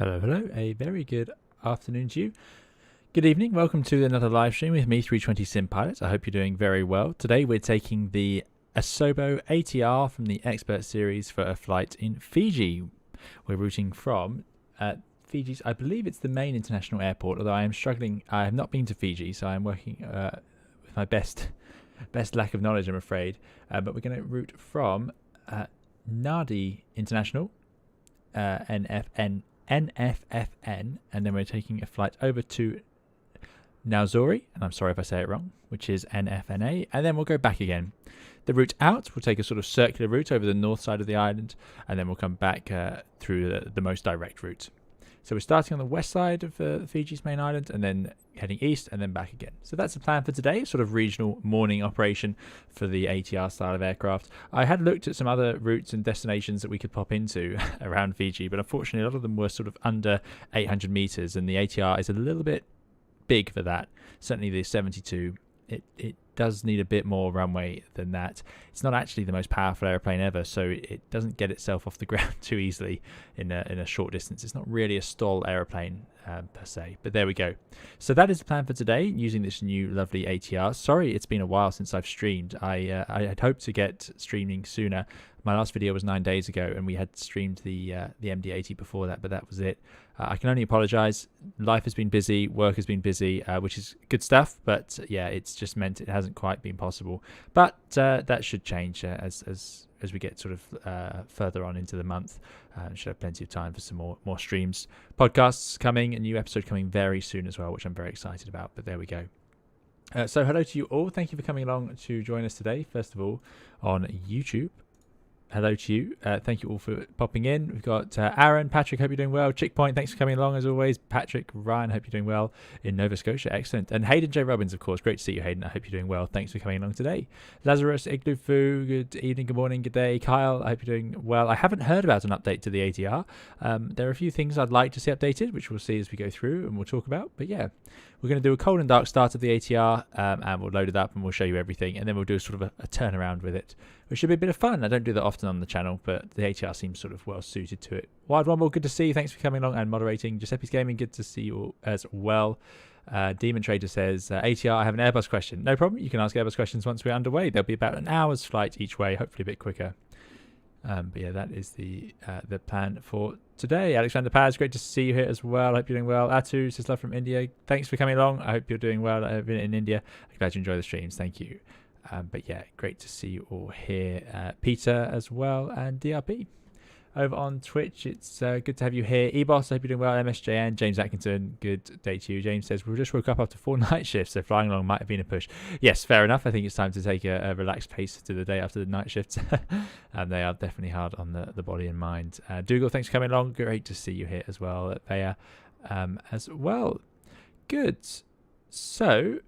Hello, a very good afternoon to you. Good evening, welcome to another live stream with me, 320 Sim Pilot. I hope you're doing very well. Today we're taking the Asobo ATR from the Expert Series for a flight in Fiji. We're routing from Fiji's, I believe it's the main international airport, although I am struggling. I have not been to Fiji, so I'm working with my best lack of knowledge, I'm afraid. But we're going to route from Nadi International, NFFN, and then we're taking a flight over to Nausori, and I'm sorry if I say it wrong, which is NFNA, and then we'll go back again. The route out, we'll take a sort of circular route over the north side of the island, and then we'll come back through the most direct route. So we're starting on the west side of Fiji's main island, and then heading east, and then back again. So that's the plan for today, sort of regional morning operation for the ATR style of aircraft. I had looked at some other routes and destinations that we could pop into around Fiji, but unfortunately a lot of them were sort of under 800 meters, and the ATR is a little bit big for that. Certainly the 72, it does need a bit more runway than that. It's not actually the most powerful airplane ever, so it doesn't get itself off the ground too easily in a short distance. It's not really a stall airplane per se, but there we go. So that is the plan for today, using this new lovely ATR. Sorry it's been a while since I've streamed. I had hoped to get streaming sooner. My last video was 9 days ago, and we had streamed the MD-80 before that, but that was it. I can only apologise. Life has been busy, work has been busy, which is good stuff, but yeah, it's just meant it hasn't quite been possible. But that should change as we get sort of further on into the month. Should have plenty of time for some more streams. Podcasts coming, a new episode coming very soon as well, which I'm very excited about, but there we go. So hello to you all. Thank you for coming along to join us today, first of all, on YouTube. Hello to you. Thank you all for popping in. We've got Aaron, Patrick, hope you're doing well. Chickpoint, thanks for coming along as always. Patrick, Ryan, hope you're doing well in Nova Scotia. Excellent. And Hayden J. Robbins, of course. Great to see you, Hayden. I hope you're doing well. Thanks for coming along today. Lazarus, Igloo Fu, good evening, good morning, good day. Kyle, I hope you're doing well. I haven't heard about an update to the ATR. There are a few things I'd like to see updated, which we'll see as we go through and we'll talk about. But yeah, we're going to do a cold and dark start of the ATR, and we'll load it up and we'll show you everything. And then we'll do sort of a turnaround with it, which should be a bit of fun. I don't do that often on the channel, but the ATR seems sort of well suited to it. Wild Rumble, good to see you. Thanks for coming along and moderating. Giuseppe's Gaming, good to see you all as well. Demon Trader says, ATR, I have an Airbus question. No problem. You can ask Airbus questions once we're underway. There'll be about an hour's flight each way, hopefully a bit quicker. But yeah, that is the plan for today. Alexander Paz, great to see you here as well. I hope you're doing well. Atu says love from India. Thanks for coming along. I hope you're doing well. I've been in India. I'm glad you enjoy the streams. Thank you. But yeah, great to see you all here. Peter as well, and DRP. Over on Twitch, it's good to have you here. Ebos, I hope you're doing well. MSJN, James Atkinson, good day to you. James says, we just woke up after 4 night shifts, so flying along might have been a push. Yes, fair enough. I think it's time to take a relaxed pace to the day after the night shifts. And they are definitely hard on the body and mind. Dougal, thanks for coming along. Great to see you here as well. Thea as well. Good. So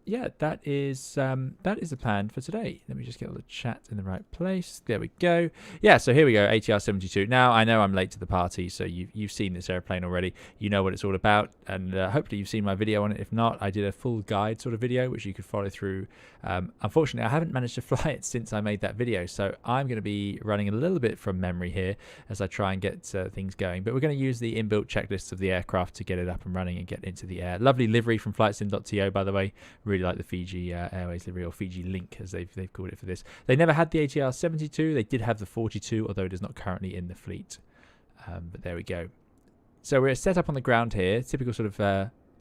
yeah, that is the plan for today. Let me just get all the chat in the right place. There we go. Yeah, so here we go, ATR-72. Now, I know I'm late to the party, so you've seen this airplane already. You know what it's all about, and hopefully you've seen my video on it. If not, I did a full guide sort of video, which you could follow through. Unfortunately, I haven't managed to fly it since I made that video, so I'm going to be running a little bit from memory here as I try and get things going. But we're going to use the inbuilt checklists of the aircraft to get it up and running and get into the air. Lovely livery from flightsim.to, by the way. Really like the Fiji Airways livery, or Fiji Link as they've called it for this. They never had the ATR-72. They did have the 42, although it is not currently in the fleet. But there we go. So we're set up on the ground here, typical sort of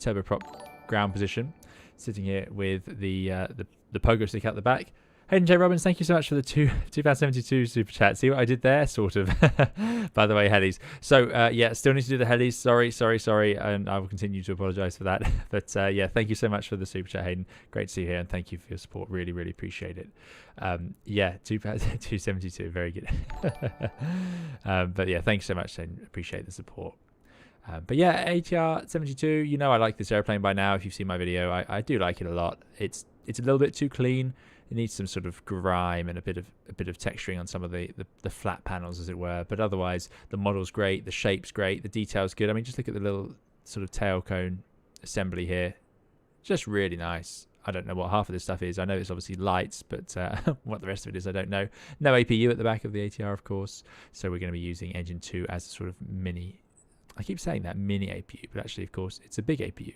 turboprop ground position, sitting here with the pogo stick out the back. Hayden J. Robbins, thank you so much for the 2072 super chat. See what I did there? Sort of. By the way, helis. So, yeah, still need to do the helis. Sorry. And I will continue to apologise for that. But, yeah, thank you so much for the super chat, Hayden. Great to see you here, and thank you for your support. Really, really appreciate it. Yeah, 272, very good. But, yeah, thanks so much, Hayden. Appreciate the support. But yeah, ATR-72, you know I like this airplane by now. If you've seen my video, I do like it a lot. It's a little bit too clean. It needs some sort of grime and a bit of texturing on some of the flat panels, as it were. But otherwise, the model's great, the shape's great, the detail's good. I mean, just look at the little sort of tail cone assembly here. Just really nice. I don't know what half of this stuff is. I know it's obviously lights, but what the rest of it is, I don't know. No APU at the back of the ATR, of course. So we're going to be using engine 2 as a sort of mini I keep saying that mini APU, but actually, of course, it's a big APU.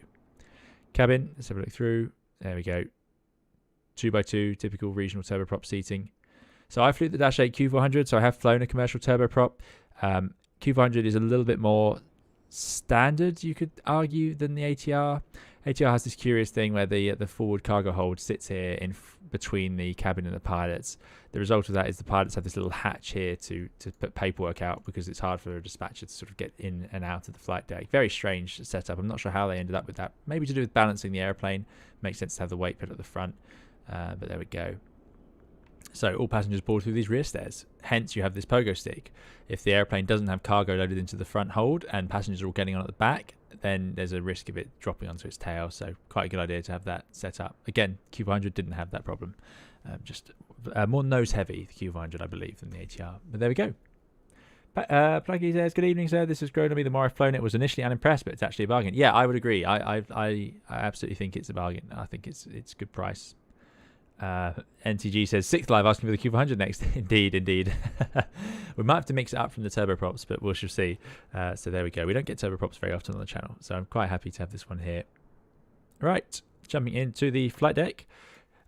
Cabin, let's have a look through. There we go. 2x2, typical regional turboprop seating. So I flew the Dash 8 Q400, so I have flown a commercial turboprop. Q400 is a little bit more standard, you could argue, than the ATR. ATR has this curious thing where the forward cargo hold sits here in between the cabin and the pilots. The result of that is the pilots have this little hatch here to put paperwork out because it's hard for a dispatcher to sort of get in and out of the flight deck. Very strange setup. I'm not sure how they ended up with that. Maybe to do with balancing the airplane. Makes sense to have the weight put at the front. But there we go. So all passengers board through these rear stairs. Hence, you have this pogo stick. If the airplane doesn't have cargo loaded into the front hold and passengers are all getting on at the back, then there's a risk of it dropping onto its tail. So quite a good idea to have that set up. Again, Q400 didn't have that problem. Just more nose heavy, the Q400, I believe, than the ATR. But there we go. Pluggy says, good evening, sir. This has grown on me the more I've flown it. Was initially unimpressed, but it's actually a bargain. Yeah, I would agree. I absolutely think it's a bargain. I think it's a good price. NTG says, 6th live asking for the Q400 next. Indeed. We might have to mix it up from the turboprops, but we shall see. So there we go. We don't get turboprops very often on the channel, so I'm quite happy to have this one here. Right, jumping into the flight deck.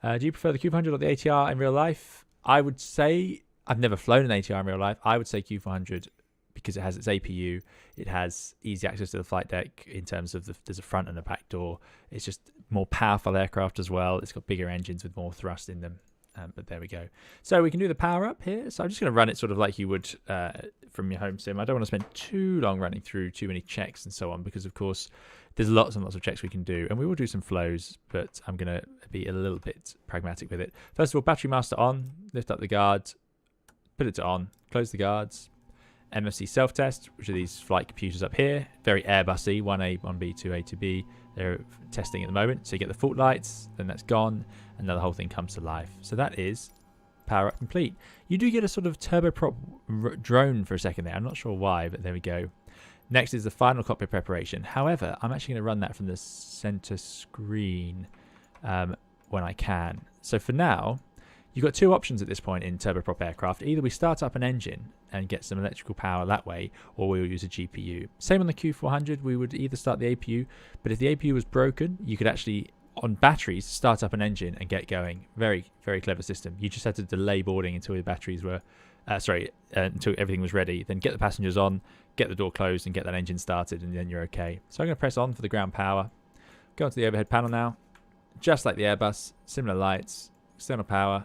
Do you prefer the Q400 or the ATR in real life? I would say, I've never flown an ATR in real life. I would say Q400 because it has its APU. It has easy access to the flight deck in terms of there's a front and a back door. It's just more powerful aircraft as well. It's got bigger engines with more thrust in them. But there we go. So we can do the power up here. So I'm just going to run it sort of like you would from your home sim. I don't want to spend too long running through too many checks and so on because, of course, there's lots and lots of checks we can do. And we will do some flows, but I'm going to be a little bit pragmatic with it. First of all, battery master on. Lift up the guard. Put it to on. Close the guards. MFC self-test, which are these flight computers up here. Very Airbus-y. 1A, 1B, 2A, 2B. They're testing at the moment. So you get the fault lights, then that's gone, and then the whole thing comes to life. So that is power up complete. You do get a sort of turboprop drone for a second there. I'm not sure why, but there we go. Next is the final cockpit preparation. However, I'm actually going to run that from the center screen when I can. So for now, you've got two options at this point in turboprop aircraft. Either we start up an engine and get some electrical power that way, or we'll use a GPU. Same on the Q400, we would either start the APU, but if the APU was broken, you could actually, on batteries, start up an engine and get going. Very, very clever system. You just had to delay boarding until the batteries were, until everything was ready, then get the passengers on, get the door closed, and get that engine started, and then you're okay. So I'm going to press on for the ground power. Go onto the overhead panel now. Just like the Airbus, similar lights, external power,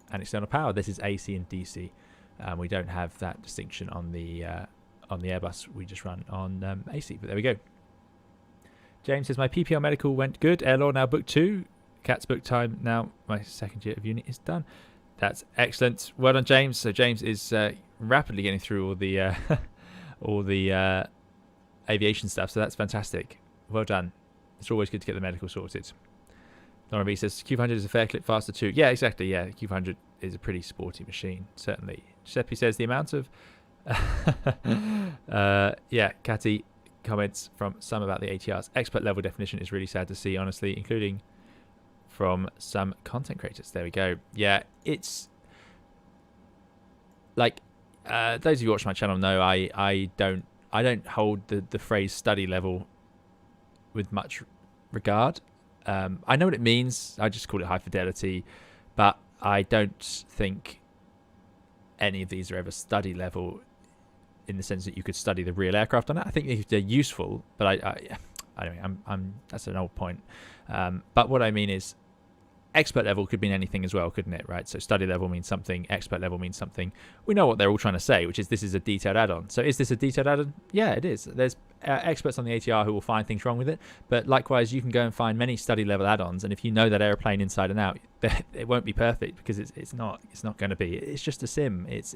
and external power. This is AC and DC. We don't have that distinction on the Airbus. We just run on AC, but there we go. James says, my PPL medical went good. Air Law now booked 2. Cat's book time now. My second year of uni is done. That's excellent. Well done, James. So James is rapidly getting through all the aviation stuff. So that's fantastic. Well done. It's always good to get the medical sorted. Lauren B says, Q400 is a fair clip faster too. Yeah, exactly. Yeah, Q400 is a pretty sporty machine, certainly. Giuseppe says the amount of Catty comments from some about the ATR's expert level definition is really sad to see, honestly, including from some content creators. There we go. Yeah, it's like those of you who watch my channel know I don't hold the phrase study level with much regard. I know what it means. I just call it high fidelity, but I don't think any of these are ever study level in the sense that you could study the real aircraft on it. I think they're useful, but I'm that's an old point. But what I mean is, expert level could mean anything as well, couldn't it? Right? So study level means something, expert level means something. We know what they're all trying to say, which is this is a detailed add-on. So is this a detailed add-on? Yeah, it is. There's experts on the ATR who will find things wrong with it, but likewise you can go and find many study level add-ons, and if you know that airplane inside and out, it won't be perfect because it's not going to be. It's just a sim. It's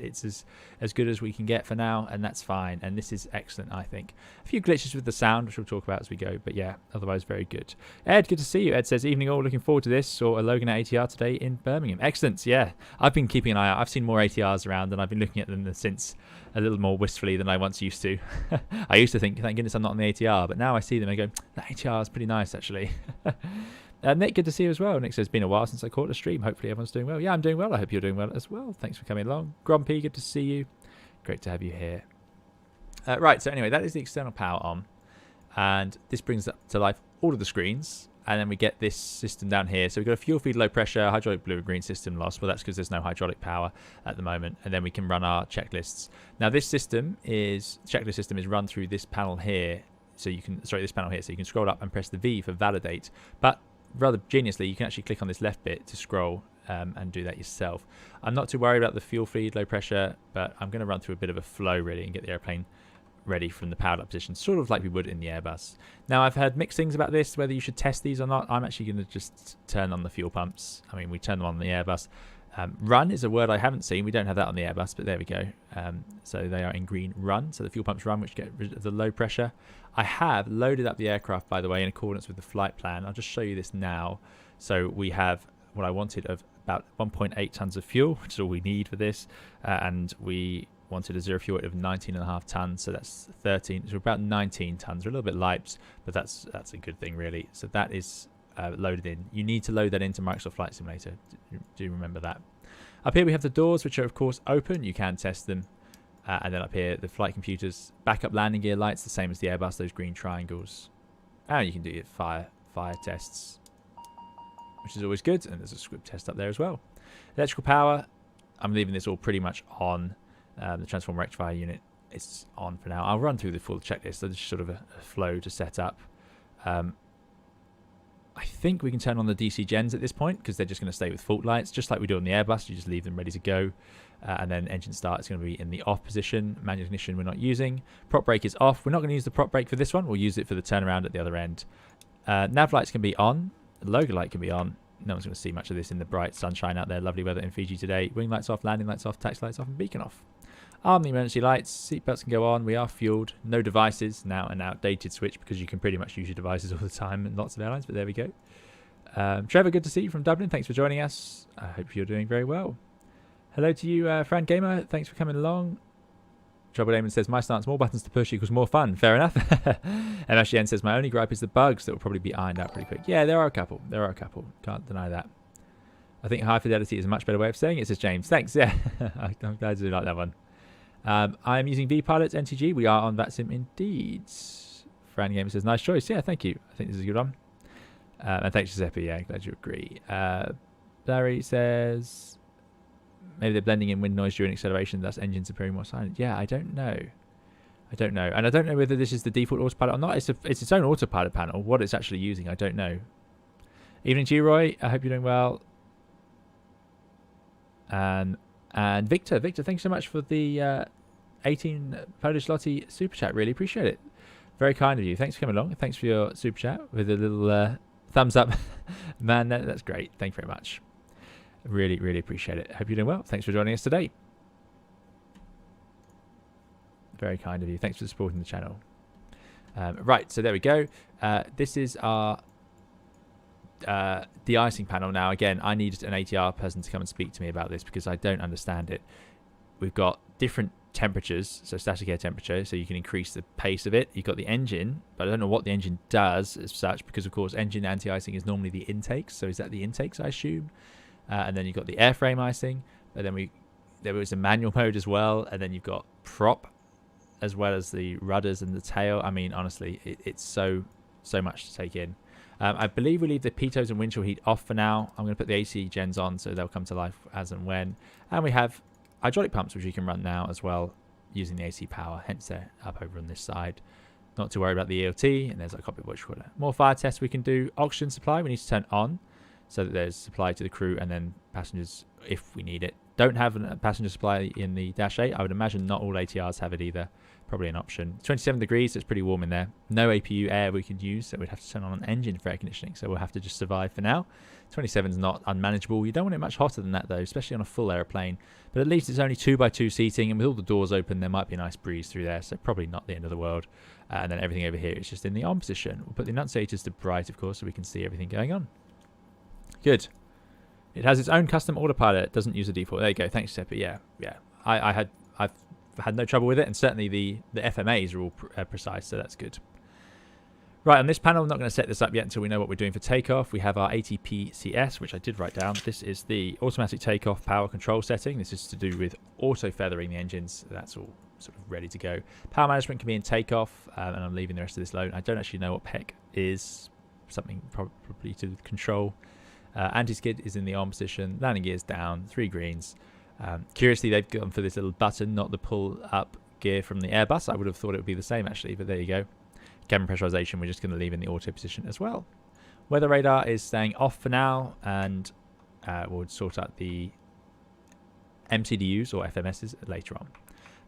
as good as we can get for now, and that's fine. And this is excellent, I think. A few glitches with the sound, which we'll talk about as we go, but yeah, otherwise very good. Ed, good to see you. Ed says, evening all, looking forward to this. Saw a Logan at ATR today in Birmingham. Excellent. Yeah, I've been keeping an eye out. I've seen more ATRs around, and I've been looking at them since a little more wistfully than I once used to. I used to think, thank goodness I'm not on the ATR, but now I see them and I go, that ATR is pretty nice actually. Nick, good to see you as well. Nick says, been a while since I caught a stream. Hopefully everyone's doing well. Yeah, I'm doing well. I hope you're doing well as well. Thanks for coming along. Grumpy, good to see you. Great to have you here. Right, so anyway, that is the external power on. And this brings up to life all of the screens. And then we get this system down here. So we've got a fuel feed low pressure, hydraulic blue and green system loss. Well, that's because there's no hydraulic power at the moment. And then we can run our checklists. Now this checklist system is run through this panel here. So you can, this panel here. So you can scroll up and press the V for validate. But rather geniusly, you can actually click on this left bit to scroll and do that yourself. I'm not too worried about the fuel feed low pressure, but I'm going to run through a bit of a flow really and get the airplane ready from the powered up position, sort of like we would in the Airbus. Now I've heard mixed things about this, whether you should test these or not. I'm actually going to just turn on the fuel pumps. I mean, we turn them on the Airbus. Run is a word I haven't seen. We don't have that on the Airbus, but there we go. So they are in green, run. So the fuel pumps run, which get rid of the low pressure. I have loaded up the aircraft, by the way, in accordance with the flight plan. I'll just show you this now. So we have what I wanted of about 1.8 tons of fuel, which is all we need for this. And we wanted a zero fuel weight of 19.5 tons, so that's 13. So about 19 tons. We're a little bit light, but that's a good thing, really. So that is loaded in. You need to load that into Microsoft Flight Simulator. Do remember that. Up here we have the doors, which are of course open. You can test them. And then up here, the flight computers, backup landing gear lights, the same as the Airbus, those green triangles. And you can do your fire tests, which is always good. And there's a script test up there as well. Electrical power, I'm leaving this all pretty much on. The transform rectifier unit is on for now. I'll run through the full checklist. So there's sort of a flow to set up. I think we can turn on the DC gens at this point because they're just going to stay with fault lights, just like we do on the Airbus. You just leave them ready to go. And then engine start is going to be in the off position. Manual ignition we're not using. Prop brake is off. We're not going to use the prop brake for this one. We'll use it for the turnaround at the other end. Nav lights can be on. The logo light can be on. No one's going to see much of this in the bright sunshine out there. Lovely weather in Fiji today. Wing lights off, landing lights off, taxi lights off, and beacon off. Arm the emergency lights. Seatbelts can go on. We are fueled. No devices. Now an outdated switch because you can pretty much use your devices all the time in lots of airlines, but there we go. Trevor, good to see you from Dublin. Thanks for joining us. I hope you're doing very well. Hello to you, Fran Gamer. Thanks for coming along. Trouble Damon says, my stance, more buttons to push equals more fun. Fair enough. MSGN says, my only gripe is the bugs that will probably be ironed out pretty quick. Yeah, there are a couple. Can't deny that. I think high fidelity is a much better way of saying it, says James. Thanks. Yeah, I'm glad you like that one. I'm using VPilot NTG. We are on VATSIM indeed. Fran Gamer says, nice choice. Yeah, thank you. I think this is a good one. And thanks, Giuseppe. Yeah, glad you agree. Larry says, maybe they're blending in wind noise during acceleration, thus engines appearing more silent. Yeah, I don't know. And I don't know whether this is the default autopilot or not. It's its own autopilot panel. What it's actually using, I don't know. Evening to you, Roy. I hope you're doing well. And Victor, thanks so much for the 18 Polish Lottie super chat. Really appreciate it. Very kind of you. Thanks for coming along. Thanks for your super chat with a little thumbs up. Man, that's great. Thank you very much. Really, really appreciate it. Hope you're doing well. Thanks for joining us today. Very kind of you. Thanks for supporting the channel. Right, so there we go. This is our de-icing panel. Now, again, I need an ATR person to come and speak to me about this because I don't understand it. We've got different temperatures, so static air temperature, so you can increase the pace of it. You've got the engine, but I don't know what the engine does as such because, of course, engine anti-icing is normally the intakes. So is that the intakes, I assume? And then you've got the airframe icing, but then there was a manual mode as well, and then you've got prop as well as the rudders and the tail. I mean, honestly, it's so much to take in. I believe we leave the pitos and windshield heat off for now. I'm going to put the AC gens on so they'll come to life as and when. And we have hydraulic pumps, which we can run now as well using the AC power. Hence, they're up over on this side. Not to worry about the ELT. And there's our cockpit watch recorder. More fire tests we can do. Oxygen supply we need to turn on so that there's supply to the crew and then passengers if we need it. Don't have a passenger supply in the Dash 8. I would imagine not all ATRs have it either. Probably an option. 27 degrees, so it's pretty warm in there. No APU air we could use, so we'd have to turn on an engine for air conditioning. So we'll have to just survive for now. 27 is not unmanageable. You don't want it much hotter than that, though, especially on a full airplane. But at least it's only 2x2 seating, and with all the doors open, there might be a nice breeze through there, so probably not the end of the world. And then everything over here is just in the on position. We'll put the annunciators to bright, of course, so we can see everything going on. Good. It has its own custom autopilot. It doesn't use a default. There you go. Thanks, Giuseppe. Yeah. I've had no trouble with it, and certainly the FMAs are all precise, so that's good. Right, on this panel, I'm not going to set this up yet until we know what we're doing for takeoff. We have our ATP-CS, which I did write down. This is the automatic takeoff power control setting. This is to do with auto feathering the engines. That's all sort of ready to go. Power management can be in takeoff, and I'm leaving the rest of this alone. I don't actually know what PEC is. Something probably to control. Anti-skid is in the on position. Landing gears down. 3 greens. Curiously, they've gone for this little button, not the pull-up gear from the Airbus. I would have thought it would be the same actually, but there you go. Cabin pressurization, we're just going to leave in the auto position as well. Weather radar is staying off for now, and we'll sort out the MCDUs or FMSs later on.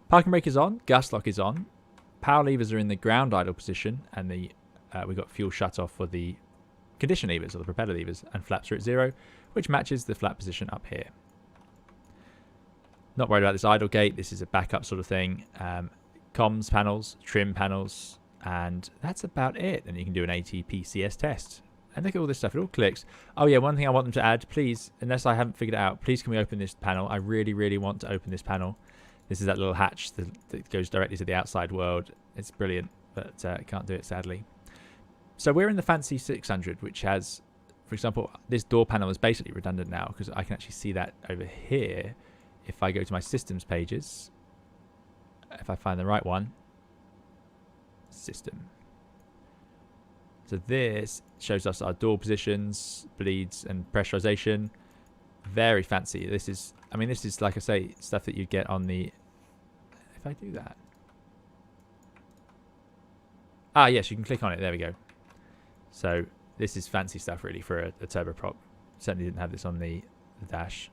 Parking brake is on, gas lock is on, power levers are in the ground idle position, and we've got fuel shut off for the condition levers or the propeller levers, and flaps are at 0, which matches the flap position up here. Not worried about this idle gate. This is a backup sort of thing. Comms panels, trim panels, and that's about it. And you can do an ATPCS test. And look at all this stuff. It all clicks. Oh yeah, one thing I want them to add, please, unless I haven't figured it out, please can we open this panel? I really, really want to open this panel. This is that little hatch that goes directly to the outside world. It's brilliant, but I can't do it sadly. So we're in the fancy 600, which has, for example, this door panel is basically redundant now because I can actually see that over here. If I go to my systems pages, if I find the right one, system. So this shows us our door positions, bleeds, and pressurization. Very fancy. This is, I mean, this is, like I say, stuff that you get on the, if I do that. Ah, yes, you can click on it. There we go. So this is fancy stuff really for a turboprop. Certainly didn't have this on the dash.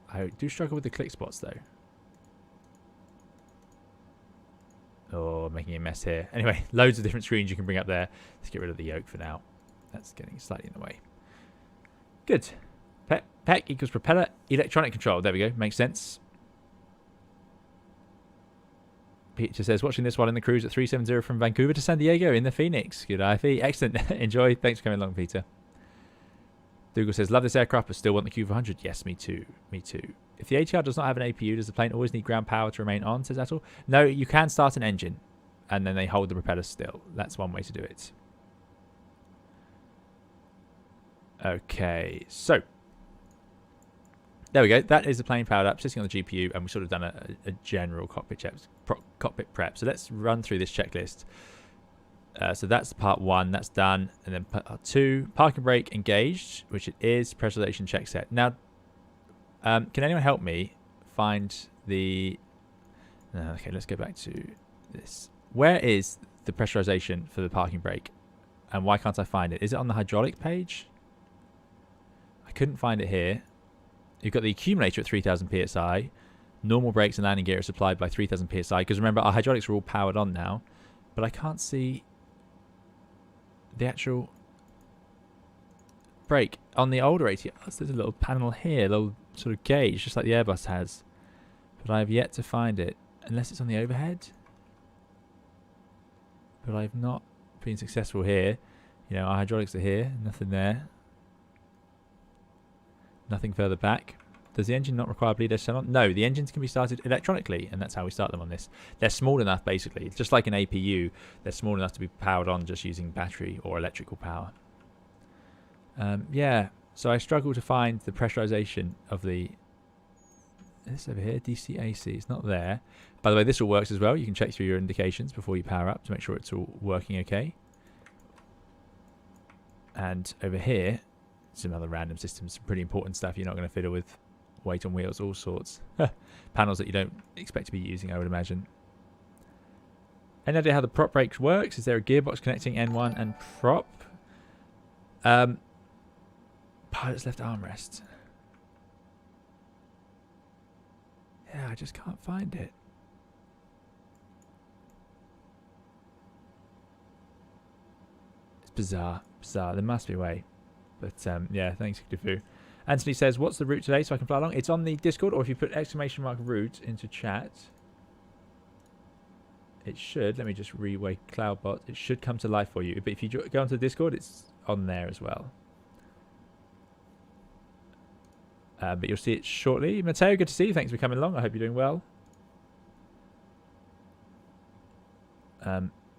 I do struggle with the click spots though. Oh, making a mess here. Anyway, loads of different screens you can bring up there. Let's get rid of the yoke for now. That's getting slightly in the way. Good. PEC equals propeller electronic control. There we go. Makes sense. Peter says, watching this while in the cruise at 370 from Vancouver to San Diego in the Phoenix. Good IFE. Excellent. Enjoy. Thanks for coming along, Peter. Dougal says, love this aircraft, but still want the Q400. Yes, me too. Me too. If the ATR does not have an APU, does the plane always need ground power to remain on, says Atul? No, you can start an engine, and then they hold the propeller still. That's one way to do it. Okay, so there we go. That is the plane powered up, sitting on the GPU, and we've sort of done a general cockpit prep. So let's run through this checklist. So that's part 1, that's done. And then part 2, parking brake engaged, which it is, pressurization check set. Now, can anyone help me find the... okay, let's go back to this. Where is the pressurization for the parking brake? And why can't I find it? Is it on the hydraulic page? I couldn't find it here. You've got the accumulator at 3000 psi. Normal brakes and landing gear are supplied by 3000 psi. Because remember, our hydraulics are all powered on now. But I can't see the actual brake on the older ATR. There's a little panel here, a little sort of gauge, just like the Airbus has. But I have yet to find it, unless it's on the overhead. But I've not been successful here. You know, our hydraulics are here, nothing there. Nothing further back. Does the engine not require bleed edge turn on? No, the engines can be started electronically, and that's how we start them on this. They're small enough, basically. Just like an APU, they're small enough to be powered on just using battery or electrical power. Yeah, so I struggle to find the pressurization of the... This over here, DC AC, it's not there. By the way, this all works as well. You can check through your indications before you power up to make sure it's all working okay. And over here, some other random systems, some pretty important stuff you're not going to fiddle with. Weight on wheels, all sorts. Panels that you don't expect to be using, I would imagine. Any idea how the prop brake works? Is there a gearbox connecting N1 and prop? Pilot's left armrest. Yeah, I just can't find it. It's bizarre. Bizarre. There must be a way. But yeah, thanks, Dufu. Anthony says, what's the route today so I can fly along? It's on the Discord, or if you put ! route into chat, it should, let me just re-wake CloudBot, it should come to life for you. But if you go onto the Discord, it's on there as well. But you'll see it shortly. Matteo, good to see you. Thanks for coming along. I hope you're doing well.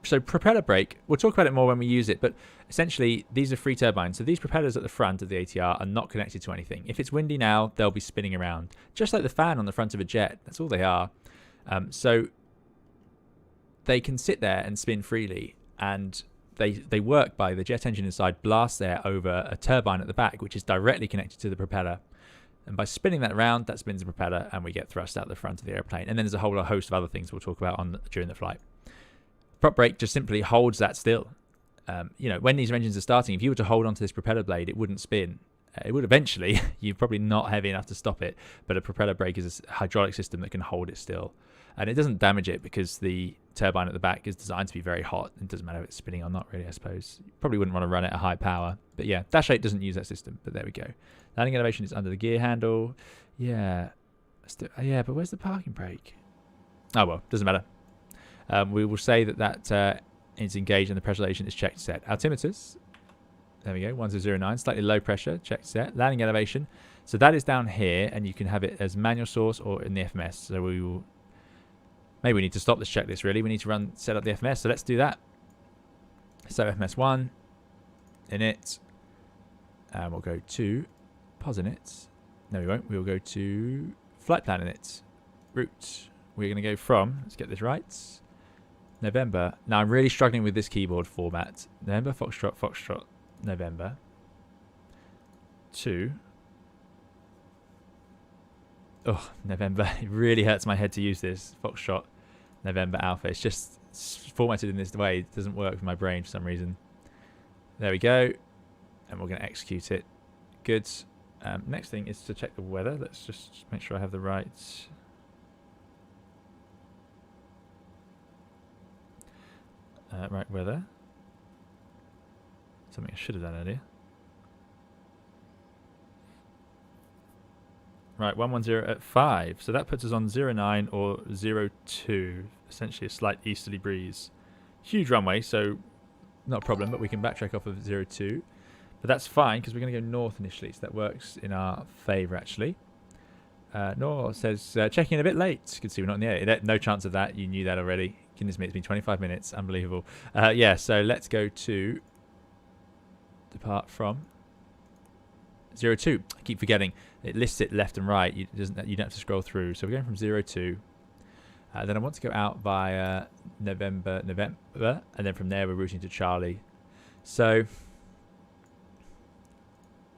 So propeller brake, we'll talk about it more when we use it, but essentially these are free turbines. So these propellers at the front of the ATR are not connected to anything. If it's windy now, they'll be spinning around, just like the fan on the front of a jet. That's all they are. So they can sit there and spin freely, and they work by the jet engine inside blasts air over a turbine at the back, which is directly connected to the propeller. And by spinning that around, that spins the propeller, and we get thrust out the front of the airplane. And then there's a whole host of other things we'll talk about during the flight. Prop brake just simply holds that still. When these engines are starting, if you were to hold onto this propeller blade, it wouldn't spin. It would eventually. You're probably not heavy enough to stop it, but a propeller brake is a hydraulic system that can hold it still. And it doesn't damage it because the turbine at the back is designed to be very hot. It doesn't matter if it's spinning or not, really, I suppose. You probably wouldn't want to run it at high power. But yeah, Dash 8 doesn't use that system, but there we go. Landing elevation is under the gear handle. Yeah. But where's the parking brake? Oh, well, doesn't matter. We will say that is engaged and the pressurization is checked set. Altimeters, there we go, 1009, slightly low pressure, checked set. Landing elevation, so that is down here, and you can have it as manual source or in the FMS. So maybe we need to stop this checklist really. We need to set up the FMS, so let's do that. So FMS 1, init, and we'll go to pos init. No, we won't. We'll go to flight plan init, route. We're going to go from, let's get this right, November. Now I'm really struggling with this keyboard format. November, Foxtrot, Foxtrot, November. 2. Oh, November. It really hurts my head to use this. Foxtrot, November, Alpha. It's just formatted in this way. It doesn't work with my brain for some reason. There we go. And we're going to execute it. Good. Next thing is to check the weather. Let's just make sure I have the right... right weather. Something I should have done earlier. Right, 110 at 5. So that puts us on 09 or 02. Essentially a slight easterly breeze. Huge runway, so not a problem, but we can backtrack off of 02. But that's fine because we're going to go north initially, so that works in our favour actually. Nor says checking in a bit late. You can see we're not in the air. No chance of that. You knew that already. Goodness me, it's been 25 minutes. Unbelievable. Yeah, so let's go to depart from 02. I keep forgetting. It lists it left and right. You don't have to scroll through. So we're going from 02. Then I want to go out via November, and then from there we're routing to Charlie. So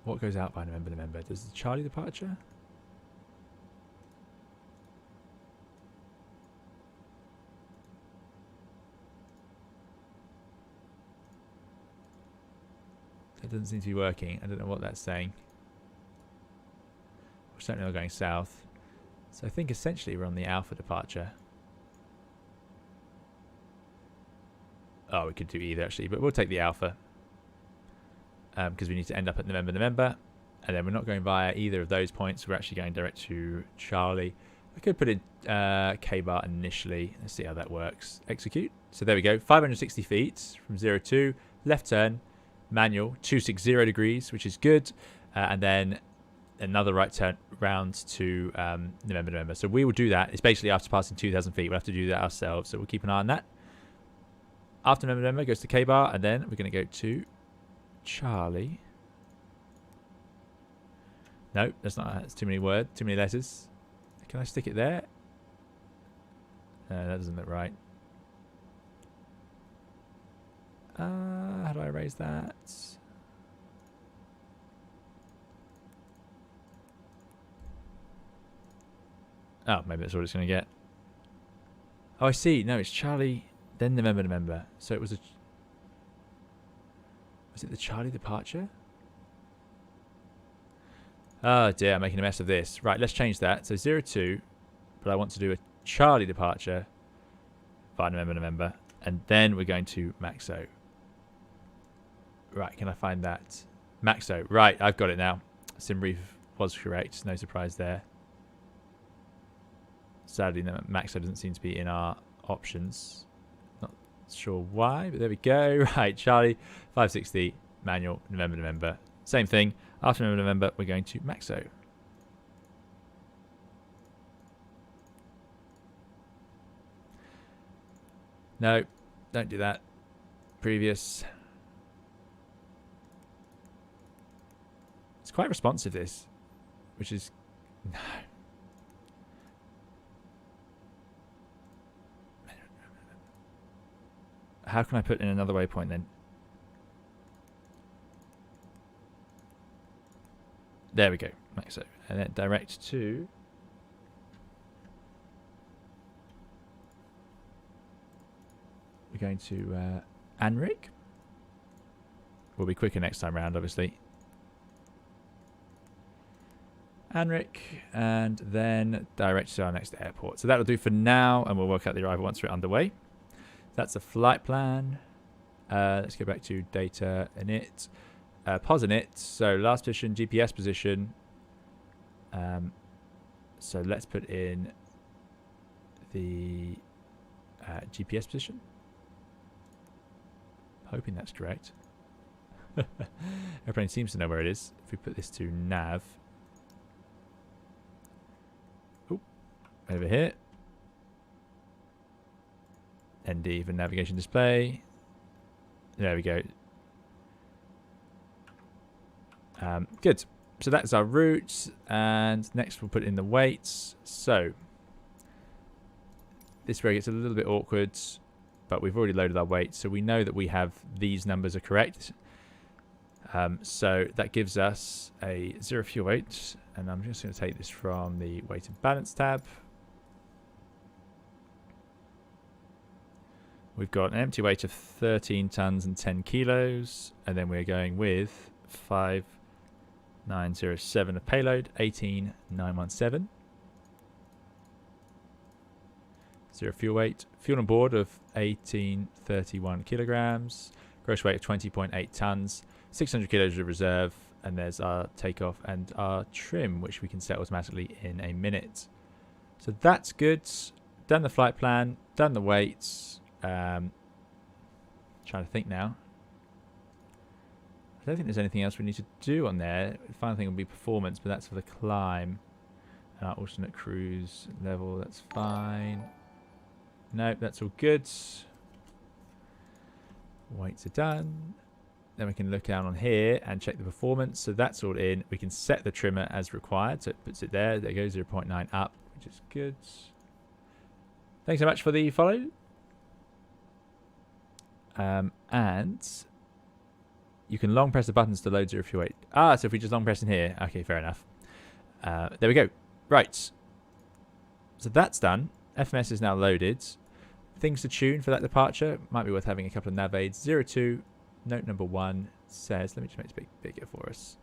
what goes out by November? Does the Charlie departure? It doesn't seem to be working. I don't know what that's saying. We're certainly not going south. So I think essentially we're on the Alpha departure. Oh, we could do either actually, but we'll take the Alpha. Because we need to end up at November. And then we're not going via either of those points. We're actually going direct to Charlie. I could put in K-bar initially. Let's see how that works. Execute. So there we go. 560 feet from 02. Left turn. Manual. 260 degrees, which is good. And then another right turn round to November. So we will do that. It's basically after passing 2,000 feet. We'll have to do that ourselves. So we'll keep an eye on that. After November goes to K-bar. And then we're going to go to Charlie. No, that's not. That's too many words, too many letters. Can I stick it there? No, that doesn't look right. How do I erase that? Oh, maybe that's what it's going to get. Oh, I see. No, it's Charlie, then November. So it was was it the Charlie departure? Oh dear, I'm making a mess of this. Right, let's change that. So 02, but I want to do a Charlie departure by November. And then we're going to Maxo. Right, can I find that? Maxo. Right, I've got it now. Simbrief was correct. No surprise there. Sadly, no, Maxo doesn't seem to be in our options. Not sure why, but there we go. Right, Charlie, 560, manual, November. Same thing. After November, we're going to Maxo. No. Don't do that. Previous. It's quite responsive, this, which is no. How can I put in another waypoint then? There we go. Like so. And then direct to... We're going to Anrig. We'll be quicker next time round, obviously. Anrik, and then direct to our next airport. So that'll do for now, and we'll work out the arrival once we're underway. That's a flight plan. Let's go back to data init. POS init. So last position, GPS position. So let's put in the GPS position. Hoping that's correct. Airplane seems to know where it is. If we put this to nav. Oop, over here. ND for navigation display. There we go. Good. So that's our route, and next we'll put in the weights. So this where it gets a little bit awkward, but we've already loaded our weights, so we know that we have these numbers are correct. So that gives us a 0 fuel weight, and I'm just going to take this from the weight and balance tab. We've got an empty weight of 13 tons and 10 kilos, and then we're going with 5907 of payload, 18917. 0 fuel weight. Fuel on board of 1831 kilograms. Gross weight of 20.8 tons. 600 kilos of reserve, and there's our takeoff and our trim, which we can set automatically in a minute. So that's good. Done the flight plan, done the weights. Trying to think now. I don't think there's anything else we need to do on there. The final thing will be performance, but that's for the climb. And our alternate cruise level, that's fine. Nope, that's all good. Weights are done. Then we can look down on here and check the performance. So that's all in. We can set the trimmer as required. So it puts it there. There goes 0.9 up, which is good. Thanks so much for the follow. And you can long press the buttons to load 0 fuel weight. So if we just long press in here. Okay, fair enough. There we go. Right. So that's done. FMS is now loaded. Things to tune for that departure. Might be worth having a couple of nav aids. 02. Note number 1 says, let me just make this bigger for us.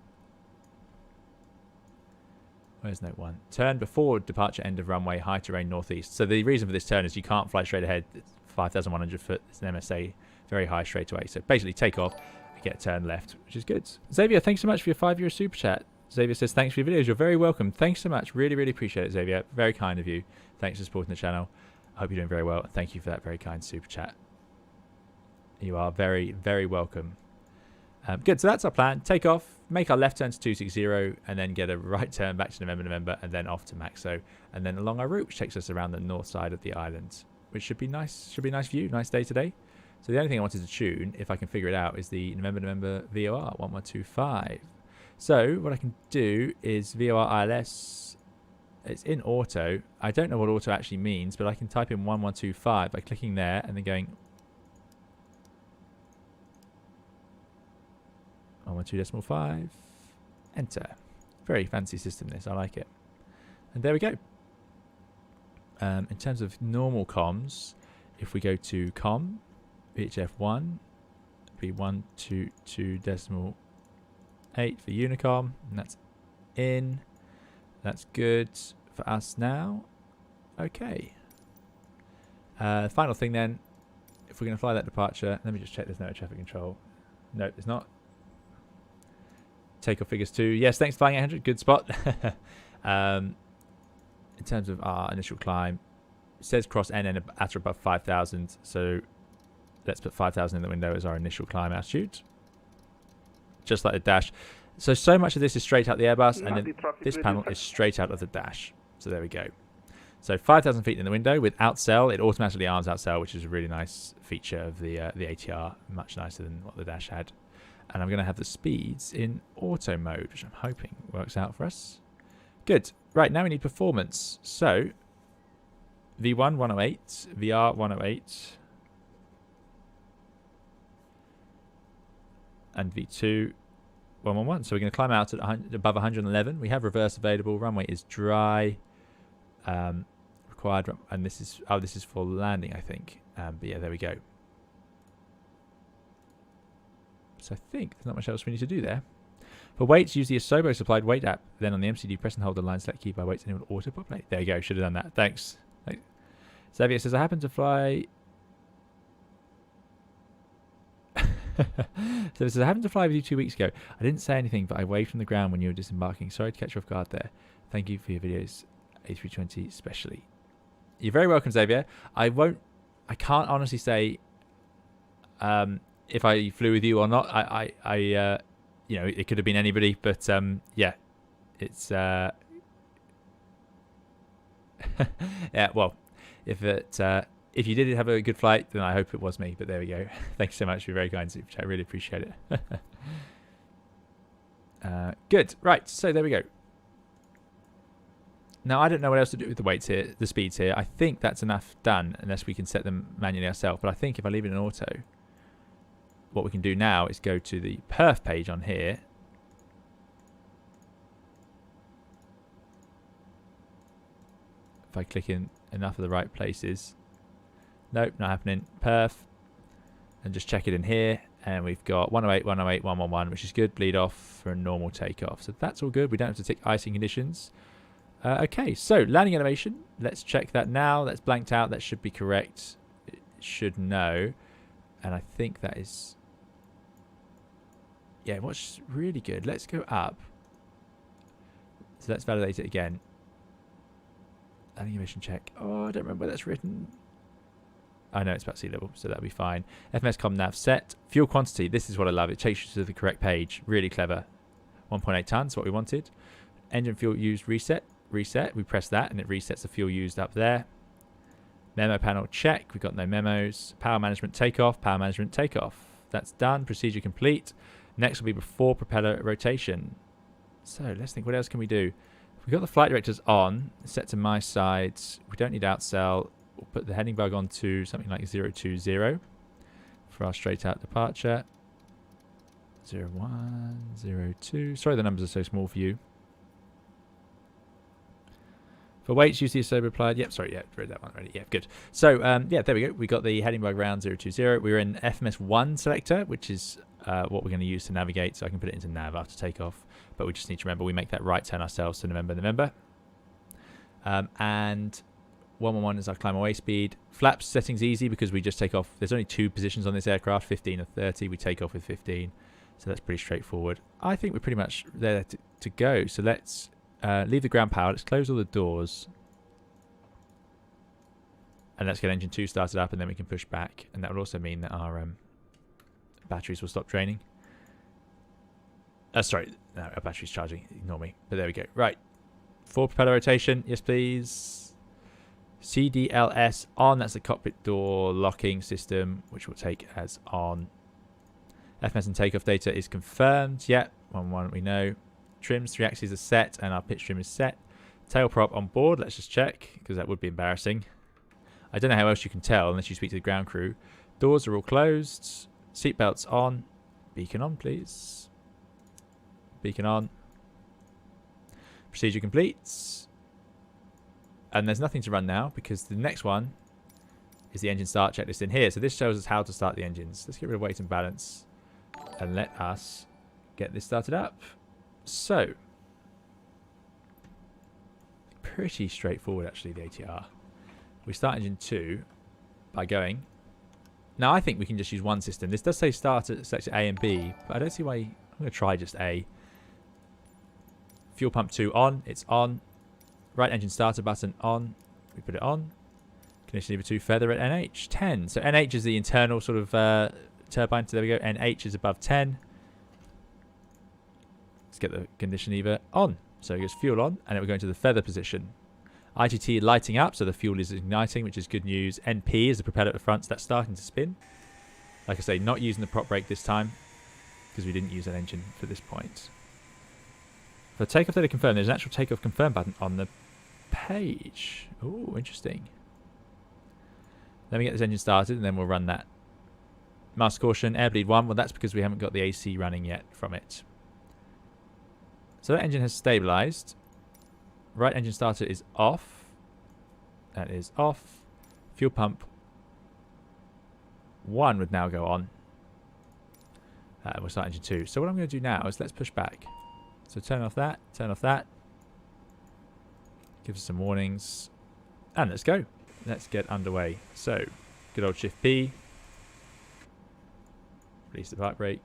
Where's note 1? Turn before departure end of runway, high terrain northeast. So the reason for this turn is you can't fly straight ahead. It's 5,100 foot. It's an MSA, very high straight away. So basically take off and get a turn left, which is good. Xavier, thanks so much for your 5-year super chat. Xavier says, thanks for your videos. You're very welcome. Thanks so much. Really, really appreciate it, Xavier. Very kind of you. Thanks for supporting the channel. I hope you're doing very well. Thank you for that very kind super chat. You are very, very welcome. Good, so that's our plan. Take off, make our left turn to 260, and then get a right turn back to November, and then off to Maxo, and then along our route, which takes us around the north side of the island, which should be nice. Should be a nice view, nice day today. So the only thing I wanted to tune, if I can figure it out, is the November VOR 1125. So what I can do is VOR ILS. It's in auto. I don't know what auto actually means, but I can type in 1125 by clicking there and then going 112.5, enter. Very fancy system this, I like it. And there we go. In terms of normal comms, if we go to com, VHF1, be 122.8 for Unicom, and that's in. That's good for us now. Okay. Final thing then, if we're going to fly that departure, let me just check there's no traffic control. No, there's not. Takeoff figures 2. Yes, thanks flying 800. Good spot. In terms of our initial climb, it says cross NN at or above 5,000. So let's put 5,000 in the window as our initial climb altitude. Just like the dash. So much of this is straight out the Airbus, and then this panel is straight out of the dash. So there we go. So 5,000 feet in the window with outsail. It automatically arms outsail, which is a really nice feature of the ATR. Much nicer than what the Dash had. And I'm going to have the speeds in auto mode, which I'm hoping works out for us. Good. Right, now we need performance. So V1 108, VR 108, and V2 111. So we're going to climb out at above 111. We have reverse available. Runway is dry. Required, and this is for landing, I think. But yeah, there we go. So I think there's not much else we need to do there. For weights, use the Asobo supplied weight app. Then on the MCD, press and hold the line select key by weights and it will auto-populate. There you go. Should have done that. Thanks. Xavier says, I happen to fly... So it says, I happened to fly with you 2 weeks ago. I didn't say anything, but I waved from the ground when you were disembarking. Sorry to catch you off guard there. Thank you for your videos, A320 especially. You're very welcome, Xavier. I can't honestly say if I flew with you or not. You know, it could have been anybody, but yeah, it's yeah. Well, if you did have a good flight, then I hope it was me. But there we go. Thanks so much for your very kind super chat. I really appreciate it. Good. Right. So there we go. Now I don't know what else to do with the weights here, the speeds here. I think that's enough done, unless we can set them manually ourselves. But I think if I leave it in auto, what we can do now is go to the perf page on here. If I click in enough of the right places. Nope, not happening. Perf. And just check it in here. And we've got 108, 108, 111, which is good. Bleed off for a normal takeoff. So that's all good. We don't have to tick icing conditions. Okay, so landing animation. Let's check that now. That's blanked out. That should be correct. It should know. And I think that is... Yeah, what's really good. Let's go up. So let's validate it again. Landing animation check. Oh, I don't remember where that's written. I know it's about sea level, so that'll be fine. FMS com nav set. Fuel quantity. This is what I love. It takes you to the correct page. Really clever. 1.8 tons, what we wanted. Engine fuel used reset. Reset. We press that and it resets the fuel used up there. Memo panel check. We've got no memos. Power management takeoff. Power management takeoff. That's done. Procedure complete. Next will be before propeller rotation. So let's think. What else can we do? We've got the flight directors on. Set to my side. We don't need outsail. We'll put the heading bug on to something like 020 for our straight out departure. 01, 02. Sorry the numbers are so small for you. For weights, use the Asobo applied. Yep, sorry, yeah, read that one already. Yeah, good. So, yeah, there we go. We got the heading bug round 020. We're in FMS 1 selector, which is what we're going to use to navigate. So I can put it into nav after takeoff. But we just need to remember we make that right turn ourselves to November. And 111 is our climb away speed. Flaps settings easy because we just take off. There's only 2 positions on this aircraft, 15 and 30. We take off with 15. So that's pretty straightforward. I think we're pretty much there to go. So let's... leave the ground power. Let's close all the doors. And let's get engine 2 started up and then we can push back. And that will also mean that our batteries will stop draining. Sorry, no, our battery's charging. Ignore me. But there we go. Right. Full propeller rotation. Yes, please. CDLS on. That's the cockpit door locking system, which we'll take as on. FMS and takeoff data is confirmed. Yep. 1 we know. Trims, 3 axes are set and our pitch trim is set. Tail prop on board. Let's just check because that would be embarrassing. I don't know how else you can tell unless you speak to the ground crew. Doors are all closed. Seatbelts on. Beacon on, please. Beacon on. Procedure complete. And there's nothing to run now because the next one is the engine start checklist in here. So this shows us how to start the engines. Let's get rid of weight and balance and let us get this started up. So, pretty straightforward actually, the ATR. We start engine 2 by going. Now I think we can just use one system. This does say start at section A and B, but I don't see why. I'm going to try just A. Fuel pump 2 on. It's on. Right engine starter button on. We put it on. Condition lever 2 feather at NH 10. So NH is the internal sort of turbine. So there we go. NH is above 10. Let's get the condition lever on. So it goes fuel on, and it will go into the feather position. IGT lighting up, so the fuel is igniting, which is good news. NP is the propeller at the front, so that's starting to spin. Like I say, not using the prop brake this time, because we didn't use that engine for this point. For takeoff data confirmed, there's an actual takeoff confirm button on the page. Oh, interesting. Let me get this engine started and then we'll run that. Master caution, air bleed 1. Well, that's because we haven't got the AC running yet from it. So that engine has stabilized. Right engine starter is off. That is off. Fuel pump 1 would now go on. We'll start engine 2. So what I'm going to do now is let's push back. So turn off that, turn off that. Give us some warnings. And let's go. Let's get underway. So, good old Shift P. Release the park brake.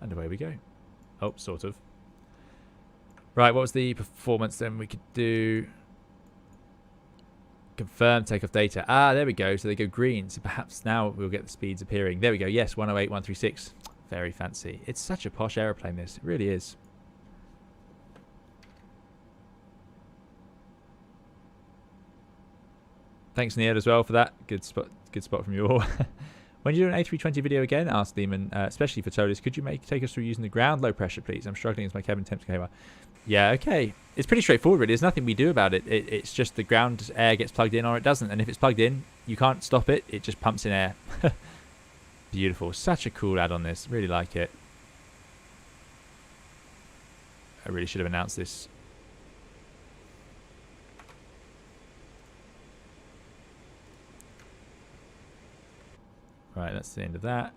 And away we go. Oh, sort of. Right, what was the performance then? We could do... Confirm takeoff data. Ah, there we go. So they go green. So perhaps now we'll get the speeds appearing. There we go. Yes, 108, 136. Very fancy. It's such a posh aeroplane, this. It really is. Thanks, Neil, as well for that. Good spot from you all. When you do an A320 video again, asked Lehman, especially for Toliss, could you take us through using the ground low pressure, please? I'm struggling as my cabin temps came up. Yeah, okay. It's pretty straightforward, really. There's nothing we do about it. It's just the ground air gets plugged in or it doesn't. And if it's plugged in, you can't stop it. It just pumps in air. Beautiful. Such a cool add-on, this. Really like it. I really should have announced this. Right, that's the end of that.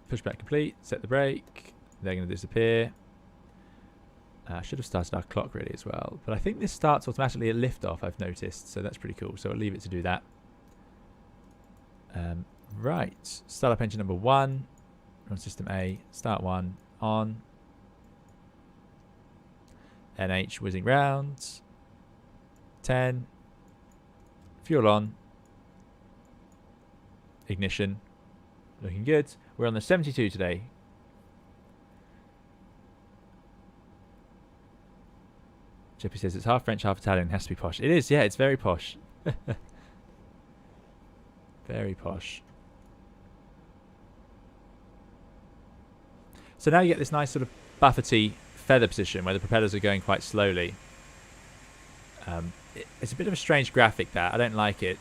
Pushback complete. Set the brake. They're going to disappear. I should have started our clock really as well. But I think this starts automatically at liftoff, I've noticed. So that's pretty cool. So I'll leave it to do that. Right. Start up engine number 1. Run system A. Start 1. On. NH whizzing round. 10. Fuel on. Ignition. Looking good. We're on the 72 today. Chippy says it's half French, half Italian. Has to be posh. It is, yeah. It's very posh. Very posh. So now you get this nice sort of buffety feather position where the propellers are going quite slowly. It's a bit of a strange graphic, that. I don't like it.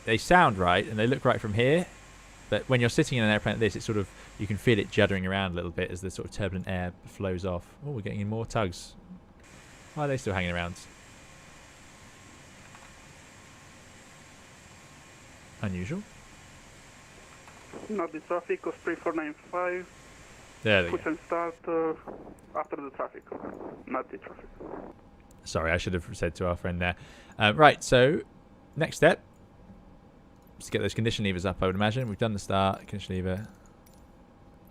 They sound right and they look right from here, but when you're sitting in an airplane like this, it's sort of, you can feel it juddering around a little bit as the sort of turbulent air flows off. Oh, we're getting in more tugs. Why are they still hanging around? Unusual. Not the traffic, Osprey 495. There they go. Push and start after the traffic, not the traffic. Sorry, I should have said to our friend there. Right, so next step. Just get those condition levers up, I would imagine. We've done the start, condition lever.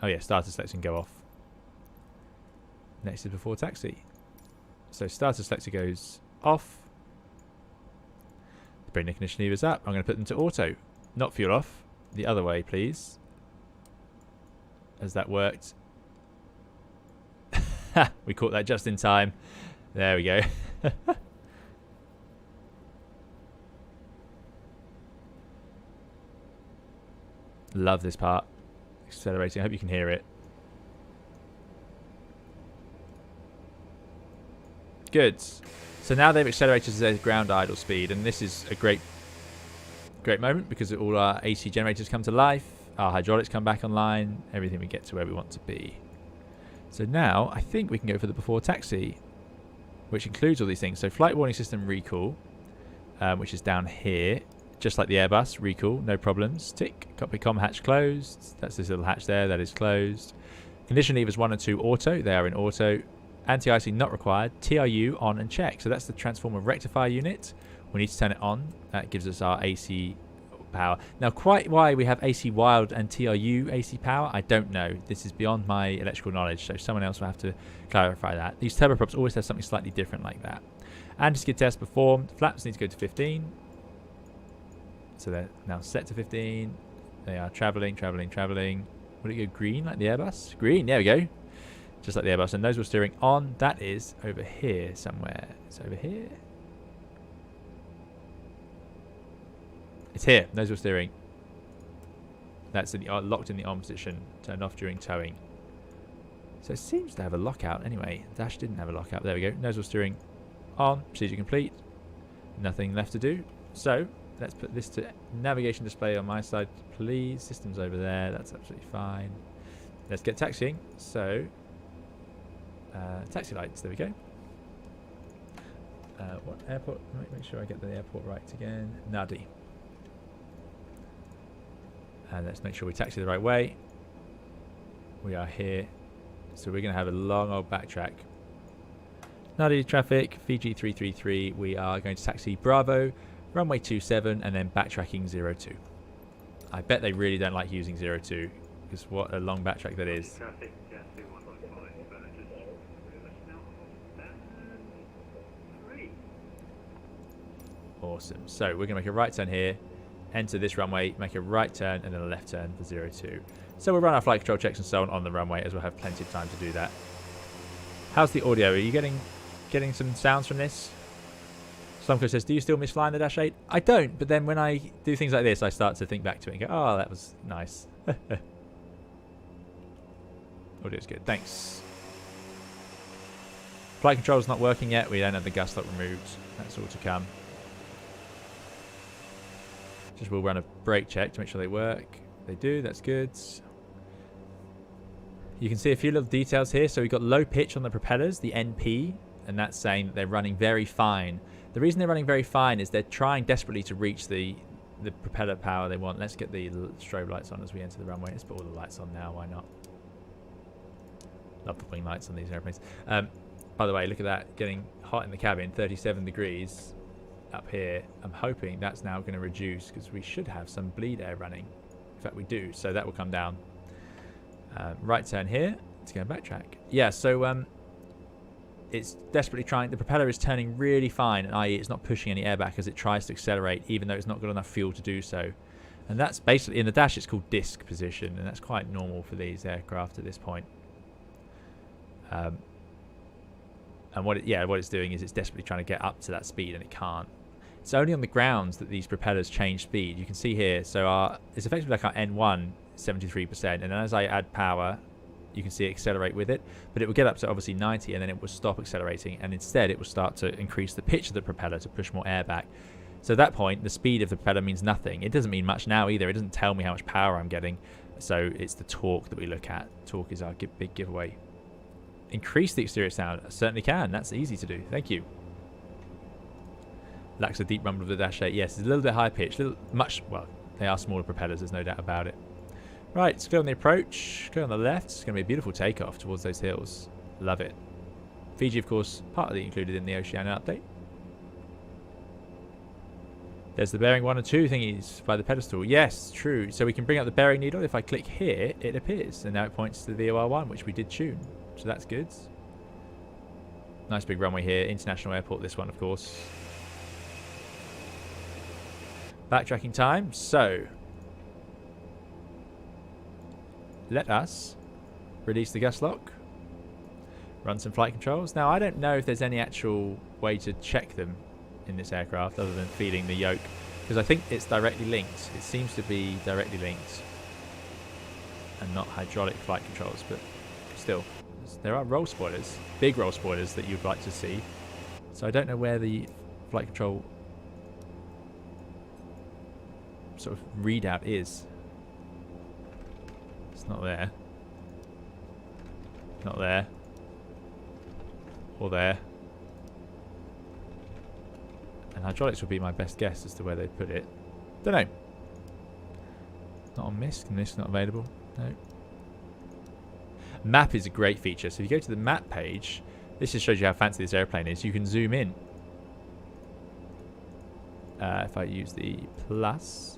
Oh yeah, starter selector go off. Next is before taxi. So starter selector goes off. Bring the condition levers up. I'm going to put them to auto. Not fuel off. The other way, please. As that worked. We caught that just in time. There we go. Love this part. Accelerating. I hope you can hear it. Good. So now they've accelerated to their ground idle speed, and this is a great moment because all our AC generators come to life, our hydraulics come back online, everything we get to where we want to be. So now I think we can go for the before taxi, which includes all these things. So flight warning system recall, which is down here, just like the Airbus recall, no problems. Tick. Cockpit comm hatch closed. That's this little hatch there. That is closed. Condition levers 1 and 2 auto. They are in auto. Anti-icing not required. TRU on and check. So that's the transformer rectifier unit. We need to turn it on. That gives us our AC power. Now, quite why we have AC wild and TRU AC power, I don't know. This is beyond my electrical knowledge, so someone else will have to clarify that. These turboprops always have something slightly different like that. Anti-skid test performed. Flaps need to go to 15. So they're now set to 15. They are travelling. Will it go green like the Airbus? Green, there we go. just like the Airbus. And nose wheel steering on. That is over here somewhere. It's over here. It's here. Nose wheel steering. That's in the, locked in the on position. Turned off during towing. So it seems to have a lockout anyway. Dash didn't have a lockout. There we go. Nose wheel steering on. Procedure complete. Nothing left to do. So let's put this to navigation display on my side, please. Systems over there. That's absolutely fine. Let's get taxiing. So taxi lights. There we go. What airport? Make sure I get the airport right again. Nadi. And let's make sure we taxi the right way. We are here. So we're going to have a long old backtrack. Nadi traffic, Fiji 333. We are going to taxi Bravo, runway 27, and then backtracking 02. I bet they really don't like using 02, because what a long backtrack that is. Awesome. So we're going to make a right turn here, enter this runway, make a right turn, and then a left turn for 02. So we'll run our flight control checks and so on the runway, as we'll have plenty of time to do that. How's the audio? Are you getting some sounds from this? Slumco says, do you still miss flying the Dash 8? I don't, but then when I do things like this, I start to think back to it and go, oh, that was nice. Audio's good. Thanks. Flight control's not working yet. We don't have the gas lock removed. That's all to come. Just we'll run a brake check to make sure they work. They do. That's good. You can see a few little details here. So we've got low pitch on the propellers, the NP, and that's saying that they're running very fine. The reason they're running very fine is they're trying desperately to reach the propeller power they want. Let's get the strobe lights on as we enter the runway. Let's put all the lights on now. Why not? Love the wing lights on these airplanes. By the way, look at that. Getting hot in the cabin, 37 degrees up here. I'm hoping that's now going to reduce because we should have some bleed air running. In fact, we do. So that will come down. Right turn here. Let's go backtrack. Yeah, so it's desperately trying. The propeller is turning really fine, i.e. it's not pushing any air back as it tries to accelerate, even though it's not got enough fuel to do so. And that's basically, in the Dash, it's called disc position, and that's quite normal for these aircraft at this point. And what it's doing is it's desperately trying to get up to that speed, and it can't. It's only on the grounds that these propellers change speed. You can see here, so it's effectively like our N1, 73%, and then as I add power, you can see it accelerate with it, but it will get up to obviously 90, and then it will stop accelerating, and instead it will start to increase the pitch of the propeller to push more air back. So at that point, the speed of the propeller means nothing. It doesn't mean much now either. It doesn't tell me how much power I'm getting. So it's the torque that we look at. Torque is our big giveaway. Increase the exterior sound. I certainly can. That's easy to do. Thank you. Lacks a deep rumble of the Dash 8. Yes, it's a little bit high pitched. Well, they are smaller propellers. There's no doubt about it. Right, let's go on the approach. Go on the left. It's going to be a beautiful takeoff towards those hills. Love it. Fiji, of course, partly included in the Oceania update. There's the bearing 1 and 2 thingies by the pedestal. Yes, true. So we can bring up the bearing needle. If I click here, it appears. And now it points to the VOR1, which we did tune. So that's good. Nice big runway here. International airport, this one, of course. Backtracking time. So let us release the gas lock. Run some flight controls. Now, I don't know if there's any actual way to check them in this aircraft other than feeding the yoke, because I think it's directly linked. It seems to be directly linked and not hydraulic flight controls, but still, there are roll spoilers, big roll spoilers that you'd like to see. So I don't know where the flight control sort of readout is. It's not there. Not there. Or there. And hydraulics would be my best guess as to where they put it. Don't know. Not on MISC, and MISC not available. No. Map is a great feature. So if you go to the map page, this just shows you how fancy this airplane is. You can zoom in. If I use the plus.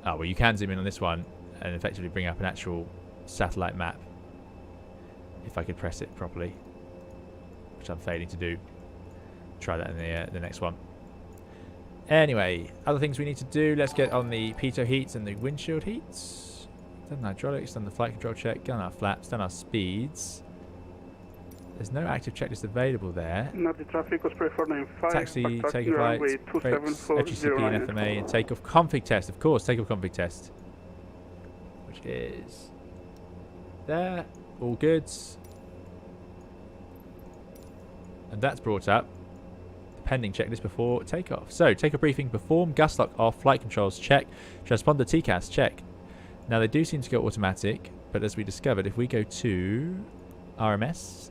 Oh, well, you can zoom in on this one and effectively bring up an actual satellite map. If I could press it properly, which I'm failing to do. Try that in the next one. Anyway, other things we need to do. Let's get on the pitot heats and the windshield heats. Done the hydraulics, done the flight control check, done our flaps, done our speeds. There's no active checklist available there. Navi traffic Osprey 495. Taxi, takeoff lights, brakes, FGCP and FMA, and takeoff config test. Of course, takeoff config test. Which is there. All good. And that's brought up the pending checklist before takeoff. So, takeoff briefing, perform, gas lock off, flight controls, check. Transponder TCAS, check. Now, they do seem to go automatic, but as we discovered, if we go to RMS,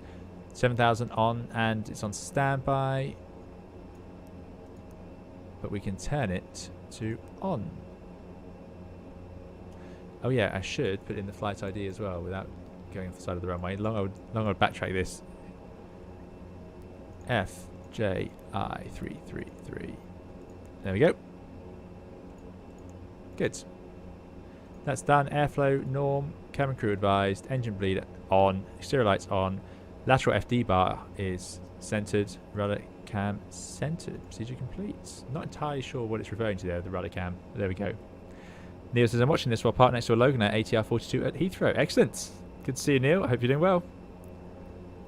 7,000 on, and it's on standby, but we can turn it to on. Oh yeah, I should put in the flight ID as well without going off the side of the runway. Long I would backtrack this. FJI333. There we go. Good. That's done. Airflow norm. Cabin crew advised. Engine bleed on. Exterior lights on. Lateral FD bar is centered. Rudder cam centered. Procedure complete. Not entirely sure what it's referring to there, the rudder cam. But there we go. Neil says, I'm watching this while parked next to a Logan at ATR-72 at Heathrow. Excellent. Good to see you, Neil. I hope you're doing well.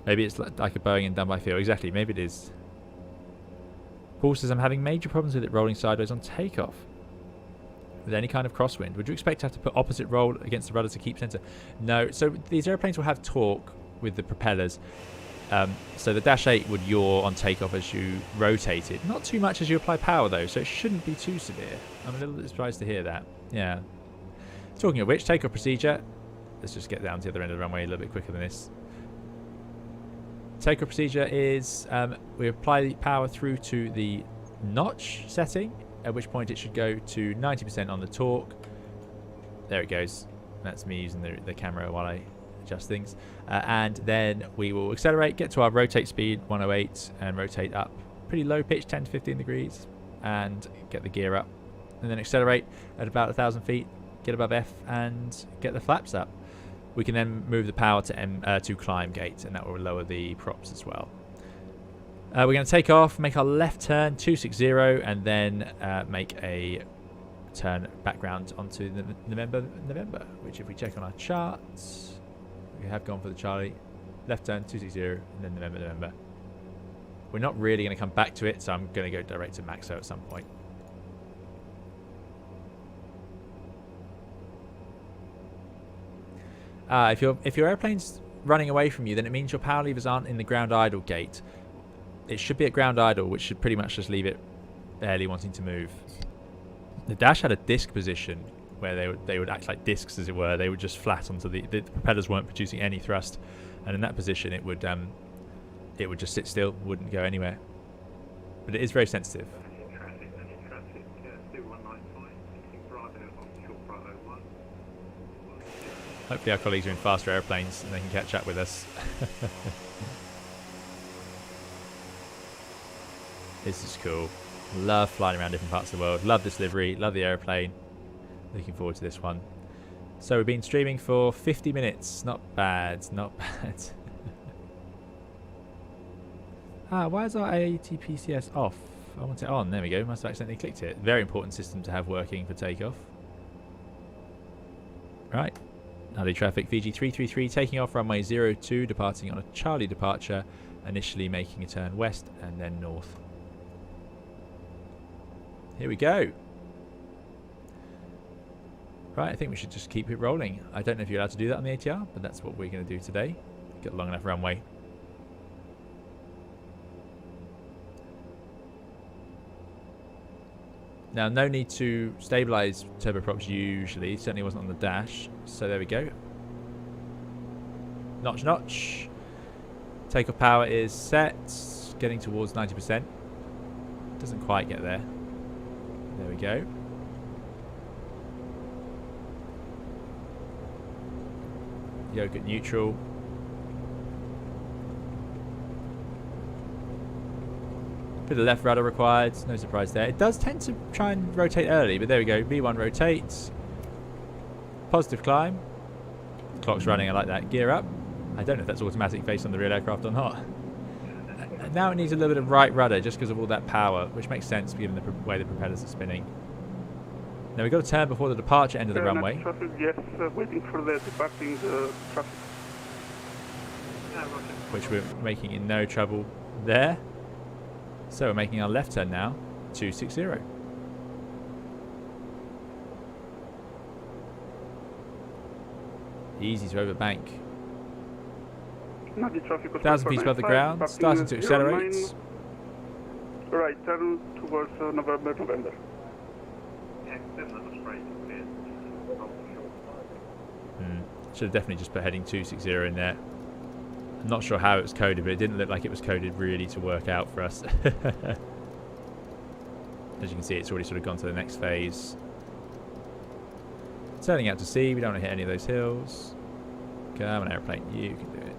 Maybe it's like a Boeing and done by feel. Exactly. Maybe it is. Paul says, I'm having major problems with it rolling sideways on takeoff. With any kind of crosswind. Would you expect to have to put opposite roll against the rudder to keep center? No. So these airplanes will have torque with the propellers. So the Dash 8 would yaw on takeoff as you rotate it. Not too much as you apply power though, so it shouldn't be too severe. I'm a little bit surprised to hear that. Yeah. Talking of which, takeoff procedure. Let's just get down to the other end of the runway a little bit quicker than this. Takeoff procedure is we apply the power through to the notch setting, at which point it should go to 90% on the torque. There it goes. That's me using the camera while I adjust things. And then we will accelerate, get to our rotate speed, 108, and rotate up pretty low pitch, 10 to 15 degrees, and get the gear up. And then accelerate at about 1,000 feet, get above F, and get the flaps up. We can then move the power to climb gate, and that will lower the props as well. We're going to take off, make our left turn, 260, and then make a turn background onto the November, which if we check on our charts, we have gone for the Charlie. Left turn, 260, and then November. We're not really going to come back to it, so I'm going to go direct to Maxo at some point. If your airplane's running away from you, then it means your power levers aren't in the ground idle gate. It should be at ground idle, which should pretty much just leave it barely wanting to move. The Dash had a disc position where they would act like discs, as it were. They would just flat onto the propellers weren't producing any thrust, and in that position it would just sit still, wouldn't go anywhere. But it is very sensitive. Hopefully our colleagues are in faster airplanes and they can catch up with us. This is cool. Love flying around different parts of the world. Love this livery. Love the airplane. Looking forward to this one. So we've been streaming for 50 minutes. Not bad. Not bad. Why is our ATPCS off? I want it on. There we go. Must have accidentally clicked it. Very important system to have working for takeoff. Right. Howdy traffic, Fiji 333 taking off runway 02, departing on a Charlie departure, initially making a turn west and then north. Here we go. Right, I think we should just keep it rolling. I don't know if you're allowed to do that on the ATR, but that's what we're going to do today. Get a long enough runway. Now, no need to stabilise turboprops usually. Certainly wasn't on the Dash. So there we go. Notch, notch. Takeoff power is set. Getting towards 90%. Doesn't quite get there. There we go. Yoke at neutral. Bit of left rudder required, no surprise there. It does tend to try and rotate early, but there we go. V1 rotates. Positive climb. Clock's running, I like that. Gear up. I don't know if that's automatic based on the real aircraft or not. Now it needs a little bit of right rudder just because of all that power, which makes sense given the way the propellers are spinning. Now we've got to turn before the departure end of the runway. Traffic, yes, waiting for the departing traffic. Which we're making in no trouble there. So we're making our left turn now, 260. Easy to overbank. 1,000 feet above the ground, starting to accelerate. Right, turn towards November. Should have definitely just put heading 260 in there. I'm not sure how it was coded, but it didn't look like it was coded really to work out for us. As you can see, it's already sort of gone to the next phase. Turning out to sea, we don't want to hit any of those hills. Come on, airplane, you can do it.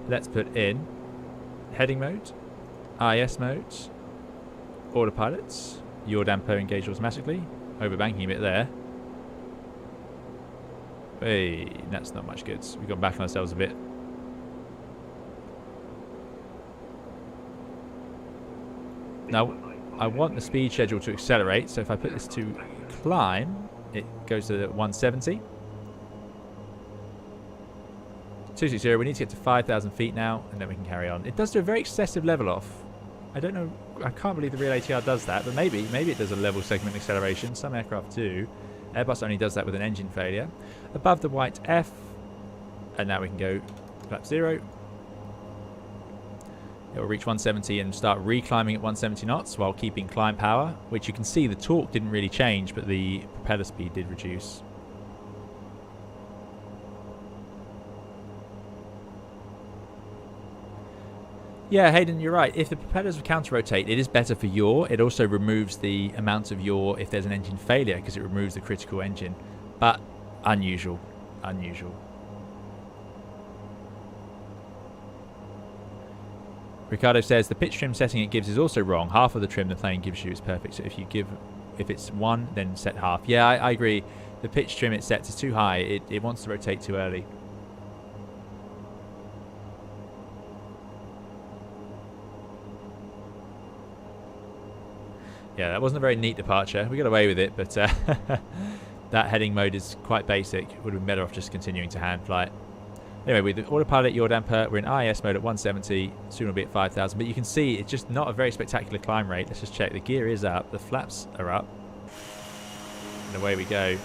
Let's put in heading mode, IS mode, autopilot, yaw damper engaged automatically, overbanking a bit there. Hey, that's not much good. We've got back on ourselves a bit. Now, I want the speed schedule to accelerate, so if I put this to climb, it goes to 170. 260, we need to get to 5,000 feet now, and then we can carry on. It does do a very excessive level off. I don't know, I can't believe the real ATR does that, but maybe it does a level segment acceleration. Some aircraft do. Airbus only does that with an engine failure. Above the white F, and now we can go flap 0. It will reach 170 and start reclimbing at 170 knots while keeping climb power, which you can see the torque didn't really change, but the propeller speed did reduce. Yeah, Hayden, you're right. If the propellers counter-rotate, it is better for yaw. It also removes the amount of yaw if there's an engine failure, because it removes the critical engine. But unusual. Unusual. Ricardo says the pitch trim setting it gives is also wrong. Half of the trim the plane gives you is perfect. So if it's 1, then set half. Yeah, I agree. The pitch trim it sets is too high. It wants to rotate too early. Yeah, that wasn't a very neat departure. We got away with it, but that heading mode is quite basic. Would have been better off just continuing to hand fly it. Anyway, with the autopilot, yaw damper, we're in IS mode at 170. Soon we'll be at 5,000. But you can see it's just not a very spectacular climb rate. Let's just check. The gear is up. The flaps are up. And away we go.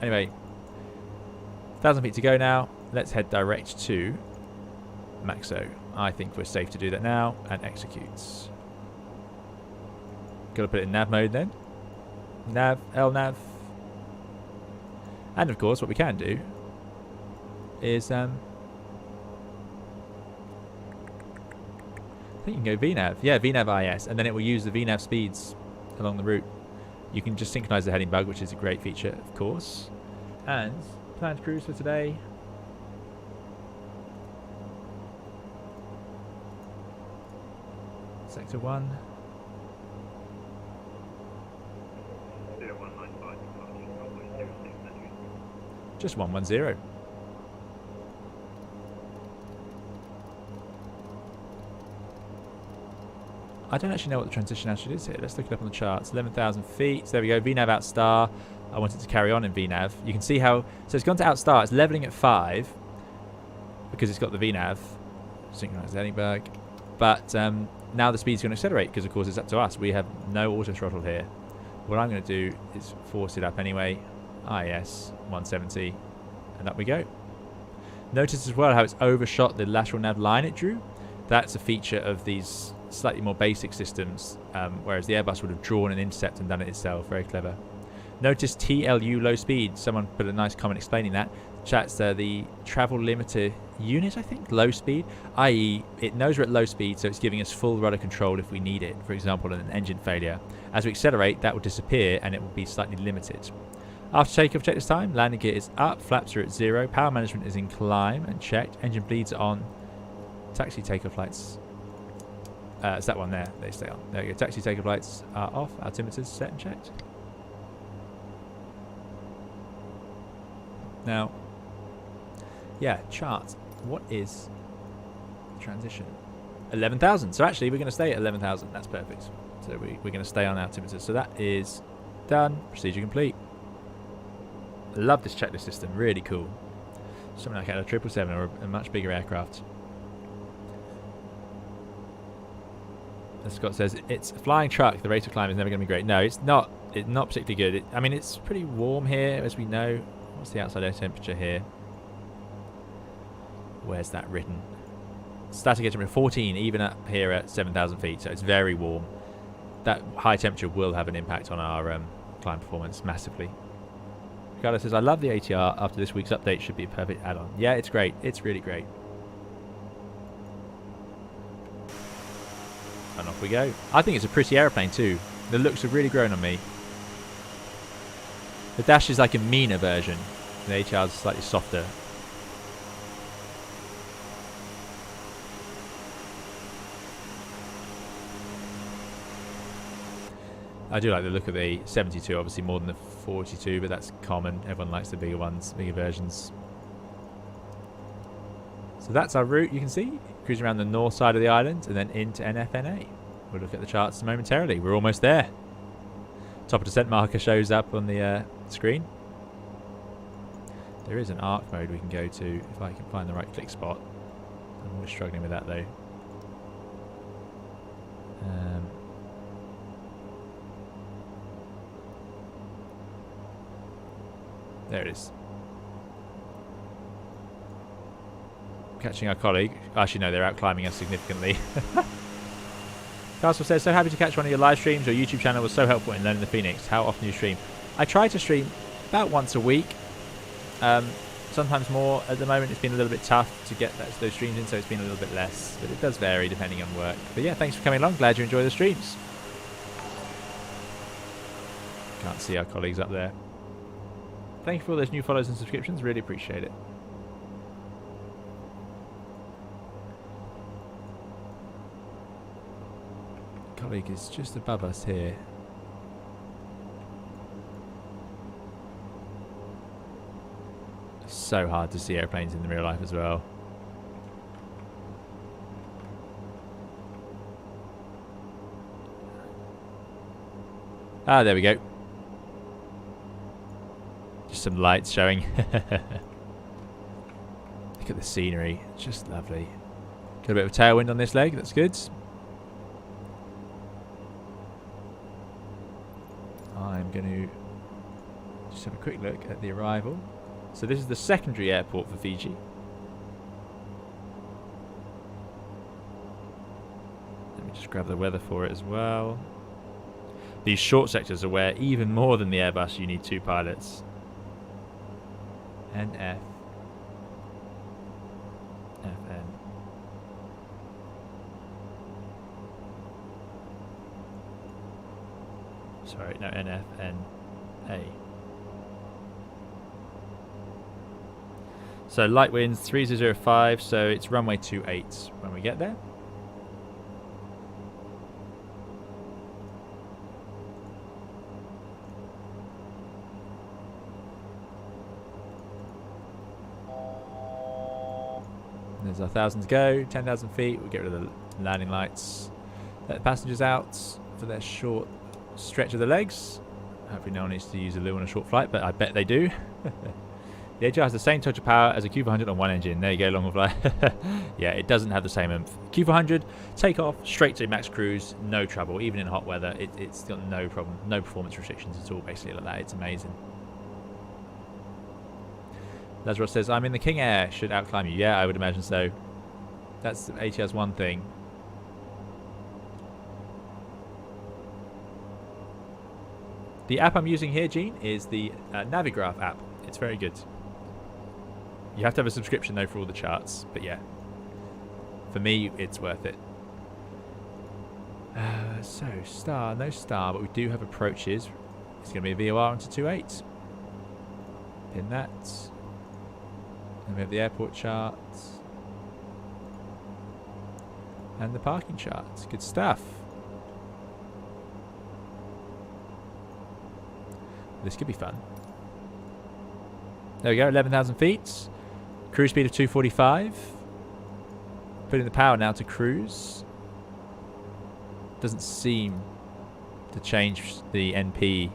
Anyway, 1,000 feet to go now. Let's head direct to Maxo. I think we're safe to do that now. And execute. Got to put it in nav mode then. Nav, LNAV. And of course, what we can do is I think you can go VNAV. Yeah, VNAV IS, and then it will use the VNAV speeds along the route. You can just synchronize the heading bug, which is a great feature, of course. And planned cruise for today. Sector 1. Just 110. I don't actually know what the transition altitude is here. Let's look it up on the charts. 11,000 feet. So there we go. VNAV out star. I want it to carry on in VNAV. You can see how... So it's gone to out star. It's leveling at 5 because it's got the VNAV. Synchronized heading bug. But now the speed's going to accelerate because, of course, it's up to us. We have no auto throttle here. What I'm going to do is force it up anyway. IS 170, and up we go. Notice as well how it's overshot the lateral nav line it drew. That's a feature of these slightly more basic systems, whereas the Airbus would have drawn an intercept and done it itself. Very clever. Notice TLU low speed. Someone put a nice comment explaining that. Chat's the travel limiter unit, I think, low speed, i.e. it knows we're at low speed, so it's giving us full rudder control if we need it, for example in an engine failure. As we accelerate, that will disappear and it will be slightly limited. After takeoff, check this time. Landing gear is up, flaps are at 0, power management is in climb and checked, engine bleeds are on, taxi takeoff lights. It's that one there, they stay on. There we go, taxi takeoff lights are off, altimeters set and checked. Now, yeah, chart. What is transition? 11,000. So actually, we're going to stay at 11,000. That's perfect. So we're going to stay on altimeter. So that is done. Procedure complete. I love this checklist system. Really cool. Something like a 777 or a much bigger aircraft. As Scott says, it's a flying truck. The rate of climb is never going to be great. No, it's not. It's not particularly good. I mean, it's pretty warm here, as we know. What's the outside air temperature here? Where's that written? Static air temperature 14, even up here at 7,000 feet. So it's very warm. That high temperature will have an impact on our climb performance massively. Ricardo says, I love the ATR. After this week's update, should be a perfect add-on. Yeah, it's great. It's really great. And off we go. I think it's a pretty aeroplane too. The looks have really grown on me. The Dash is like a meaner version. The ATR is slightly softer. I do like the look of the 72, obviously more than the 42, but that's common. Everyone likes the bigger ones, bigger versions. So that's our route, you can see. Cruising around the north side of the island and then into NFNA. We'll look at the charts momentarily. We're almost there. Top of descent marker shows up on the screen. There is an arc mode we can go to if I can find the right click spot. I'm always struggling with that though. There it is. Catching our colleague. Actually, no, they're out climbing us significantly. Castle says, so happy to catch one of your live streams. Your YouTube channel was so helpful in learning the Phoenix. How often do you stream? I try to stream about once a week. Sometimes more. At the moment, it's been a little bit tough to get those streams in, so it's been a little bit less. But it does vary depending on work. But yeah, thanks for coming along. Glad you enjoy the streams. Can't see our colleagues up there. Thank you for all those new follows and subscriptions. Really appreciate it. Colleague is just above us here. So hard to see airplanes in the real life as well. Ah, there we go. Just some lights showing. Look at the scenery. It's just lovely. Got a bit of a tailwind on this leg. That's good. I'm going to just have a quick look at the arrival. So this is the secondary airport for Fiji. Let me just grab the weather for it as well. These short sectors are where, even more than the Airbus, you need 2 pilots. NF. FN. Sorry, no, NFNA. So light winds 3005, so it's runway 28 when we get there. There's our 1,000 to go, 10,000 feet. We'll get rid of the landing lights. Let the passengers out for their short stretch of the legs. Hopefully no one needs to use a loo on a short flight, but I bet they do. The ATR has the same total power as a Q400 on one engine. There you go, long haul fly. Yeah, it doesn't have the same oomph. Q400, takeoff, straight to max cruise, no trouble. Even in hot weather, it's got no problem, no performance restrictions at all, basically, like that. It's amazing. Lazarus says, I'm in the King Air, should outclimb you. Yeah, I would imagine so. That's ATR's one thing. The app I'm using here, Gene, is the Navigraph app. It's very good. You have to have a subscription, though, for all the charts. But yeah, for me, it's worth it. So, star, no star, but we do have approaches. It's going to be a VOR onto 28. Pin that. And we have the airport charts. And the parking charts. Good stuff. This could be fun. There we go, 11,000 feet. Cruise speed of 245. Putting the power now to cruise. Doesn't seem to change the NP.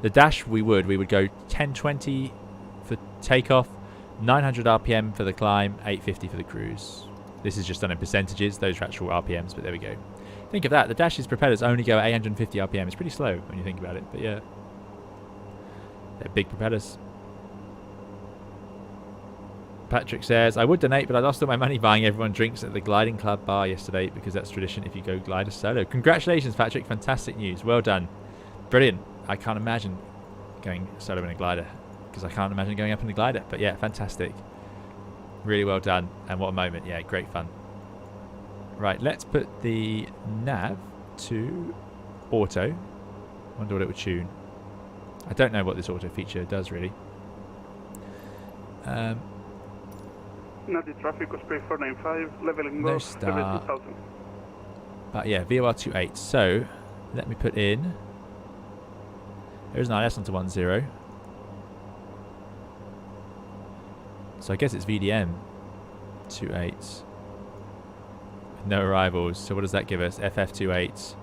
The dash we would go 1020 for takeoff, 900 RPM for the climb, 850 for the cruise. This is just done in percentages. Those are actual RPMs, but there we go. Think of that. The dash's propellers only go at 850 RPM. It's pretty slow when you think about it, but yeah. They're big propellers. Patrick says, I would donate, but I lost all my money buying everyone drinks at the Gliding Club bar yesterday because that's tradition if you go glider solo. Congratulations, Patrick. Fantastic news. Well done. Brilliant. I can't imagine going solo in a glider because I can't imagine going up in a glider. But yeah, fantastic. Really well done. And what a moment. Yeah, great fun. Right, let's put the nav to auto. Wonder what it would tune. I don't know what this auto feature does really. Native traffic was pay 495, leveling No off start. 72,000. But yeah, VOR 28. So let me put in. There's an IS onto 10. So I guess it's VDM 28. No arrivals. So what does that give us? FF28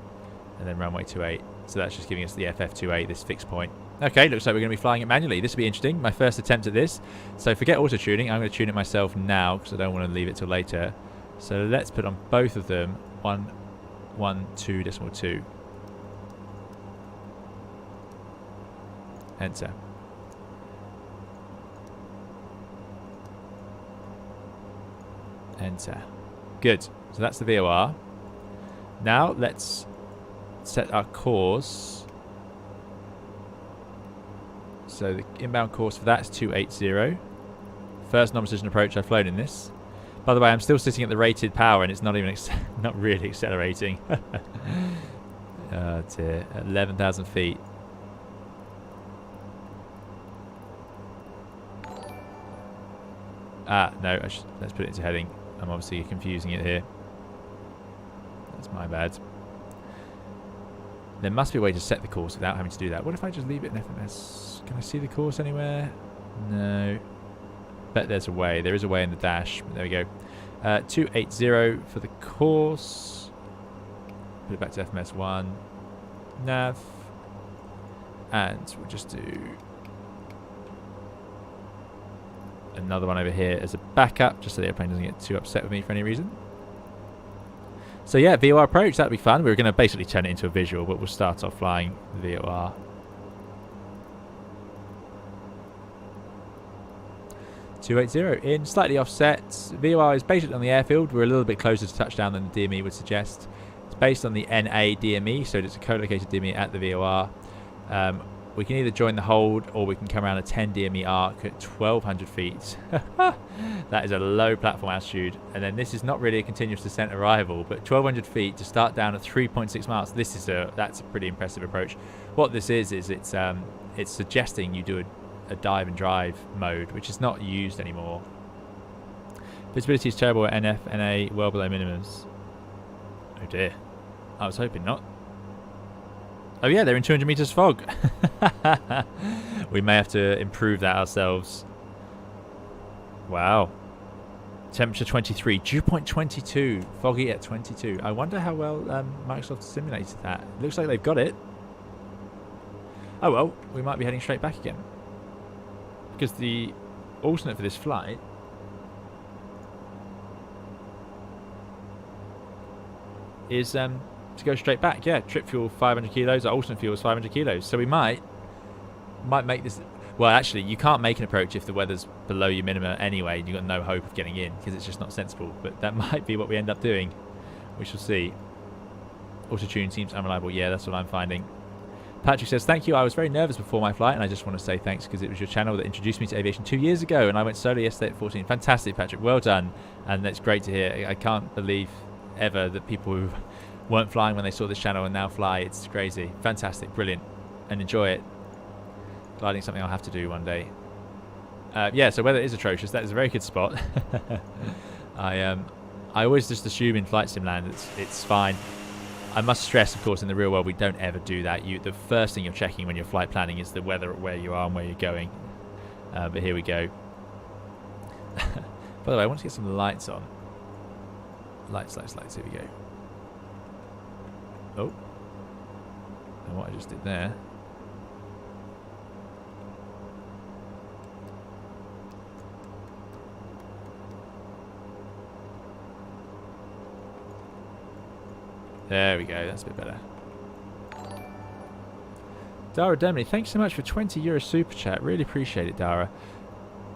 and then runway 28. So that's just giving us the FF28, this fixed point. Okay, looks like we're going to be flying it manually. This will be interesting. My first attempt at this. So forget auto-tuning. I'm going to tune it myself now because I don't want to leave it till later. So let's put on both of them 112.2. Enter. Enter. Good. So that's the VOR. Now let's set our course. So the inbound course for that is 280. First non-precision approach I've flown in this. By the way, I'm still sitting at the rated power and it's not even not really accelerating. Oh dear. 11,000 feet. Ah, no. Let's put it into heading. I'm obviously confusing it here. That's my bad. There must be a way to set the course without having to do that. What if I just leave it in FMS? Can I see the course anywhere? No. Bet there's a way. There is a way in the dash. There we go. 280 for the course. Put it back to FMS 1. Nav. And we'll just do another one over here as a backup, just so the airplane doesn't get too upset with me for any reason. So yeah, VOR approach, that'll be fun. We're going to basically turn it into a visual, but we'll start off flying the VOR. .280 in, slightly offset. VOR is based on the airfield. We're a little bit closer to touchdown than the DME would suggest. It's based on the NA DME, so it's a co-located DME at the VOR. We can either join the hold or we can come around a 10 DME arc at 1,200 feet. That is a low platform altitude. And then this is not really a continuous descent arrival, but 1,200 feet to start down at 3.6 miles. That's a pretty impressive approach. What this is it's suggesting you do a dive and drive mode, which is not used anymore. Visibility is terrible at NF, NA, well below minimums. Oh dear. I was hoping not. Oh yeah, they're in 200 meters fog. We may have to improve that ourselves. Wow. Temperature 23, dew point 22, foggy at 22. I wonder how well Microsoft simulated that. Looks like they've got it. Oh well, we might be heading straight back again. Because the alternate for this flight is to go straight back. Yeah, trip fuel 500 kilos, our alternate fuel is 500 kilos. So we might make this. Well, actually, you can't make an approach if the weather's below your minimum anyway, and you've got no hope of getting in because it's just not sensible. But that might be what we end up doing. We shall see. Auto-tune seems unreliable. Yeah, that's what I'm finding. Patrick says, thank you. I was very nervous before my flight, and I just want to say thanks because it was your channel that introduced me to aviation 2 years ago, and I went solo yesterday at 14. Fantastic, Patrick. Well done. And that's great to hear. I can't believe ever that people who weren't flying when they saw this channel and now fly. It's crazy. Fantastic. Brilliant. And enjoy it. Gliding something I'll have to do one day. Yeah, so weather is atrocious. That is a very good spot. I always just assume in flight sim land it's fine. I must stress, of course, in the real world, we don't ever do that. The first thing you're checking when you're flight planning is the weather at where you are and where you're going. But here we go. By the way, I want to get some lights on. Lights. Here we go. Oh. And what I just did there. There we go, that's a bit better. Dara Demley, thanks so much for €20 super chat. Really appreciate it, Dara.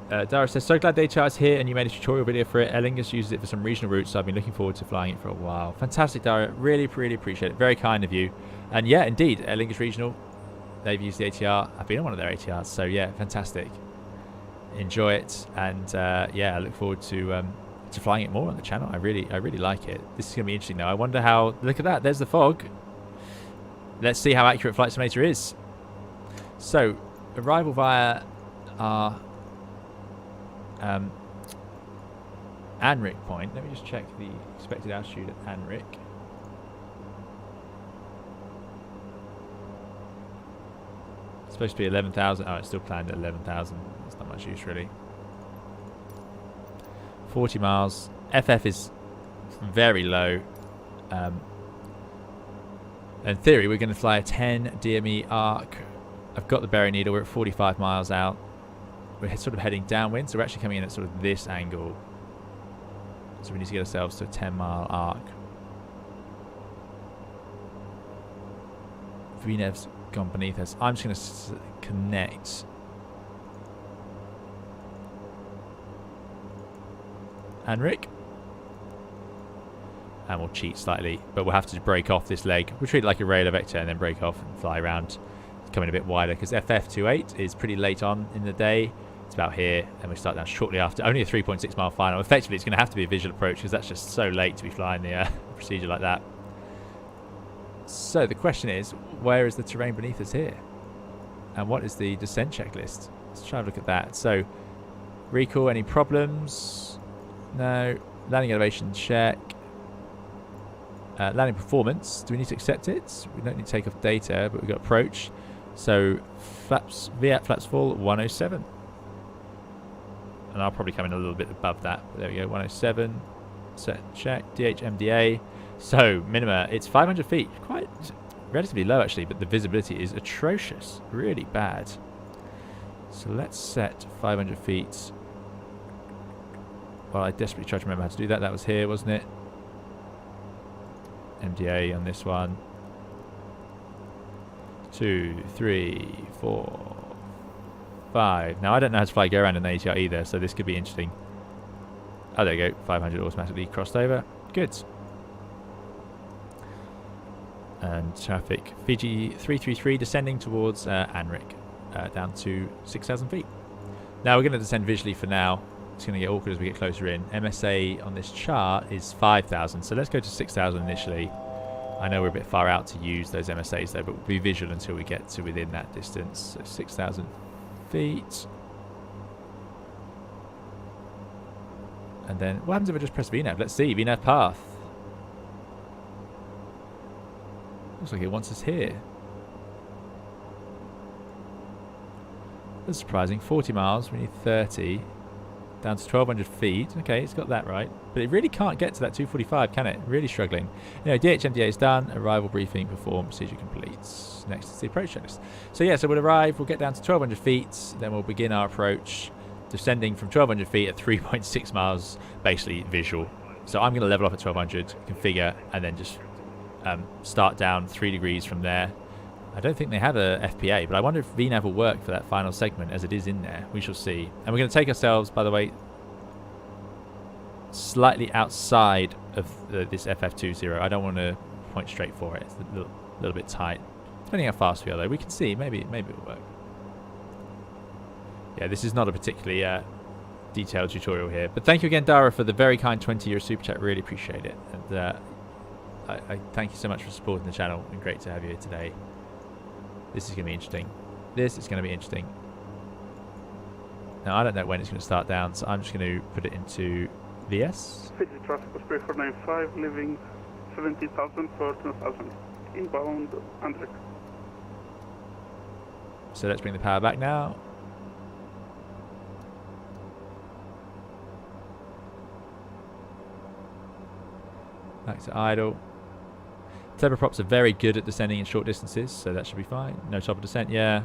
Dara says, so glad the ATR is here and you made a tutorial video for it. Aer Lingus uses it for some regional routes, so I've been looking forward to flying it for a while. Fantastic, Dara. Really, really appreciate it. Very kind of you. And yeah, indeed, Aer Lingus Regional, they've used the ATR. I've been on one of their ATRs, so yeah, fantastic. Enjoy it, and yeah, I look forward to flying it more on the channel. I really like it. This is going to be interesting, though. I wonder how... Look at that. There's the fog. Let's see how accurate Flight Simulator is. So, arrival via our Anric point. Let me just check the expected altitude at Anric. It's supposed to be 11,000. Oh, it's still planned at 11,000. That's not much use, really. 40 miles. FF is very low. In theory, we're going to fly a 10 DME arc. I've got the Berry Needle. We're at 45 miles out. We're sort of heading downwind, so we're actually coming in at sort of this angle. So we need to get ourselves to a 10-mile arc. VNev's gone beneath us. I'm just going to connect. Anric. And we'll cheat slightly, but we'll have to break off this leg. We'll treat it like a radar vector and then break off and fly around, coming a bit wider, because FF28 is pretty late on in the day. It's about here, and we start down shortly after. Only a 3.6 mile final. Effectively, it's going to have to be a visual approach, because that's just so late to be flying the procedure like that. So the question is, where is the terrain beneath us here? And what is the descent checklist? Let's try and look at that. So, recall, any problems? No. Landing elevation, check. Landing performance, do we need to accept it? We don't need to take off data, but we've got approach. So flaps, VAT flaps full, 107. And I'll probably come in a little bit above that. But there we go, 107. Set check, DHMDA. So minima, it's 500 feet. Quite relatively low actually, but the visibility is atrocious. Really bad. So let's set 500 feet. Well, I desperately tried to remember how to do that. That was here, wasn't it? MDA on this one. 2, 3, 4, 5. Now I don't know how to fly go around an ATR either, so this could be interesting. Oh, there you go. 500 automatically crossed over. Good. And traffic. Fiji 333 descending towards Anric, down to 6,000 feet. Now we're going to descend visually for now. It's going to get awkward as we get closer in. MSA on this chart is 5,000, so let's go to 6,000 initially. I know we're a bit far out to use those MSAs though, but we'll be visual until we get to within that distance. So 6,000 feet. And then, what happens if I just press VNav? Let's see, VNav path. Looks like it wants us here. That's surprising. 40 miles, we need 30. Down to 1,200 feet. Okay, it's got that right. But it really can't get to that 245, can it? Really struggling. You know, DHMDA is done. Arrival briefing performed. Procedure complete. Next is the approach checklist. So yeah, so we'll arrive. We'll get down to 1,200 feet. Then we'll begin our approach. Descending from 1,200 feet at 3.6 miles, basically visual. So I'm going to level off at 1,200, configure, and then just start down 3 degrees from there. I don't think they have a FPA, but I wonder if VNav will work for that final segment as it is in there. We shall see. And we're going to take ourselves, by the way, slightly outside of this FF20. I don't want to point straight for it. It's a little bit tight. Depending how fast we are, though, we can see. Maybe it will work. Yeah, this is not a particularly detailed tutorial here. But thank you again, Dara, for the very kind €20 super chat. Really appreciate it. And I thank you so much for supporting the channel. And great to have you here today. This is going to be interesting. This is going to be interesting. Now, I don't know when it's going to start down, so I'm just going to put it into VS. Fiji traffic was 3495, leaving 17,000 for 2,000. Inbound, Anric. So let's bring the power back now. Back to idle. Turboprops are very good at descending in short distances, so that should be fine. No trouble descent, yeah.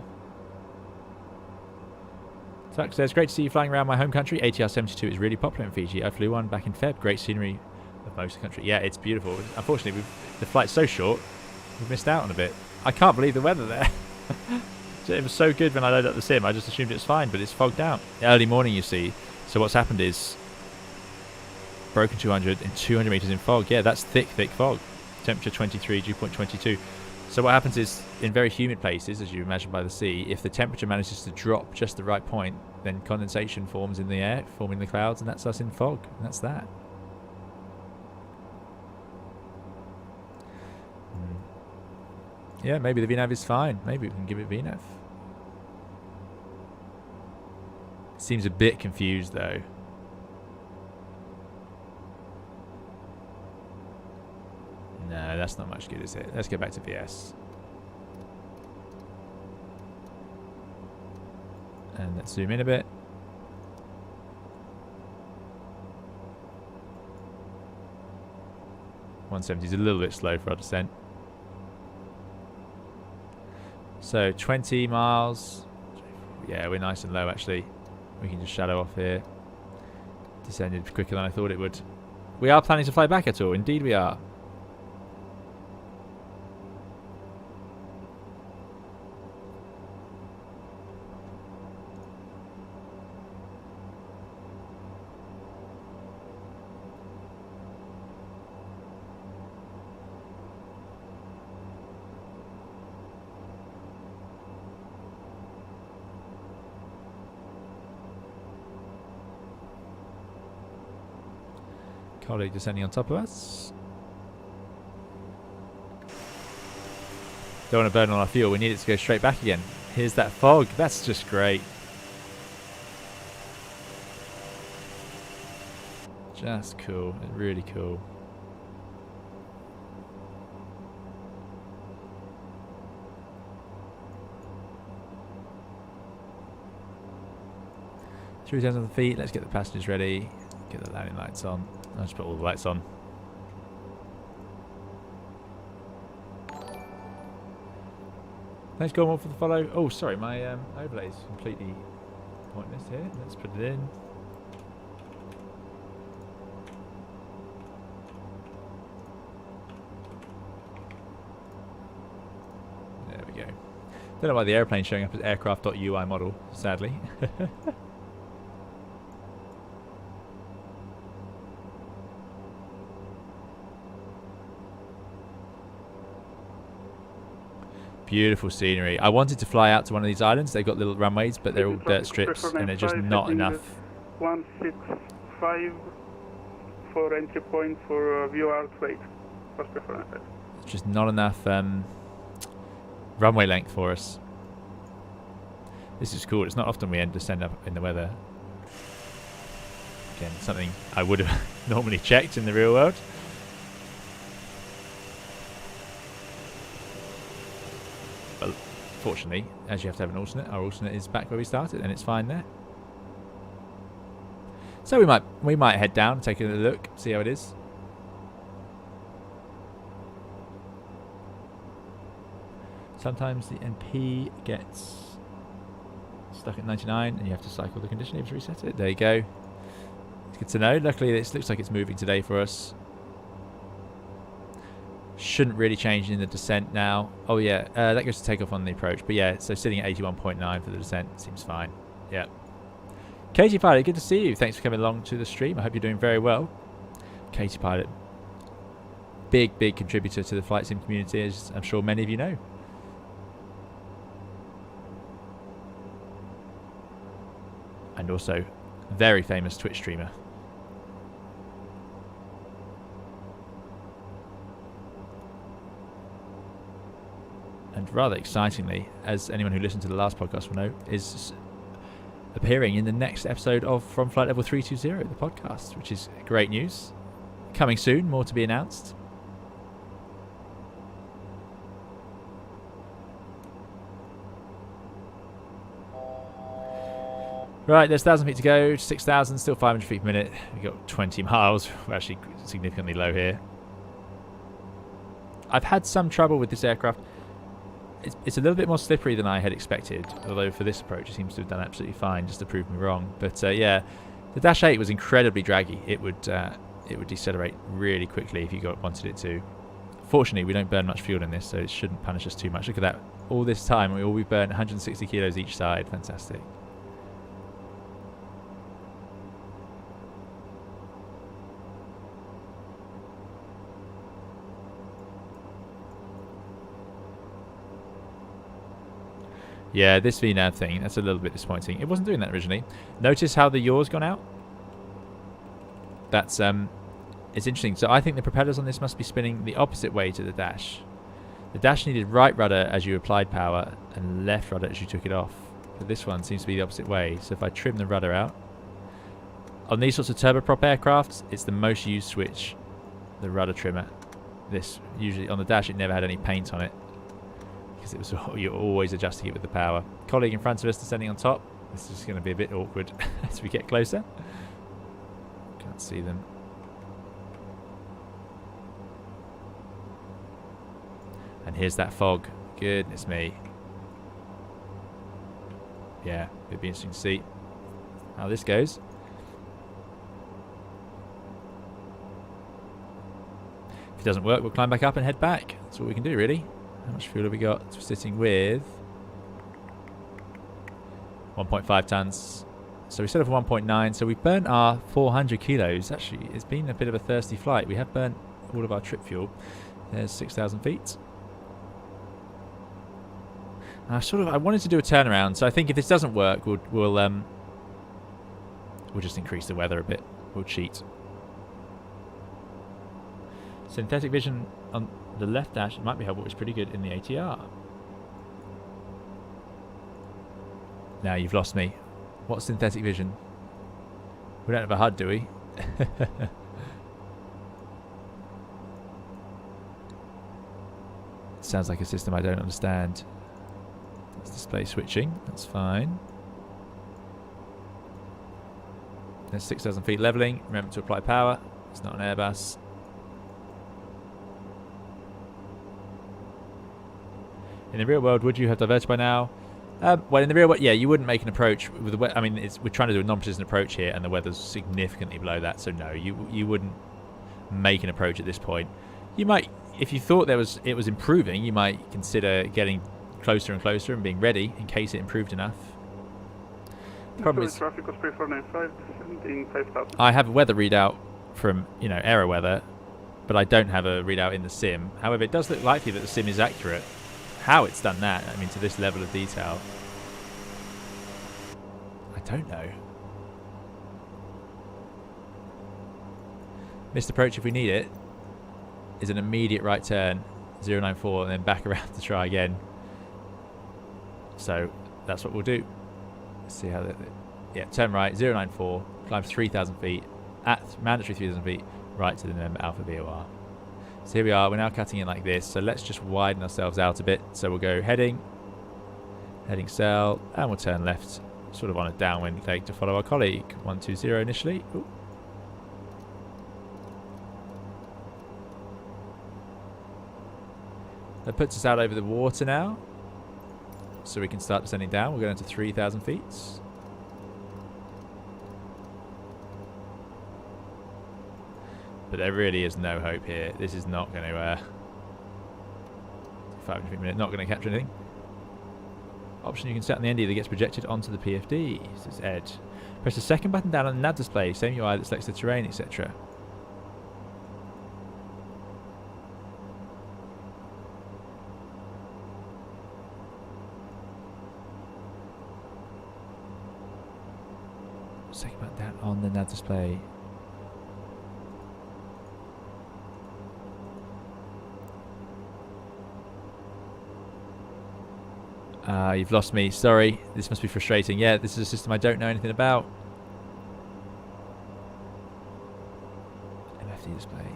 Tuck says, great to see you flying around my home country. ATR-72 is really popular in Fiji. I flew one back in Feb. Great scenery of most of the country. Yeah, it's beautiful. Unfortunately, the flight's so short, we've missed out on a bit. I can't believe the weather there. It was so good when I loaded up the sim. I just assumed it was fine, but it's fogged out. Early morning, you see. So what's happened is broken 200 and 200 meters in fog. Yeah, that's thick, thick fog. Temperature 23, dew point 22. So what happens is, in very humid places, as you imagine by the sea, if the temperature manages to drop just the right point, then condensation forms in the air, forming the clouds, and that's us in fog. And that's that. Yeah, maybe the VNAV is fine. Maybe we can give it VNAV. Seems a bit confused, though. No, that's not much good, is it? Let's go back to VS. And let's zoom in a bit. .170 is a little bit slow for our descent. So 20 miles. Yeah, we're nice and low, actually. We can just shadow off here. Descended quicker than I thought it would. We are planning to fly back at all. Indeed we are. Colleague descending on top of us. Don't want to burn all our fuel. We need it to go straight back again. Here's that fog. That's just great. Just cool. Really cool. Through 10,000 feet. Let's get the passengers ready. Get the landing lights on. I'll just put all the lights on. Thanks, Gormore, for the follow. Oh, sorry, my overlay is completely pointless here. Let's put it in. There we go. Don't know why the airplane's showing up as aircraft.ui model, sadly. Beautiful scenery. I wanted to fly out to one of these islands. They've got little runways, but they're all dirt strips, and they're just not enough. 165 for entry point for view outweight. It's just not enough runway length for us. This is cool. It's not often we descend up in the weather. Again, something I would have normally checked in the real world. Fortunately, as you have to have an alternate, our alternate is back where we started, and it's fine there. So we might head down, take a look, see how it is. Sometimes the NP gets stuck at 99, and you have to cycle the condition to reset it. There you go. It's good to know. Luckily, this looks like it's moving today for us. Shouldn't really change in the descent now. Oh yeah, that goes to takeoff on the approach. But yeah, so sitting at 81.9 for the descent seems fine. Yeah. Katie Pilot, good to see you. Thanks for coming along to the stream. I hope you're doing very well. Katie Pilot, big contributor to the flight sim community, as I'm sure many of you know. And also, very famous Twitch streamer. And rather excitingly, as anyone who listened to the last podcast will know, is appearing in the next episode of From Flight Level 320, the podcast, which is great news. Coming soon, more to be announced. Right, there's 1,000 feet to go, 6,000, still 500 feet per minute. We've got 20 miles. We're actually significantly low here. I've had some trouble with this aircraft. It's a little bit more slippery than I had expected, although for this approach it seems to have done absolutely fine, just to prove me wrong. But yeah, the Dash 8 was incredibly draggy. It would decelerate really quickly if you wanted it to. Fortunately, we don't burn much fuel in this, so it shouldn't punish us too much. Look at that. All this time, we've burnt 160 kilos each side. Fantastic. Yeah, this VNAV thing, that's a little bit disappointing. It wasn't doing that originally. Notice how the yaw's gone out? That's, it's interesting. So I think the propellers on this must be spinning the opposite way to the Dash. The Dash needed right rudder as you applied power and left rudder as you took it off. But this one seems to be the opposite way. So if I trim the rudder out, on these sorts of turboprop aircrafts, it's the most used switch, the rudder trimmer. This, usually on the Dash, it never had any paint on it, because it was, you're always adjusting it with the power. Colleague in front of us descending on top. This is going to be a bit awkward as we get closer. Can't see them. And here's that fog. Goodness me. Yeah, it'd be interesting to see how this goes. If it doesn't work, we'll climb back up and head back. That's what we can do, really. How much fuel have we got? We're sitting with 1.5 tons. So we set up 1.9. So we burnt our 400 kilos. Actually, it's been a bit of a thirsty flight. We have burnt all of our trip fuel. There's 6,000 feet. I wanted to do a turnaround, so I think if this doesn't work, we'll just increase the weather a bit. We'll cheat. Synthetic vision on the left dash, it might be helpful. It's pretty good in the ATR. Now you've lost me. What's synthetic vision? We don't have a HUD, do we? Sounds like a system I don't understand. That's display switching. That's fine. There's 6,000 feet leveling. Remember to apply power. It's not an Airbus. In the real world, would you have diverted by now? Well, in the real world, yeah, you wouldn't make an approach with the weather. I mean, we're trying to do a non-precision approach here, and the weather's significantly below that. So no, you wouldn't make an approach at this point. You might, if you thought it was improving, you might consider getting closer and closer and being ready in case it improved enough. The problem is, traffic was 3495, descending 5,000. I have a weather readout from aero weather, but I don't have a readout in the sim. However, it does look likely that the sim is accurate. How it's done that, I mean, to this level of detail, I don't know. Missed approach if we need it is an immediate right turn, 094, and then back around to try again. So that's what we'll do. Let's see how that. Yeah, turn right, 094, climb 3,000 feet, at mandatory 3,000 feet, right to the November Alpha VOR. So here we are, we're now cutting in like this, so let's just widen ourselves out a bit. So we'll go heading cell, and we'll turn left, sort of on a downwind leg to follow our colleague. 120 initially. Ooh. That puts us out over the water now, so we can start descending down. We'll go down to 3,000 feet. But there really is no hope here. This is not going to 500 minutes, not going to capture anything. Option you can set on the end either gets projected onto the PFD. This is Ed. Press the second button down on the nav display, same UI that selects the terrain, etc. Second button down on the nav display. You've lost me. Sorry. This must be frustrating. Yeah, this is a system I don't know anything about. MFD display.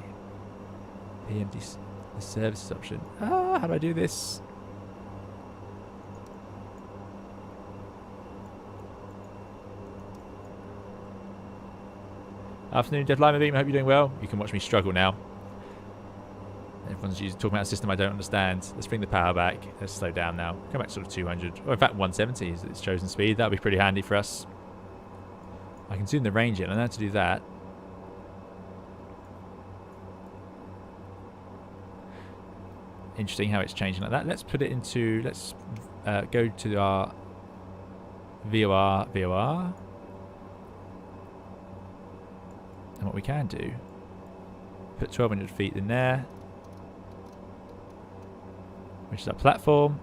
PMD, the services option. How do I do this? Afternoon, Dead Lima Beam. I hope you're doing well. You can watch me struggle now. Everyone's talking about a system I don't understand. Let's bring the power back. Let's slow down now. Come back to sort of 200. Or in fact, 170 is its chosen speed. That'll be pretty handy for us. I can zoom the range in. I know how to do that. Interesting how it's changing like that. Let's put it into... Let's go to our VOR. And what we can do... Put 1,200 feet in there. Which is our platform.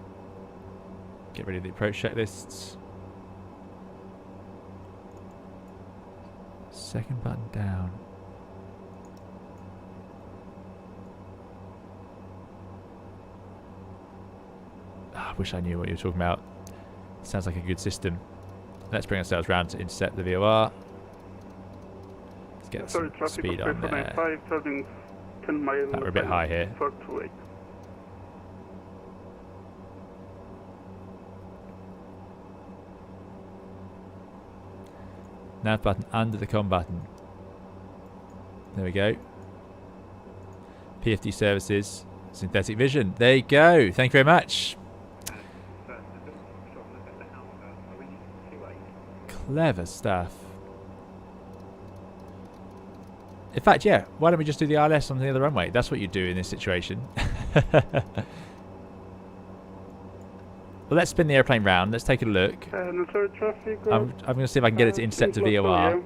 Get rid of the approach checklists. Second button down. I wish I knew what you were talking about. Sounds like a good system. Let's bring ourselves round to intercept the VOR. Let's get some speed on there. We're a bit high here. Nav button under the com button. There we go. PFD services. Synthetic vision. There you go. Thank you very much. Clever stuff. In fact, yeah, why don't we just do the ILS on the other runway? That's what you do in this situation. Well, let's spin the airplane round. Let's take a look. I'm going to see if I can get it to intercept a VOR.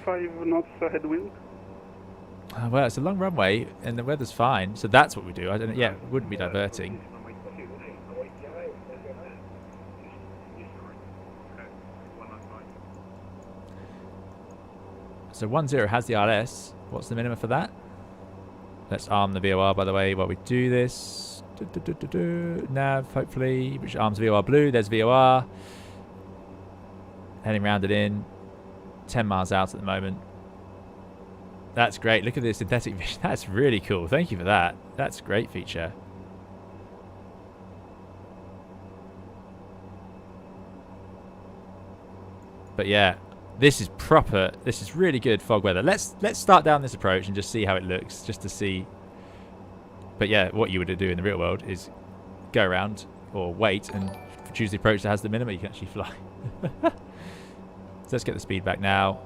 5 knots headwind. Well, it's a long runway and the weather's fine, so that's what we do. I don't. Yeah, it wouldn't be diverting. So 10 has the ILS. What's the minimum for that? Let's arm the VOR, by the way, while we do this. Nav, hopefully, which arms VOR blue. There's VOR. Heading round it in. 10 miles out at the moment. That's great. Look at this synthetic vision. That's really cool. Thank you for that. That's a great feature. But yeah, this is proper. This is really good fog weather. Let's start down this approach and just see how it looks, just to see. But yeah, what you would do in the real world is go around or wait and choose the approach that has the minimum you can actually fly. So let's get the speed back now.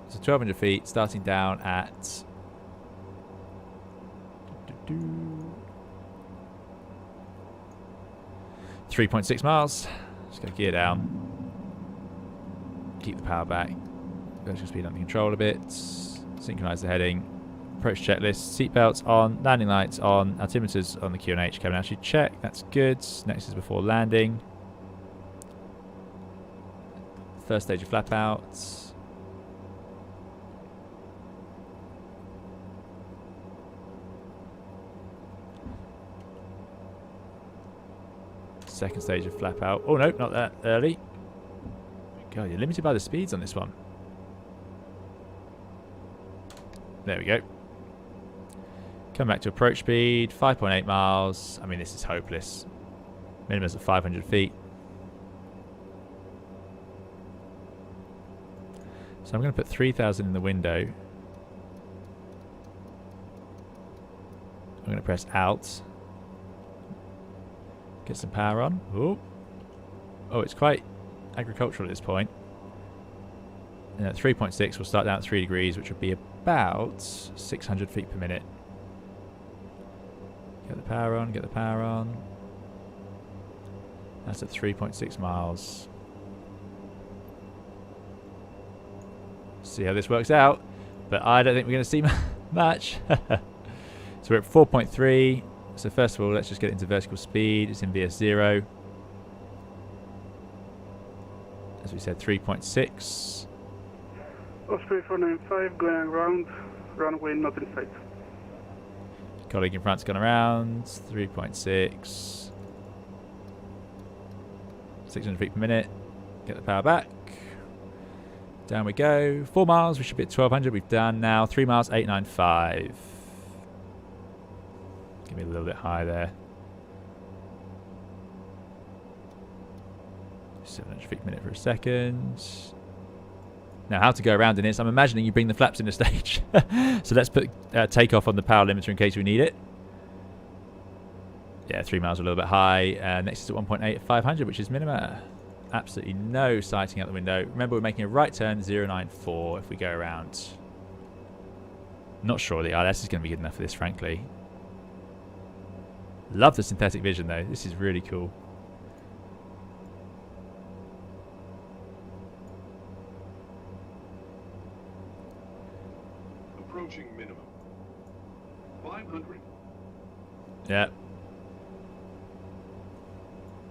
So 1,200 feet, starting down at 3.6 miles. Just go gear down. Keep the power back. Vertical speed under control a bit. Synchronize the heading. Approach checklist. Seatbelts on. Landing lights on. Altimeters on the QNH. Cabin altitude check. That's good. Next is before landing. First stage of flap out. Second stage of flap out. Oh no, not that early. God, you're limited by the speeds on this one. There we go. Come back to approach speed, 5.8 miles. I mean, this is hopeless. Minimum's at 500 feet. So I'm going to put 3,000 in the window. I'm going to press Alt. Get some power on. Ooh. Oh, it's quite agricultural at this point. And at 3.6, we'll start down at 3 degrees, which would be about 600 feet per minute. Get the power on, get the power on. That's at 3.6 miles. See how this works out. But I don't think we're going to see much. So we're at 4.3. So first of all, let's just get it into vertical speed. It's in VS0. As we said, 3.6. Osprey 495 going around. Runway not in sight. Colleague in front's gone around. 3.6. 600 feet per minute. Get the power back. Down we go. 4 miles. We should be at 1,200. We've done now. 3 miles, 895. Give me a little bit high there. 700 feet per minute for a second. Now, how to go around in this, I'm imagining you bring the flaps in the stage. So let's put takeoff on the power limiter in case we need it. Yeah, 3 miles a little bit high. Next is at 1.8 at 500, which is minima. Absolutely no sighting out the window. Remember, we're making a right turn, 094 if we go around. Not sure the ILS is going to be good enough for this, frankly. Love the synthetic vision, though. This is really cool. Approaching minimum. 500. Yeah.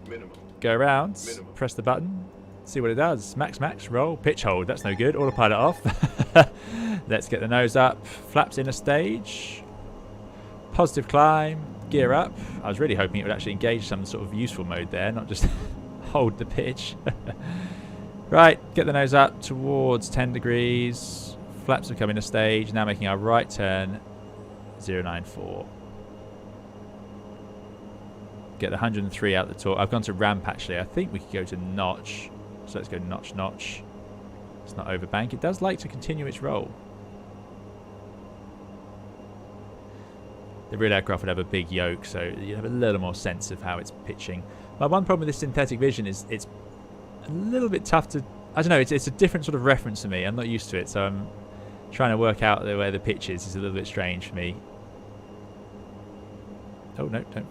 Minimum. Go around, Minimum. press the button, see what it does. Max, max, roll, pitch hold. That's no good. Autopilot off. Let's get the nose up. Flaps in a stage. Positive climb. Gear up. I was really hoping it would actually engage some sort of useful mode there, not just hold the pitch. Right, get the nose up towards 10 degrees. Flaps have come in a stage. Now making our right turn, 094. Get the 103 out the top. I've gone to ramp actually. I think we could go to notch. So let's go notch, notch. It's not over bank. It does like to continue its roll. The real aircraft would have a big yoke, so you have a little more sense of how it's pitching. My one problem with this synthetic vision is it's a little bit tough to... I don't know, it's a different sort of reference for me. I'm not used to it, so I'm trying to work out where the pitch is. It's a little bit strange for me. Oh, no, don't...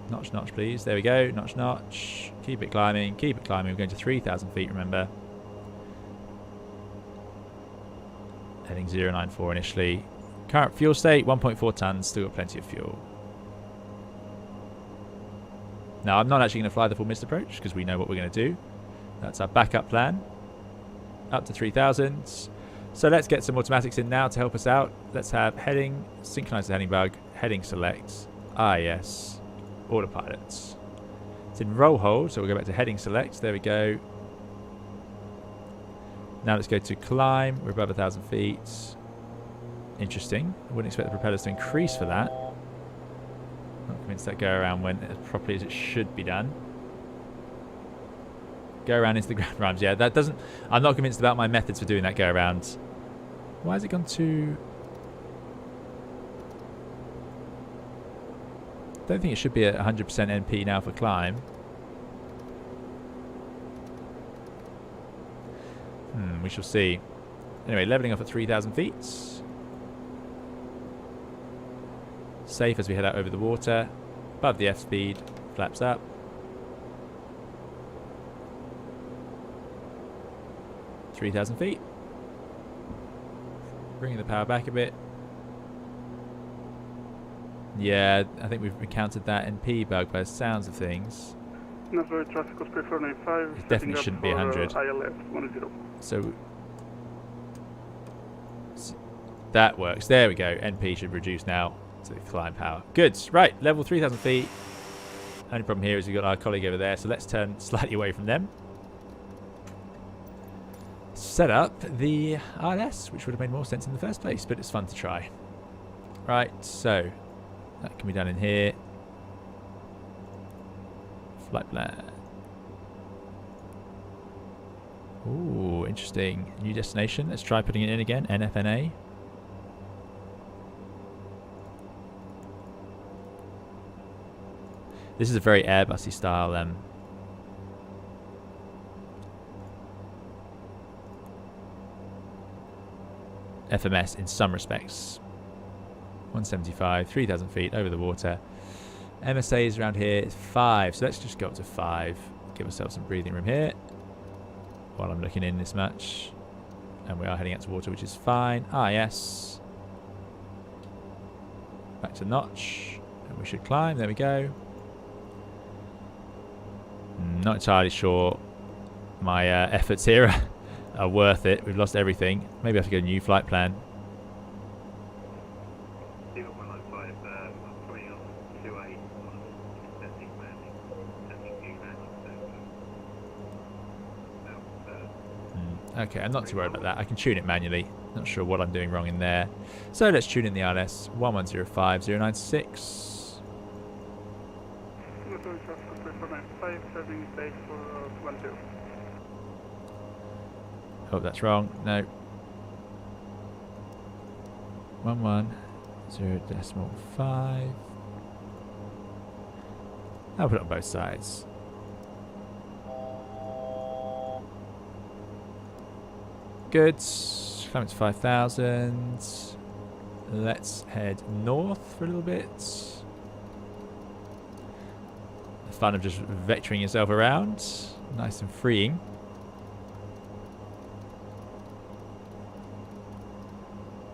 Notch, notch, please. There we go. Notch, notch. Keep it climbing. Keep it climbing. We're going to 3,000 feet, remember. Heading 094 initially. Current fuel state, 1.4 tons. Still got plenty of fuel. Now, I'm not actually going to fly the full missed approach because we know what we're going to do. That's our backup plan. Up to 3,000. So let's get some automatics in now to help us out. Let's have heading, synchronize the heading bug, heading select, yes. Autopilots. It's in roll hold, so we'll go back to heading select. There we go. Now let's go to climb. We're above 1,000 feet. Interesting. I wouldn't expect the propellers to increase for that. Not convinced that go around went as properly as it should be done. Go around into the ground rhymes. Yeah, that doesn't... I'm not convinced about my methods for doing that go around. Why has it gone to... I don't think it should be at 100% NP now for climb. We shall see. Anyway, leveling off at 3,000 feet. Safe as we head out over the water. Above the F speed. Flaps up. (3,000 feet). Bringing the power back a bit. Yeah, I think we've encountered that NP bug by the sounds of things. National traffic was preferred 95. It definitely shouldn't be 100. ILS 10. So that works. There we go. NP should reduce now to the climb power. Good. Right, level 3,000 feet. Only problem here is we've got our colleague over there, so let's turn slightly away from them. Set up the ILS, which would have made more sense in the first place, but it's fun to try. Right, so that can be done in here. Flight plan. Ooh, interesting. New destination. Let's try putting it in again. NFNA. This is a very Airbusy style FMS in some respects. 175, 3,000 feet over the water. MSA is around here. It's 5, so let's just go up to 5. Give ourselves some breathing room here while I'm looking in this much. And we are heading out to water, which is fine. Yes. Back to notch. And we should climb. There we go. Not entirely sure my efforts here are worth it. We've lost everything. Maybe I have to go new flight plan. Okay, I'm not too worried about that. I can tune it manually. Not sure what I'm doing wrong in there. So let's tune in the ILS 1105096. Oh, that's wrong. No. 110.5. I'll put it on both sides. Good. Climb to 5,000. Let's head north for a little bit. The fun of just vectoring yourself around. Nice and freeing.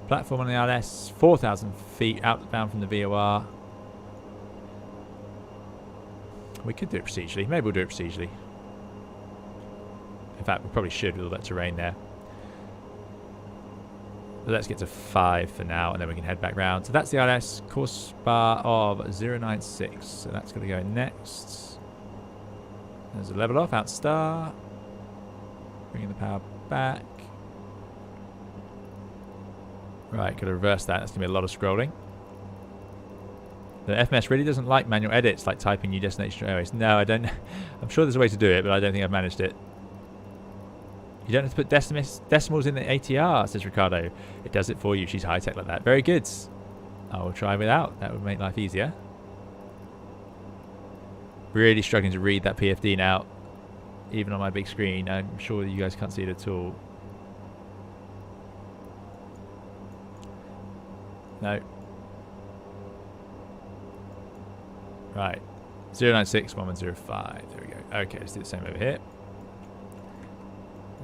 Platform on the ILS, 4,000 feet outbound from the VOR. We could do it procedurally. Maybe we'll do it procedurally. In fact, we probably should with all that terrain there. But let's get to 5 for now, and then we can head back round. So that's the ILS, course bar of 096. So that's going to go next. There's a level off, out star. Bringing the power back. Right, got to reverse that. That's going to be a lot of scrolling. The FMS really doesn't like manual edits, like typing new destination airways. No, I don't. I'm sure there's a way to do it, but I don't think I've managed it. You don't have to put decimals in the ATR, says Ricardo. It does it for you. She's high-tech like that. Very good. I will try without. That would make life easier. Really struggling to read that PFD now, even on my big screen. I'm sure you guys can't see it at all. No. Right. 096 1105. There we go. Okay, let's do the same over here.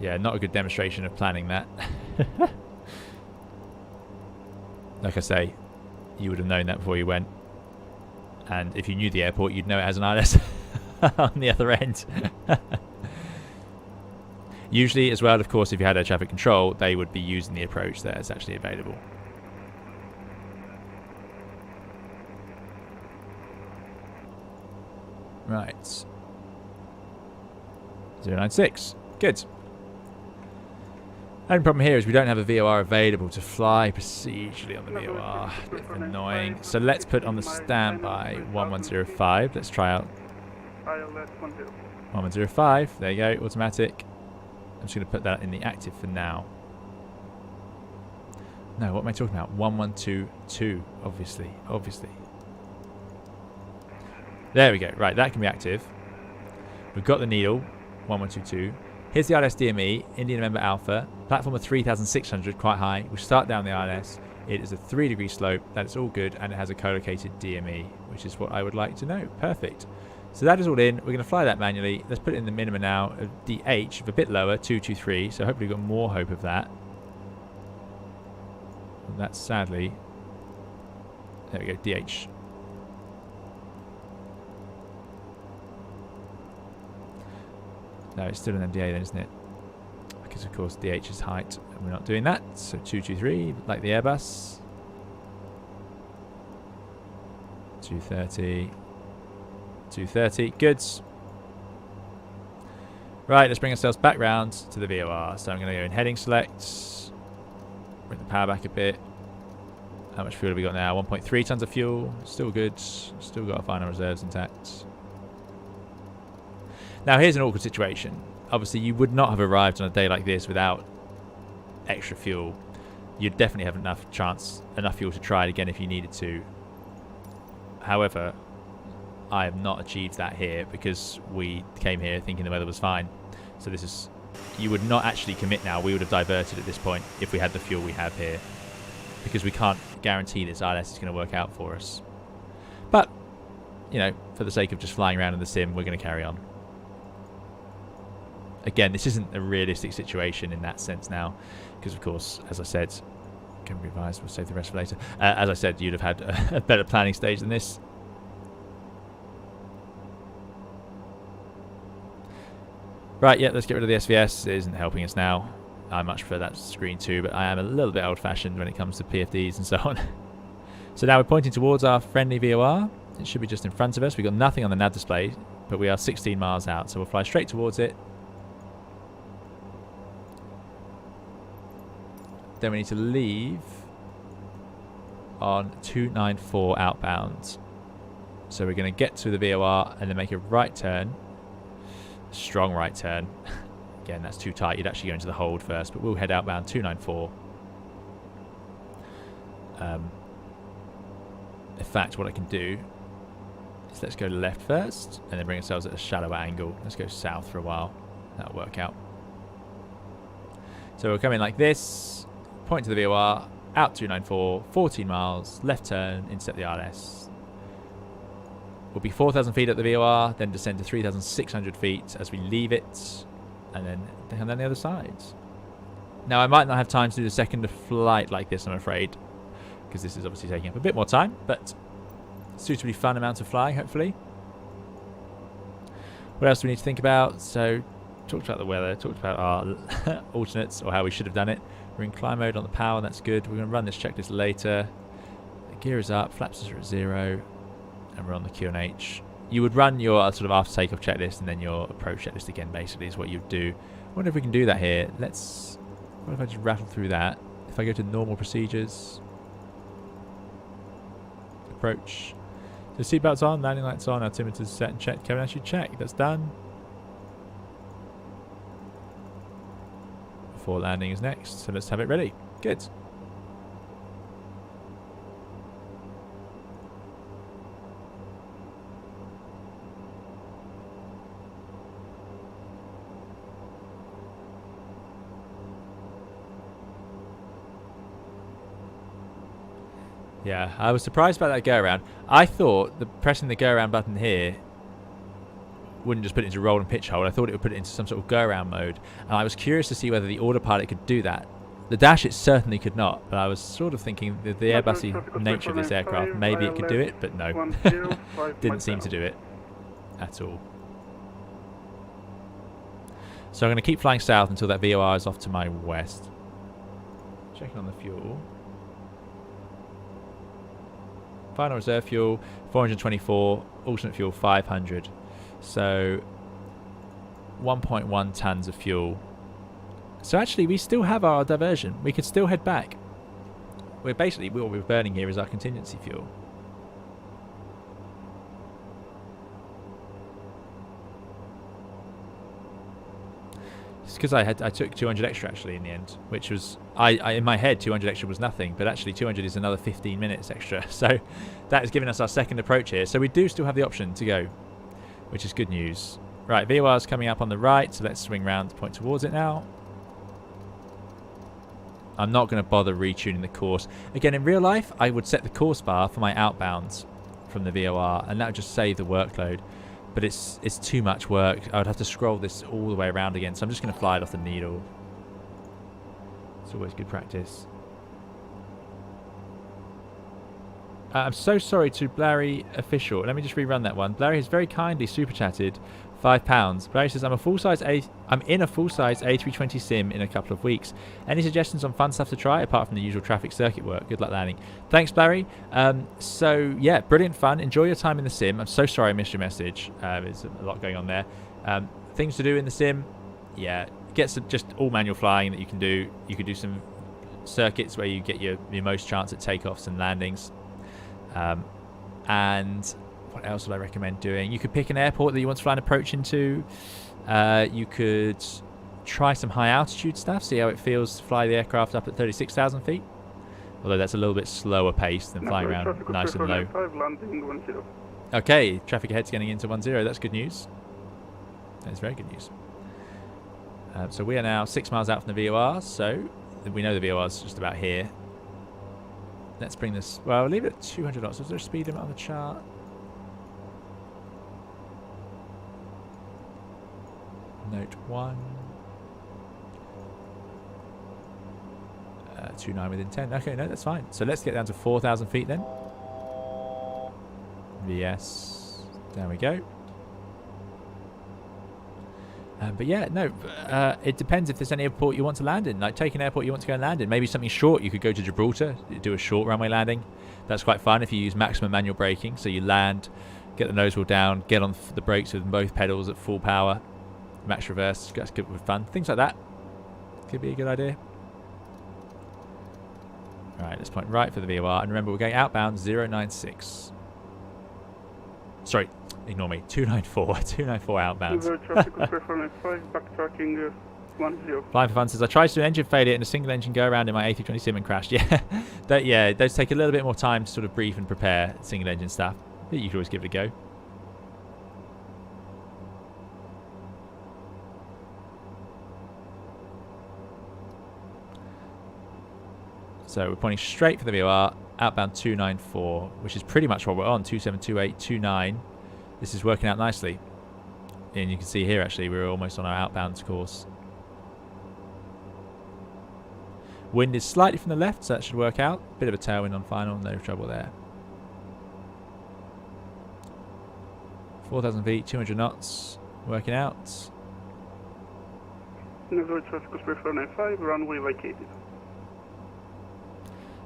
Yeah, not a good demonstration of planning that. Like I say, you would have known that before you went. And if you knew the airport, you'd know it has an ILS on the other end. Usually, as well, of course, if you had air traffic control, they would be using the approach that is actually available. Right. 096. Good. Only problem here is we don't have a VOR available to fly procedurally on the VOR. A bit annoying. So let's put on the standby 1105. Let's try out 1105. There you go, automatic. I'm just going to put that in the active for now. No, what am I talking about? 1122, obviously. There we go. Right, that can be active. We've got the needle, 1122. Here's the ILS DME, Indian November Alpha. Platform of 3,600, quite high. We'll start down the ILS. It is a 3-degree slope. That is all good, and it has a co-located DME, which is what I would like to know. Perfect. So that is all in. We're going to fly that manually. Let's put it in the minima now. DH, a bit lower, 223. So hopefully we've got more hope of that. And that's sadly... There we go, DH. No, it's still an MDA then, isn't it? Because, of course, DH is height, and we're not doing that. So 223, like the Airbus. 230. 230. Good. Right, let's bring ourselves back round to the VOR. So I'm going to go in heading select. Bring the power back a bit. How much fuel have we got now? 1.3 tons of fuel. Still good. Still got our final reserves intact. Now, here's an awkward situation. Obviously, you would not have arrived on a day like this without extra fuel. You'd definitely have enough fuel to try it again if you needed to. However, I have not achieved that here because we came here thinking the weather was fine. So this is... You would not actually commit now. We would have diverted at this point if we had the fuel we have here. Because we can't guarantee this ILS is going to work out for us. But, you know, for the sake of just flying around in the sim, we're going to carry on. Again, this isn't a realistic situation in that sense now, because of course, as I said, can revise, we'll save the rest for later. As I said, you'd have had a better planning stage than this. Right, yeah, let's get rid of the SVS. It isn't helping us now. I much prefer that screen too, but I am a little bit old-fashioned when it comes to PFDs and so on. So now we're pointing towards our friendly VOR. It should be just in front of us. We've got nothing on the nav display, but we are 16 miles out, so we'll fly straight towards it. Then we need to leave on 294 outbound. So we're going to get to the VOR and then make a right turn. Strong right turn. Again, that's too tight. You'd actually go into the hold first, but we'll head outbound 294. In fact, what I can do is let's go left first and then bring ourselves at a shallower angle. Let's go south for a while. That'll work out. So we'll come in like this, point to the VOR, out 294, 14 miles, left turn, intercept the RS. We'll be 4,000 feet at the VOR, then descend to 3,600 feet as we leave it, and then come down the other side. Now, I might not have time to do the second flight like this, I'm afraid, because this is obviously taking up a bit more time, but suitably fun amount of flying, hopefully. What else do we need to think about? So, talked about the weather, talked about our alternates, or how we should have done it. We're in climb mode on the power, that's good. We're going to run this checklist later. The gear is up, flaps are at 0, and we're on the QNH. You would run your sort of after takeoff checklist and then your approach checklist again, basically, is what you'd do. I wonder if we can do that here. What if I just rattle through that? If I go to normal procedures, approach. So seatbelts on, landing lights on, altimeter's set and checked. Cabin attitude check, that's done. Before landing is next, so let's have it ready. Good. Yeah, I was surprised about that go around. I thought pressing the go around button here wouldn't just put it into roll and pitch hold. I thought it would put it into some sort of go around mode. And I was curious to see whether the autopilot could do that. The dash it certainly could not, but I was sort of thinking that the Airbus nature of this aircraft, maybe it could do it, but no. Didn't seem to do it at all. So I'm going to keep flying south until that VOR is off to my west. Checking on the fuel. Final reserve fuel 424, alternate fuel 500. So 1.1 tons of fuel. So actually we still have our diversion. We could still head back. We're basically, what we're burning here is our contingency fuel. It's because I took 200 extra actually in the end, which was in my head 200 extra was nothing, but actually 200 is another 15 minutes extra. So that is giving us our second approach here. So we do still have the option to go, which is good news. Right, VOR is coming up on the right, so let's swing round to point towards it now. I'm not going to bother retuning the course. Again, in real life, I would set the course bar for my outbounds from the VOR, and that would just save the workload. But it's too much work. I would have to scroll this all the way around again, so I'm just going to fly it off the needle. It's always good practice. I'm so sorry to Blary Official. Let me just rerun that one. Blary has very kindly super chatted £5. Blary says, I'm in a full-size A320 sim in a couple of weeks. Any suggestions on fun stuff to try apart from the usual traffic circuit work? Good luck landing. Thanks, Blary. So yeah, brilliant fun. Enjoy your time in the sim. I'm so sorry I missed your message. There's a lot going on there. Things to do in the sim. Yeah, get some just all manual flying that you can do. You could do some circuits where you get your most chance at takeoffs and landings. And what else would I recommend doing? You could pick an airport that you want to fly an approach into. You could try some high altitude stuff, see how it feels to fly the aircraft up at 36,000 feet. Although that's a little bit slower pace than flying around nice and low. Okay, traffic ahead's getting into 10. That's good news. That's very good news. So we are now 6 miles out from the VOR, so we know the VOR is just about here. Let's bring this, well, leave it at 200 knots. Is there a speed limit on the chart? Note 1. 29 within 10. Okay, no, that's fine. So let's get down to 4,000 feet then. Yes. There we go. But yeah, no, it depends if there's any airport you want to land in. Like, take an airport you want to go and land in. Maybe something short. You could go to Gibraltar, do a short runway landing. That's quite fun if you use maximum manual braking. So you land, get the nose wheel down, get on the brakes with both pedals at full power, max reverse. That's good with fun. Things like that could be a good idea. All right, let's point right for the VOR. And remember, we're going outbound 096. Sorry. Ignore me. 294. 294 outbound. Traffic preference 5, backtracking 10. Flying for Fun says, I tried to do an engine failure in a single engine go around in my A320 sim and crashed. Yeah, those take a little bit more time to sort of brief and prepare single engine stuff. But you can always give it a go. So we're pointing straight for the VOR, outbound 294, which is pretty much what we're on, 272829. This is working out nicely. And you can see here, actually, we're almost on our outbound course. Wind is slightly from the left, so that should work out. Bit of a tailwind on final, no trouble there. 4,000 feet, 200 knots, working out. Nazwycz traffic was 495, runway vacated.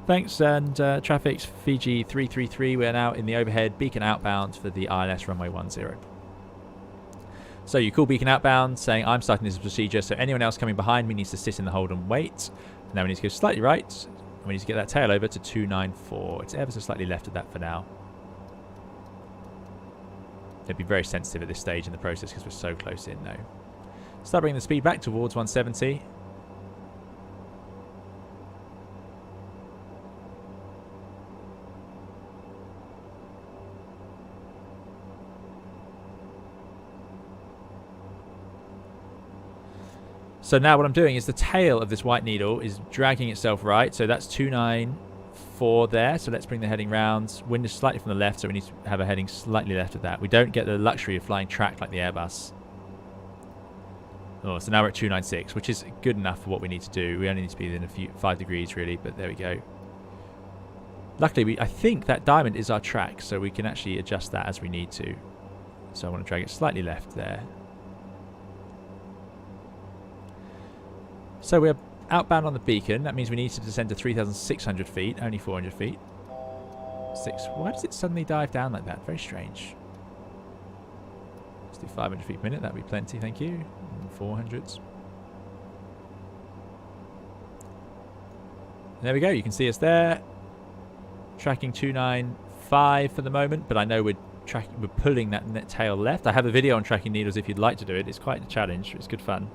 Thanks, and traffic's Fiji 333. We're now in the overhead beacon outbound for the ILS runway 10. So you call beacon outbound saying I'm starting this procedure, so anyone else coming behind me needs to sit in the hold and wait. Now we need to go slightly right, and we need to get that tail over to 294. It's ever so slightly left of that for now. They'd be very sensitive at this stage in the process because we're so close in now. Start bringing the speed back towards 170. So now what I'm doing is the tail of this white needle is dragging itself right. So that's 294 there. So let's bring the heading round. Wind is slightly from the left, so we need to have a heading slightly left of that. We don't get the luxury of flying track like the Airbus. Oh, so now we're at 296, which is good enough for what we need to do. We only need to be within 5 degrees really, but there we go. Luckily, I think that diamond is our track, so we can actually adjust that as we need to. So I want to drag it slightly left there. So we're outbound on the beacon. That means we need to descend to 3,600 feet, only 400 feet. Why does it suddenly dive down like that? Very strange. Let's do 500 feet per minute. That'd be plenty, thank you. 400s. There we go. You can see us there. Tracking 295 for the moment, but I know we're pulling that net tail left. I have a video on tracking needles if you'd like to do it. It's quite a challenge. It's good fun.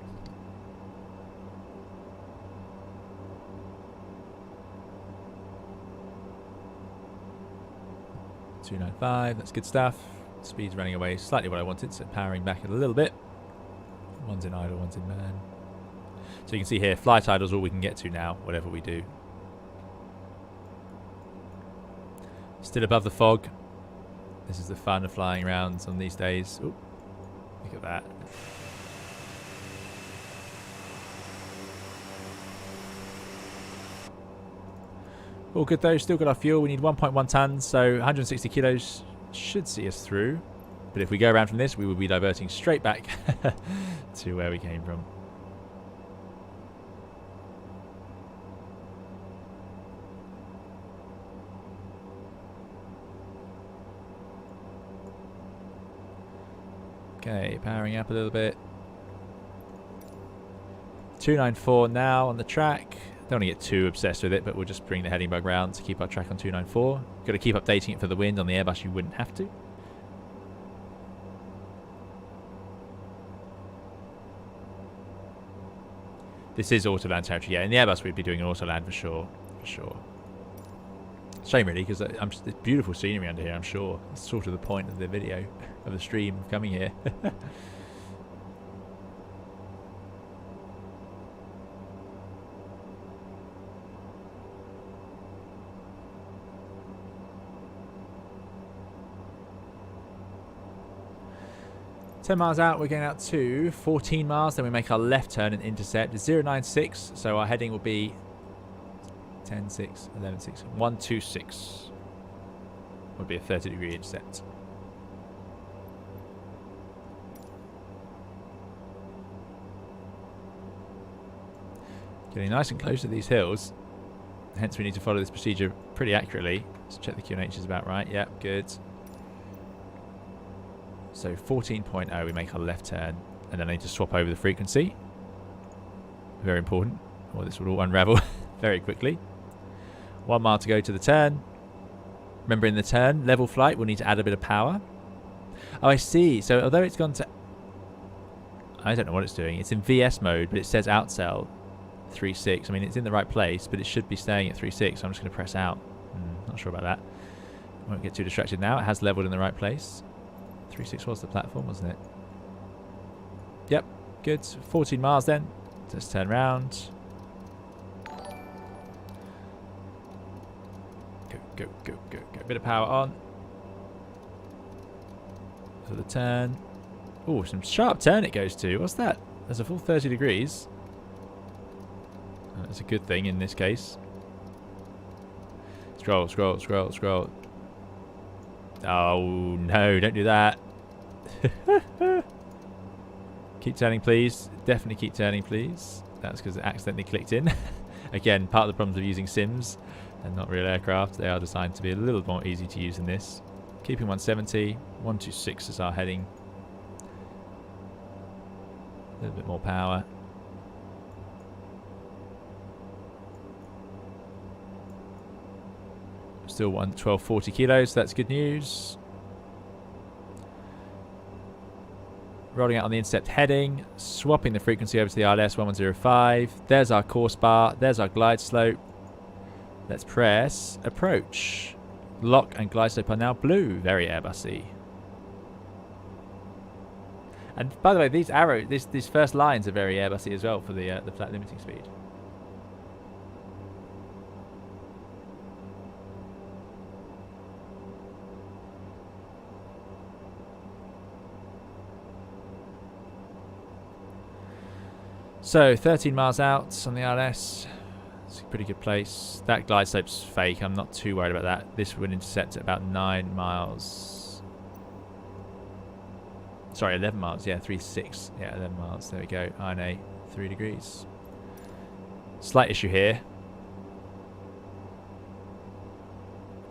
.295, that's good stuff. Speed's running away slightly what I wanted, so powering back a little bit. One's in idle, one's in man. So you can see here, flight idle's all we can get to now, whatever we do. Still above the fog. This is the fun of flying around on these days. Ooh, look at that. All good though, still got our fuel. We need 1.1 tons, so 160 kilos should see us through. But if we go around from this, we will be diverting straight back to where we came from. Okay, powering up a little bit. 294 now on the track. Don't want to get too obsessed with it, but we'll just bring the heading bug round to keep our track on 294. Got to keep updating it for the wind. On the Airbus, you wouldn't have to. This is auto-land territory. Yeah, in the Airbus, we'd be doing an auto-land for sure. For sure. Shame, really, because it's beautiful scenery under here, I'm sure. It's sort of the point of the video, of the stream, of coming here. 10 miles out, we're going out to 14 miles, then we make our left turn and intercept 096, so our heading will be 10, 6, 11, 6, 126. Would be a 30-degree intercept. Getting nice and close to these hills, hence we need to follow this procedure pretty accurately. Let's check the QNH is about right. Yep, good. So 14.0, we make our left turn, and then I need to swap over the frequency. Very important, or this will all unravel very quickly. 1 mile to go to the turn. Remember, in the turn, level flight, we'll need to add a bit of power. Oh, I see. So although it's gone to I don't know what it's doing. It's in VS mode, but it says outsail 3.6. I mean, it's in the right place, but it should be staying at 3.6, so I'm just going to press out. Not sure about that. Won't get too distracted now. It has leveled in the right place. 3.6 was the platform, wasn't it? Yep, good. 14 miles then. Let's turn around. Go, go, go, go, go. Bit of power on. For the turn. Oh, some sharp turn it goes to. What's that? There's a full 30 degrees. That's a good thing in this case. Scroll, scroll, scroll, scroll. Oh, no, don't do that. Keep turning, please. Definitely keep turning, please. That's because it accidentally clicked in. Again, part of the problems of using sims and not real aircraft. They are designed to be a little more easy to use than this. Keeping 170. 126 is our heading. A little bit more power. Still 1240 kilos, so that's good news. Rolling out on the intercept heading, swapping the frequency over to the ILS 1105. There's our course bar, there's our glide slope. Let's press approach. Lock and glide slope are now blue, very Airbus-y. And by the way, these arrows, these first lines are very Airbus-y as well for the flat limiting speed. So 13 miles out on the ILS. It's a pretty good place. That glide slope's fake. I'm not too worried about that. This would intercept at about 9 miles. Sorry, 11 miles. Yeah, 3.6. Yeah, 11 miles. There we go. INA, 3 degrees. Slight issue here.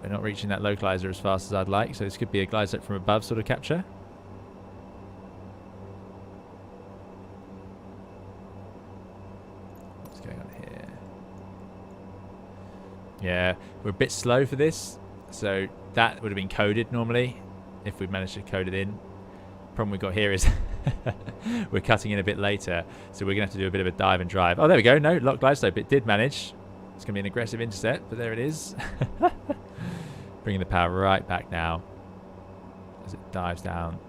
We're not reaching that localizer as fast as I'd like, so this could be a glide slope from above sort of capture. Yeah, we're a bit slow for this, so that would have been coded normally if we'd managed to code it in. Problem we've got here is we're cutting in a bit later, so we're going to have to do a bit of a dive and drive. Oh, there we go. No, lock glide slope. It did manage. It's going to be an aggressive intercept, but there it is. Bringing the power right back now as it dives down.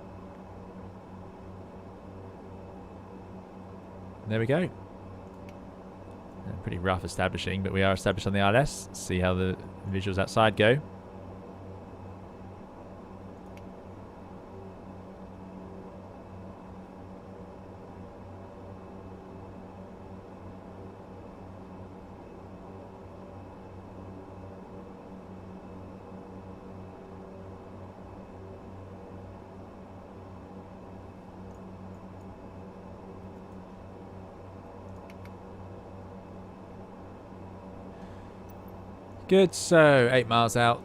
And there we go. Pretty rough establishing, but we are established on the ILS. Let's see how the visuals outside go. Good, so 8 miles out.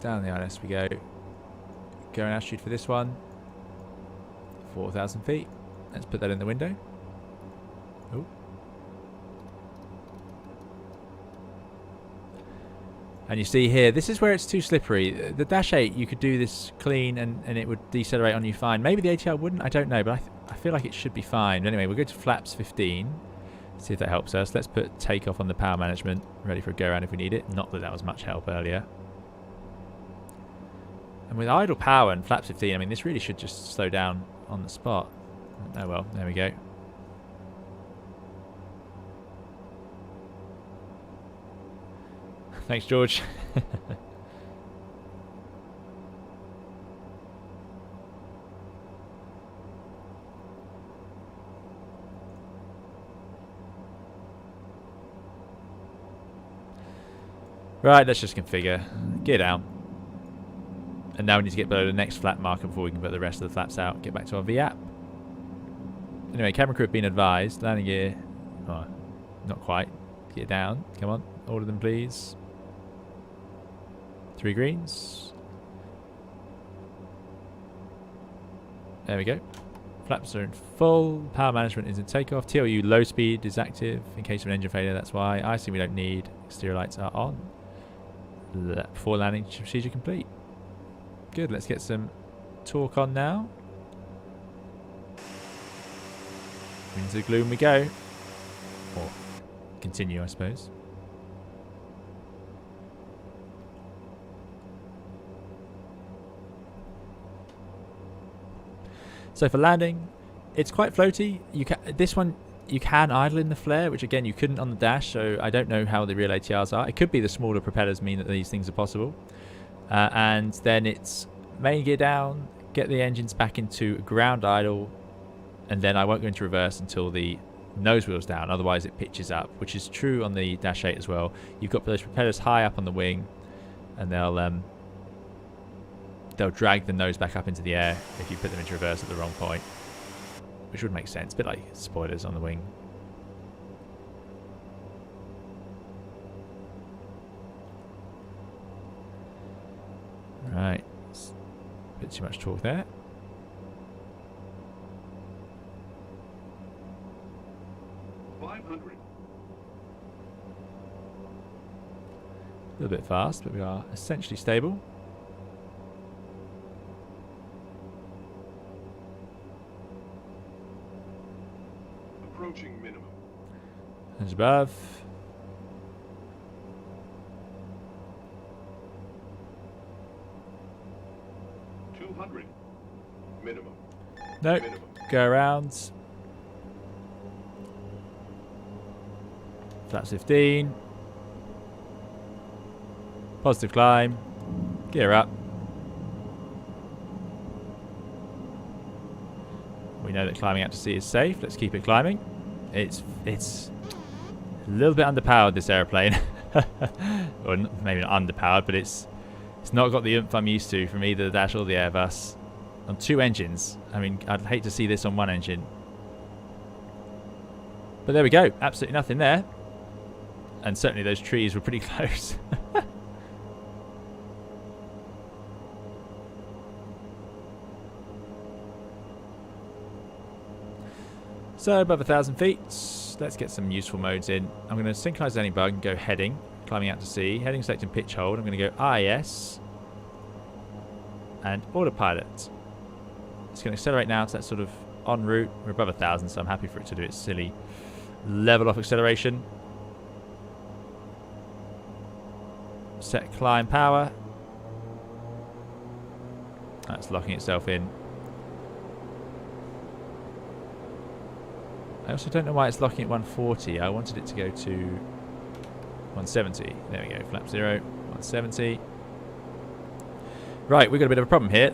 Down the ILS we go. Going altitude for this one. 4,000 feet. Let's put that in the window. Oh. And you see here, this is where it's too slippery. The Dash 8, you could do this clean and it would decelerate on you fine. Maybe the ATR wouldn't, I don't know, but I feel like it should be fine. Anyway, we'll go to flaps 15. See if that helps us. Let's put takeoff on the power management. Ready for a go around if we need it. Not that that was much help earlier. And with idle power and flaps 15, I mean, this really should just slow down on the spot. Oh well, there we go. Thanks, George. Right, let's just configure. Get out. And now we need to get below the next flat marker before we can put the rest of the flaps out. Get back to our VAP. Anyway, camera crew have been advised. Landing gear. Oh, not quite. Get down. Come on. Order them, please. 3 greens. There we go. Flaps are in full. Power management is in takeoff. TLU low speed is active in case of an engine failure. That's why. Icing we don't need. Exterior lights are on. Before landing procedure complete. Good. Let's get some torque on now. Into the gloom we go. Or continue, I suppose. So for landing, it's quite floaty. This one you can idle in the flare, which again you couldn't on the dash. So I don't know how the real ATRs are. It could be the smaller propellers mean that these things are possible. And then it's main gear down, get the engines back into ground idle, and then I won't go into reverse until the nose wheel's down. Otherwise it pitches up, which is true on the Dash 8 as well. You've got those propellers high up on the wing, and they'll drag the nose back up into the air if you put them into reverse at the wrong point, which would make sense. A bit like spoilers on the wing. Right, a bit too much talk there. A little bit fast, but we are essentially stable. Approaching minimum. And above. Minimum. Nope. Minimum. Go around. Flaps 15. Positive climb. Gear up. We know that climbing out to sea is safe. Let's keep it climbing. It's a little bit underpowered, this airplane. Or maybe not underpowered, but it's not got the oomph I'm used to from either the Dash or the Airbus. On 2 engines. I mean, I'd hate to see this on 1 engine. But there we go. Absolutely nothing there. And certainly those trees were pretty close. So above 1,000 feet, let's get some useful modes in. I'm going to synchronize landing bug and go heading, climbing out to sea. Heading, selecting pitch hold. I'm going to go IS and autopilot. It's going to accelerate now to that sort of en route. We're above 1,000, so I'm happy for it to do its silly level off acceleration. Set climb power. That's locking itself in. I also don't know why it's locking at 140. I wanted it to go to 170. There we go. Flap 0, 170. Right, we've got a bit of a problem here.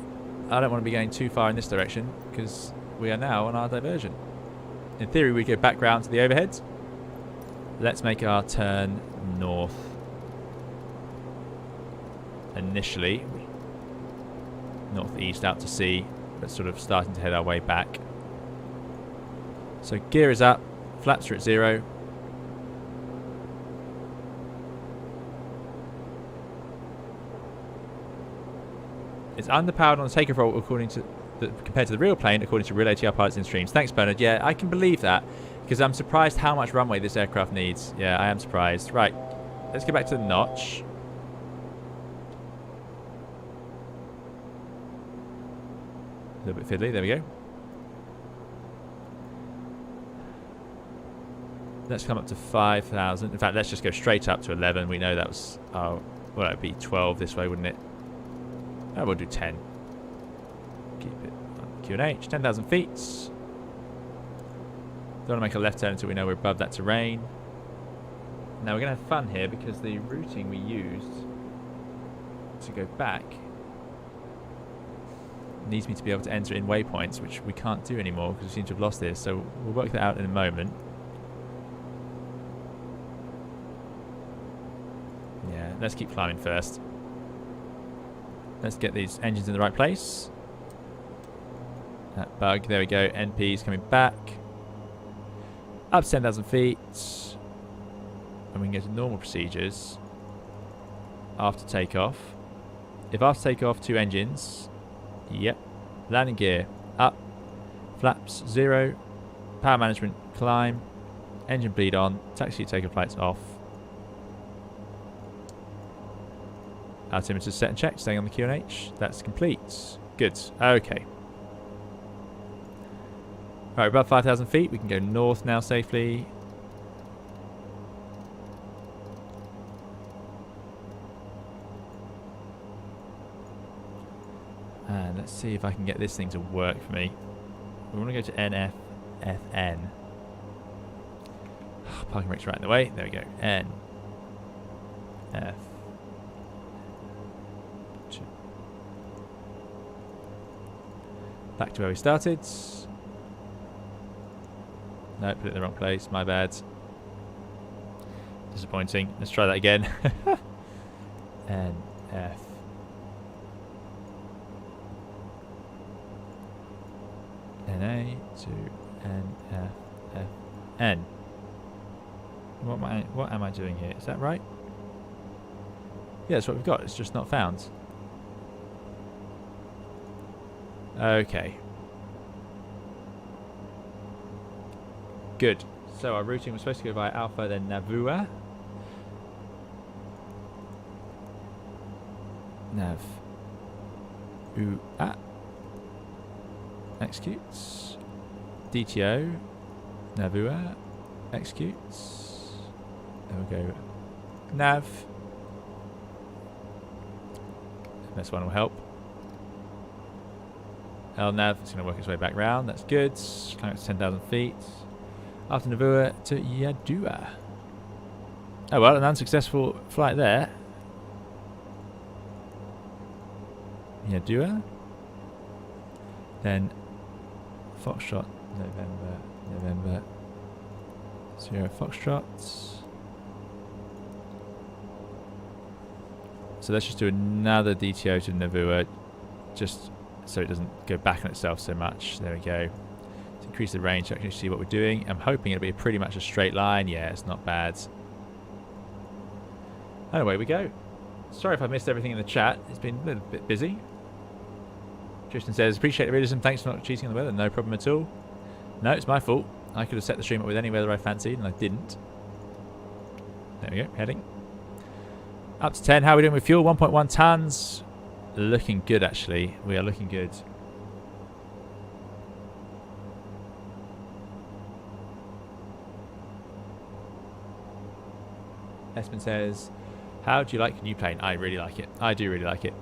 I don't want to be going too far in this direction because we are now on our diversion. In theory, we go back round to the overhead. Let's make our turn north. Initially, northeast out to sea, but sort of starting to head our way back. So gear is up, flaps are at 0. It's underpowered on the takeoff roll according to compared to the real plane, according to real ATR pilots in streams. Thanks, Bernard. Yeah, I can believe that because I'm surprised how much runway this aircraft needs. Yeah, I am surprised. Right, let's get back to the notch. A little bit fiddly. There we go. Let's come up to 5,000. In fact, let's just go straight up to 11. We know that was, well, it'd be 12 this way, wouldn't it? Oh, we'll do 10. Keep it on QNH. 10,000 feet. Don't want to make a left turn until we know we're above that terrain. Now we're going to have fun here because the routing we used to go back needs me to be able to enter in waypoints, which we can't do anymore because we seem to have lost this. So we'll work that out in a moment. Yeah, let's keep climbing first. Let's get these engines in the right place. That bug, there we go. NP is coming back. Up to 10,000 feet. And we can get to normal procedures after takeoff. If after takeoff, 2 engines. Yep. Landing gear up. Flaps 0. Power management climb. Engine bleed on. Taxi takeoff lights off. Altimeter set and checked, staying on the QNH. That's complete. Good. Okay. Right, above 5,000 feet. We can go north now safely. And let's see if I can get this thing to work for me. We want to go to NFFN. Parking brake's right in the way. There we go. N. F. Back to where we started. No, put it in the wrong place. My bad. Disappointing. Let's try that again. N. F. NA to NFFN. What am I doing here? Is that right? Yeah, that's what we've got. It's just not found. Okay. Good. So our routing was supposed to go by Alpha, then Navua. Nav. Executes. DTO. Navua. Executes. There we go. Nav. This one will help. LNAV is going to work its way back round. That's good. Climb up to 10,000 feet. After Navua to Yadua. Oh well, an unsuccessful flight there. Yadua. Then Foxtrot. November. Sierra Foxtrot. So let's just do another DTO to Navua, just so it doesn't go back on itself so much. There we go. To increase the range so I can see what we're doing. I'm hoping it'll be pretty much a straight line. Yeah, it's not bad. And away we go. Sorry if I missed everything in the chat. It's been a little bit busy. Tristan says, appreciate the realism. Thanks for not cheating on the weather. No problem at all. No, it's my fault. I could have set the stream up with any weather I fancied, and I didn't. There we go. Heading. Up to 10. How are we doing with fuel? 1.1 tons. Looking good, actually. We are looking good. Espen says, how do you like the new plane? I really like it. I do really like it.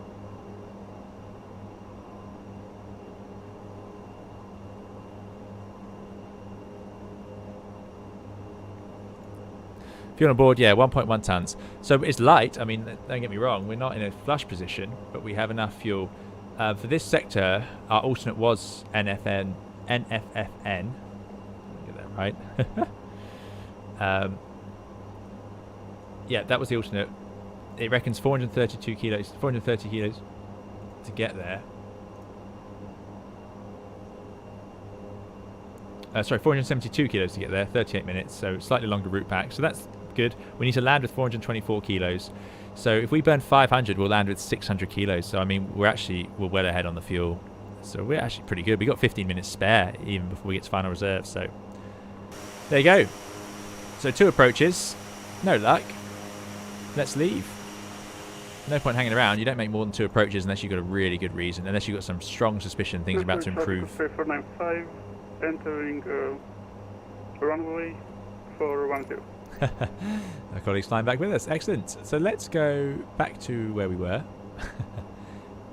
Fuel on board, yeah, 1.1 tons. So it's light. I mean, don't get me wrong, we're not in a flush position, but we have enough fuel. For this sector, our alternate was NFFN. Get that right. Yeah, that was the alternate. It reckons 432 kilos, 430 kilos to get there. Sorry, 472 kilos to get there, 38 minutes, so slightly longer route back. So that's good. We need to land with 424 kilos. So if we burn 500, we'll land with 600 kilos. So I mean, we're well ahead on the fuel. So we're actually pretty good. We got 15 minutes spare even before we get to final reserve. So there you go. So 2 approaches. No luck. Let's leave. No point hanging around. You don't make more than 2 approaches unless you've got a really good reason. Unless you've got some strong suspicion things are about to improve. 495 entering runway 410. Our colleagues flying back with us. Excellent. So let's go back to where we were.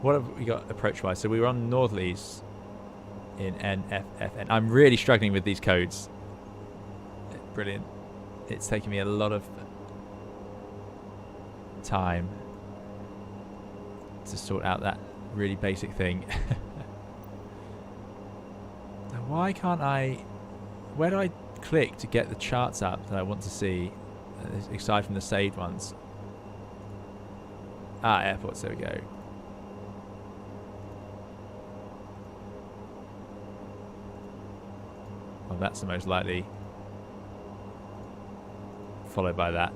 What have we got approach-wise? So we were on northerlies in NFFN. I'm really struggling with these codes. Brilliant. It's taken me a lot of time to sort out that really basic thing. Now why can't I... Where do I click to get the charts up that I want to see, aside from the saved ones? Ah, airports, there we go. Well, that's the most likely, followed by that.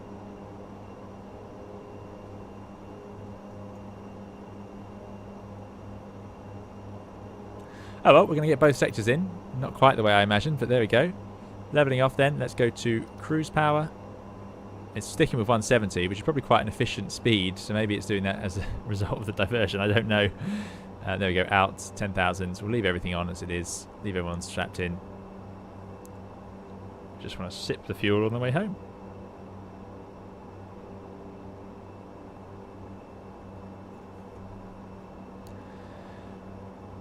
Oh well, we're going to get both sectors in. Not quite the way I imagined, but there we go. Leveling off then, let's go to cruise power. It's sticking with 170, which is probably quite an efficient speed, so maybe it's doing that as a result of the diversion, I don't know. There we go, out 10,000. We'll leave everything on as it is. Leave everyone strapped in. Just want to sip the fuel on the way home.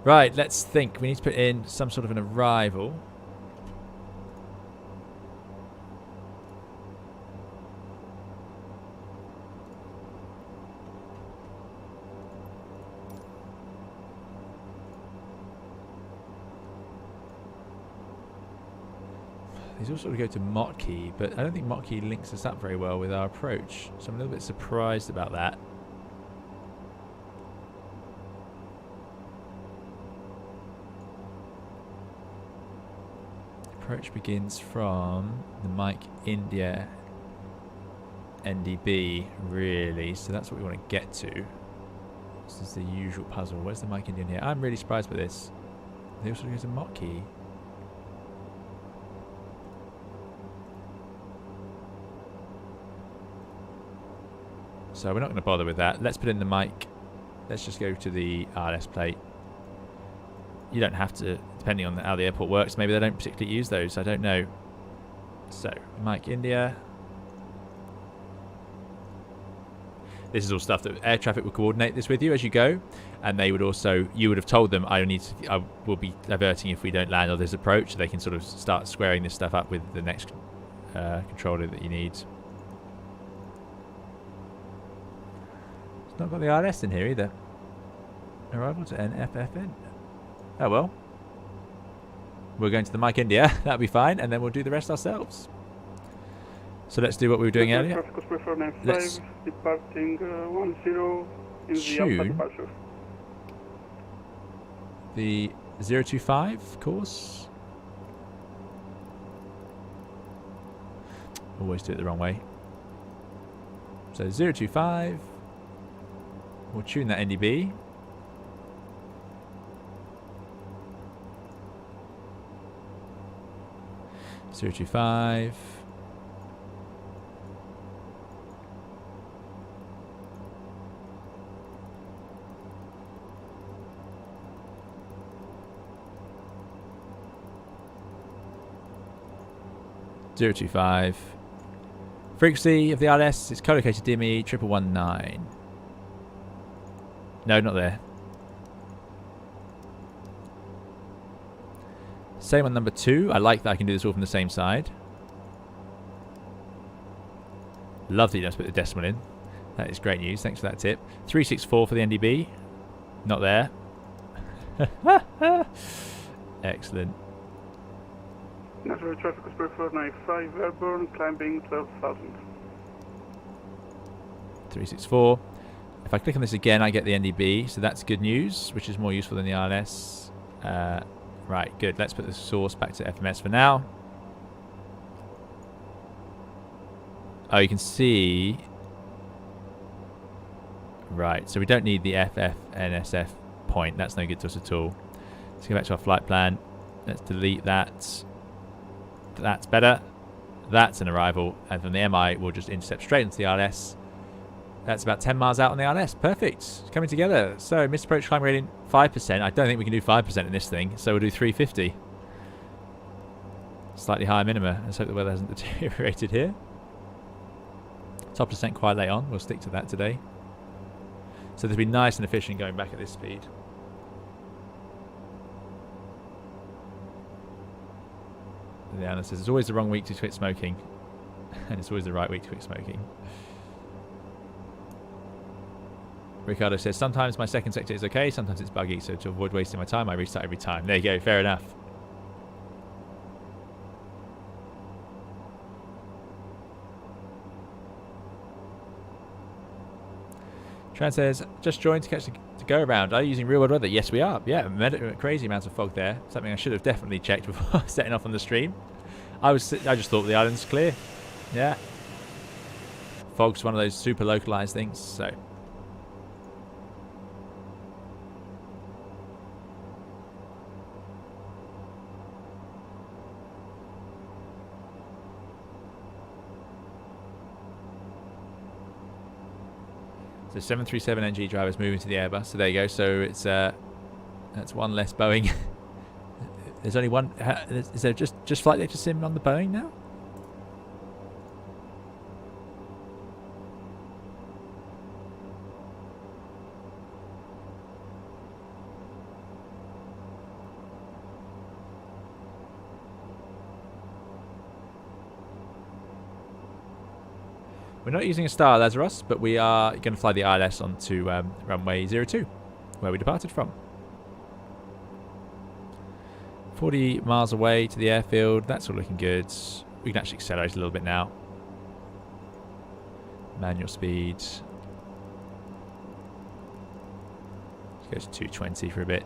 Right, let's think. We need to put in some sort of an arrival. These all sort of go to Motkey, but I don't think Motkey links us up very well with our approach. So I'm a little bit surprised about that. Approach begins from the Mike India NDB, really, so that's what we want to get to. This is the usual puzzle. Where's the Mike India here? I'm really surprised by this. They also go to Motkey. So we're not going to bother with that. Let's put in the Mike. Let's just go to the RS plate. You don't have to, depending on how the airport works. Maybe they don't particularly use those. I don't know. So, Mike India. This is all stuff that air traffic will coordinate this with you as you go, and they would also, you would have told them, I will be diverting if we don't land on this approach. So they can sort of start squaring this stuff up with the next controller that you need. It's not got the RS in here either. Arrival to NFFN. Oh well. We're going to the Mike India. That'll be fine, and then we'll do the rest ourselves. So let's do what we were doing earlier. Let's departing 10 in the Alpha departure. The 025 course. Always do it the wrong way. So 025. We'll tune that NDB. Zero 25. Zero 25. Frequency of the RS is co-located DME 1119. No, not there. Same on number 2. I like that I can do this all from the same side. Love that you don't put the decimal in. That is great news. Thanks for that tip. 364 for the NDB. Not there. Excellent. Natural traffic is 495 airborne, climbing 12,000. 364. If I click on this again, I get the NDB, so that's good news, which is more useful than the RS. Right, good. Let's put the source back to FMS for now. Oh, you can see. Right, so we don't need the FFNSF point. That's no good to us at all. Let's go back to our flight plan. Let's delete that. That's better. That's an arrival. And from the MI, we'll just intercept straight into the RS. That's about 10 miles out on the RS. Perfect. It's coming together. So, missed approach climb rating 5%. I don't think we can do 5% in this thing. So, we'll do 350. Slightly higher minima. Let's hope the weather hasn't deteriorated here. Top descent quite late on. We'll stick to that today. So, this will be nice and efficient going back at this speed. The analyst says it's always the wrong week to quit smoking. And it's always the right week to quit smoking. Ricardo says, sometimes my second sector is okay, sometimes it's buggy, so to avoid wasting my time, I restart every time. There you go, fair enough. Tran says, just joined to catch the go around. Are you using real world weather? Yes, we are. Yeah, crazy amounts of fog there. Something I should have definitely checked before setting off on the stream. I just thought the island's clear. Yeah. Fog's one of those super localized things, so. So 737 NG drivers moving to the Airbus. So there you go. So it's that's one less Boeing. There's only one. Is there just flight data sim on the Boeing now? We're not using a Star Lazarus, but we are going to fly the ILS onto runway 02, where we departed from. 40 miles away to the airfield. That's all looking good. We can actually accelerate a little bit now. Manual speed. Let's go to 220 for a bit.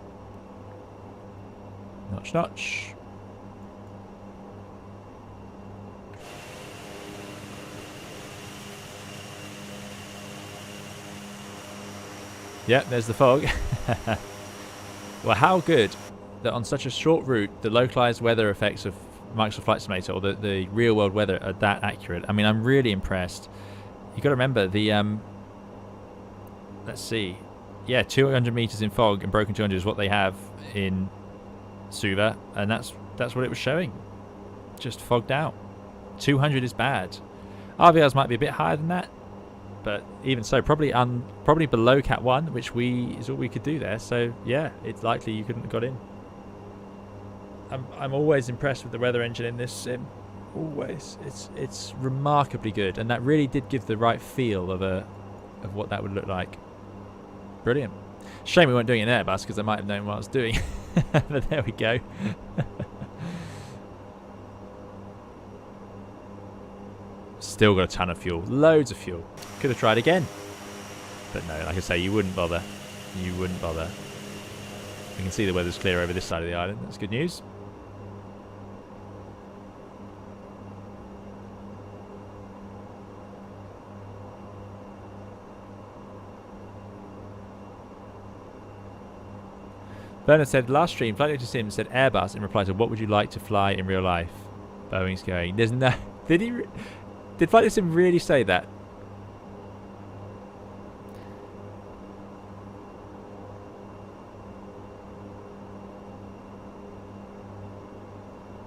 Notch, notch. Yep, there's the fog. Well, how good that on such a short route, the localized weather effects of Microsoft Flight Simulator, or the real world weather, are that accurate. I mean, I'm really impressed. You got to remember the let's see, yeah, 200 meters in fog and broken 200 is what they have in Suva, and that's what it was showing, just fogged out. 200 is bad. RVRs might be a bit higher than that, but even so, probably below Cat 1, which is all we could do there. So yeah, it's likely you couldn't have got in. I'm always impressed with the weather engine in this sim. Always, it's remarkably good, and that really did give the right feel of what that would look like. Brilliant. Shame we weren't doing an Airbus, because I might have known what I was doing. But there we go. Still got a ton of fuel, loads of fuel. Could have tried again, but no, like I say, you wouldn't bother. You wouldn't bother. We can see the weather's clear over this side of the island. That's good news. Bernard said, last stream, Flight Sim Sim said Airbus in reply to what would you like to fly in real life? Boeing's going, there's no... Did Flight Sim really say that?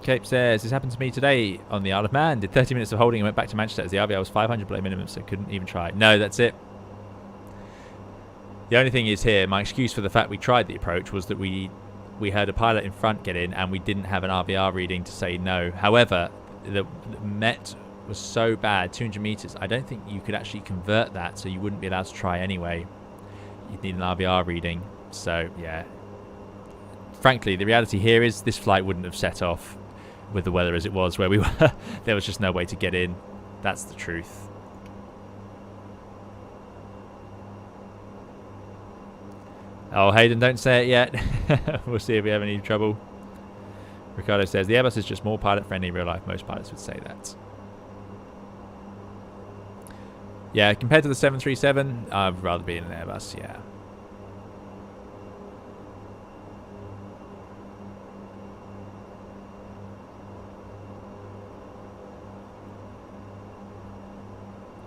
Cape says, this happened to me today on the Isle of Man. Did 30 minutes of holding and went back to Manchester as the RVR was 500 below minimum, so couldn't even try. No, that's it. The only thing is here, my excuse for the fact we tried the approach was that we heard a pilot in front get in and we didn't have an RVR reading to say no. However, the Met was so bad, 200 meters, I don't think you could actually convert that, so you wouldn't be allowed to try anyway. You'd need an RVR reading. So yeah, frankly, the reality here is this flight wouldn't have set off with the weather as it was where we were. There was just no way to get in. That's the truth. Oh, Hayden, don't say it yet. We'll see if we have any trouble. Ricardo says, the Airbus is just more pilot-friendly in real life. Most pilots would say that. Yeah, compared to the 737, I'd rather be in an Airbus, yeah.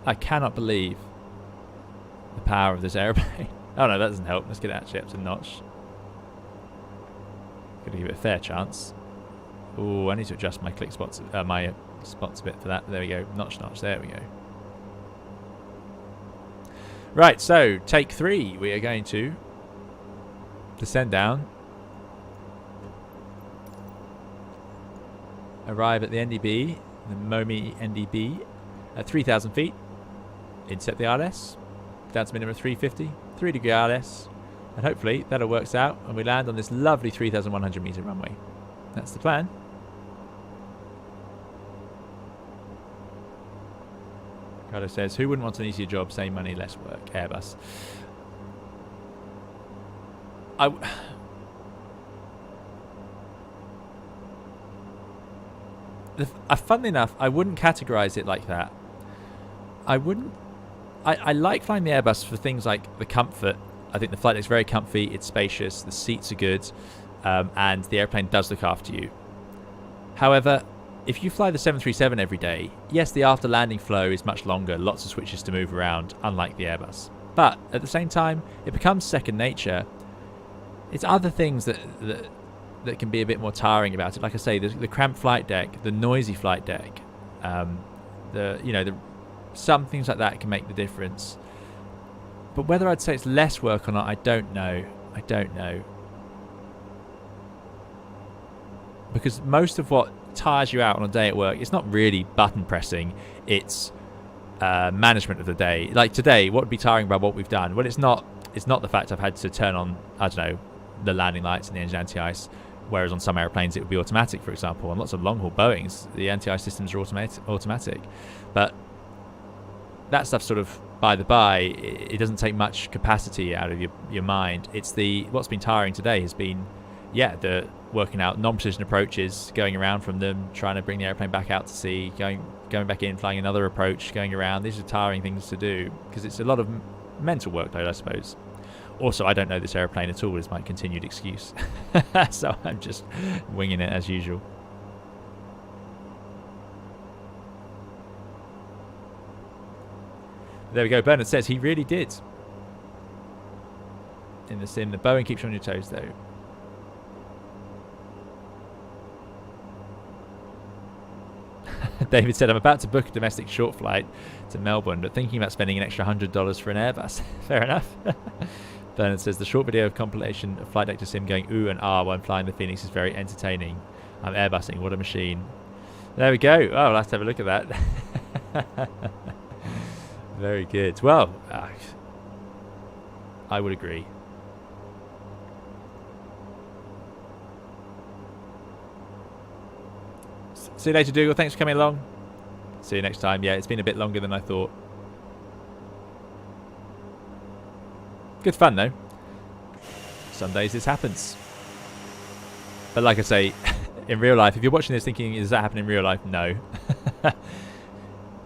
I cannot believe the power of this airplane. Oh no, that doesn't help. Let's get it actually up to notch. Gotta give it a fair chance. Oh, I need to adjust my click spots, my spots a bit for that. There we go. Notch, notch. There we go. Right, so take 3. We are going to descend down, arrive at the NDB, the Momi NDB, at 3,000 feet. Intercept the ILS down to minimum of 350. 3-degree ILS, and hopefully that'll works out and we land on this lovely 3,100 meter runway. That's the plan. Ricardo says, who wouldn't want an easier job, same money, less work? Airbus. Funnily enough, I wouldn't categorize it like that. I like flying the Airbus for things like the comfort. I think the flight deck's very comfy, it's spacious, the seats are good, and the airplane does look after you. However, if you fly the 737 every day, yes, the after landing flow is much longer, lots of switches to move around, unlike the Airbus. But at the same time, it becomes second nature. It's other things that can be a bit more tiring about it. Like I say, the cramped flight deck, the noisy flight deck, some things like that can make the difference. But whether I'd say it's less work or not, I don't know. I don't know. Because most of what tires you out on a day at work, it's not really button pressing. It's management of the day. Like today, what would be tiring about what we've done? Well, it's not the fact I've had to turn on, I don't know, the landing lights and the engine anti-ice, whereas on some airplanes it would be automatic, for example. On lots of long-haul Boeings, the anti-ice systems are automatic. But that stuff's sort of by the by. It doesn't take much capacity out of your mind. It's what's been tiring today has been, the working out non-precision approaches, going around from them, trying to bring the airplane back out to sea, going back in, flying another approach, going around. These are tiring things to do because it's a lot of mental workload, I suppose. Also, I don't know this airplane at all, is my continued excuse. So I'm just winging it as usual. There we go. Bernard says he really did. In the sim, the Boeing keeps you on your toes, though. David said, I'm about to book a domestic short flight to Melbourne, but thinking about spending an extra $100 for an Airbus. Fair enough. Bernard says, the short video of compilation of flight deck to sim going ooh and ah when flying the Phoenix is very entertaining. I'm Airbusing. What a machine. There we go. Oh, I'll have to have a look at that. Very good. Well, I would agree. See you later, Dougal. Thanks for coming along. See you next time. Yeah, it's been a bit longer than I thought. Good fun, though. Some days this happens. But like I say, in real life, if you're watching this thinking, does that happen in real life? No.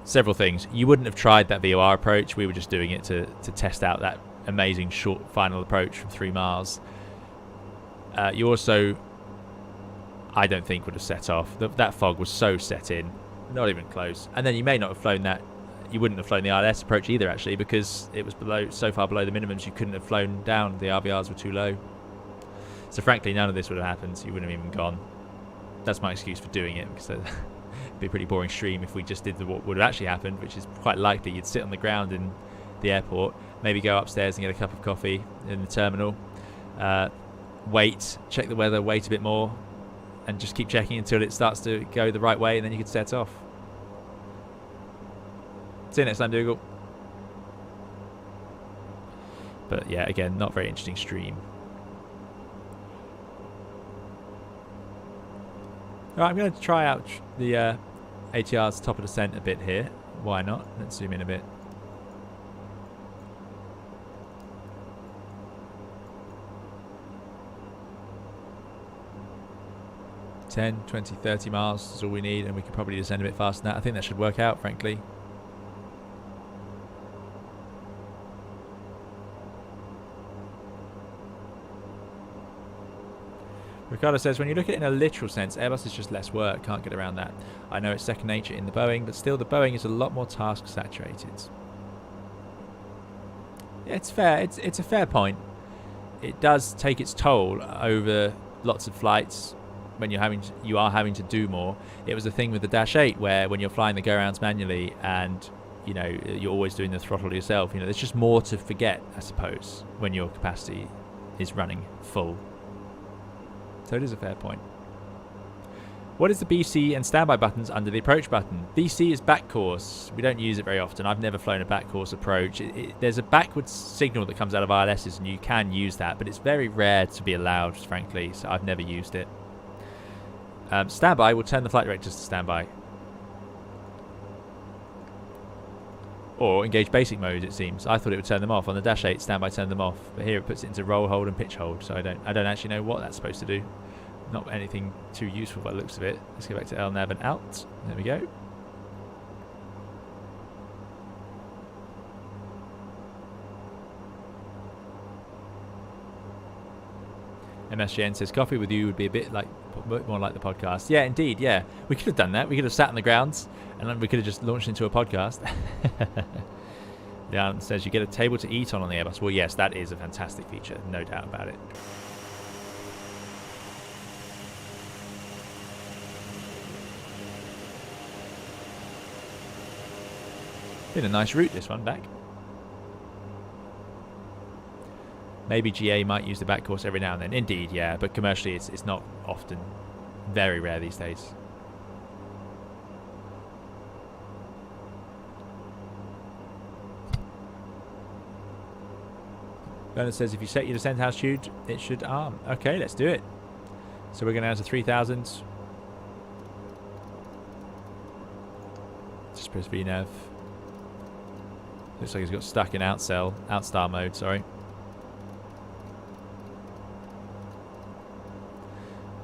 Several things. You wouldn't have tried that VOR approach. We were just doing it to test out that amazing short final approach from 3 miles. You also, I don't think, would have set off. That fog was so set in. Not even close. And then you may not have flown that. You wouldn't have flown the ILS approach either, actually, because it was so far below the minimums you couldn't have flown down. The RVRs were too low. So frankly, none of this would have happened. So you wouldn't have even gone. That's my excuse for doing it, because it'd be a pretty boring stream if we just did what would have actually happened, which is quite likely. You'd sit on the ground in the airport, maybe go upstairs and get a cup of coffee in the terminal, wait, check the weather, wait a bit more, and just keep checking until it starts to go the right way, and then you could set off. See you next time, Dougal. But yeah, again, not very interesting stream. Alright, I'm going to try out the ATR's top of descent a bit here. Why not? Let's zoom in a bit. (10, 20, 30 miles is all we need, and we could probably descend a bit faster than that. I think that should work out, frankly. Ricardo says, when you look at it in a literal sense, Airbus is just less work. Can't get around that. I know it's second nature in the Boeing, but still the Boeing is a lot more task saturated. Yeah, it's fair. It's a fair point. It does take its toll over lots of flights when you are having to do more. It was the thing with the Dash 8 where when you're flying the go-rounds manually and you're always doing the throttle yourself, there's just more to forget, I suppose, when your capacity is running full. So it is a fair point. What is the BC and standby buttons under the approach button? BC is back course. We don't use it very often. I've never flown a back course approach. There's a backwards signal that comes out of ILSs, and you can use that, but it's very rare to be allowed, frankly, so I've never used it. Standby will turn the flight directors to standby. Or engage basic mode, it seems. I thought it would turn them off. On the Dash 8, standby turned them off. But here it puts it into roll hold and pitch hold, so I don't actually know what that's supposed to do. Not anything too useful by the looks of it. Let's go back to LNAV and out. There we go. MSGN says coffee with you would be a bit more like the podcast. Yeah, indeed. Yeah, we could have done that. We could have sat on the grounds and then we could have just launched into a podcast. Yeah, says you get a table to eat on the Airbus. Well, yes, that is a fantastic feature, no doubt about it. Been a nice route, this one, back. Maybe GA might use the back course every now and then. Indeed, yeah, but commercially it's not often. Very rare these days. Bernard says if you set your descent altitude, it should arm. Okay, let's do it. So we're going down to 3,000. Just press VNav. Looks like he's got stuck in outstar mode, sorry.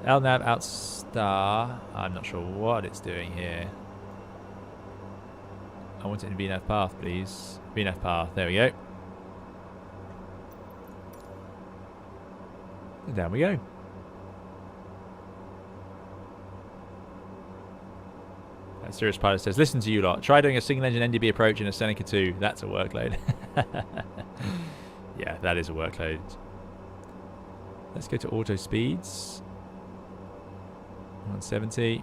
LNAV outstar. I'm not sure what it's doing here. I want it in VNav path, please. VNav path, there we go. And down we go. That serious pilot says, listen to you lot. Try doing a single engine NDB approach in a Seneca 2. That's a workload. Yeah, that is a workload. Let's go to auto speeds. 170.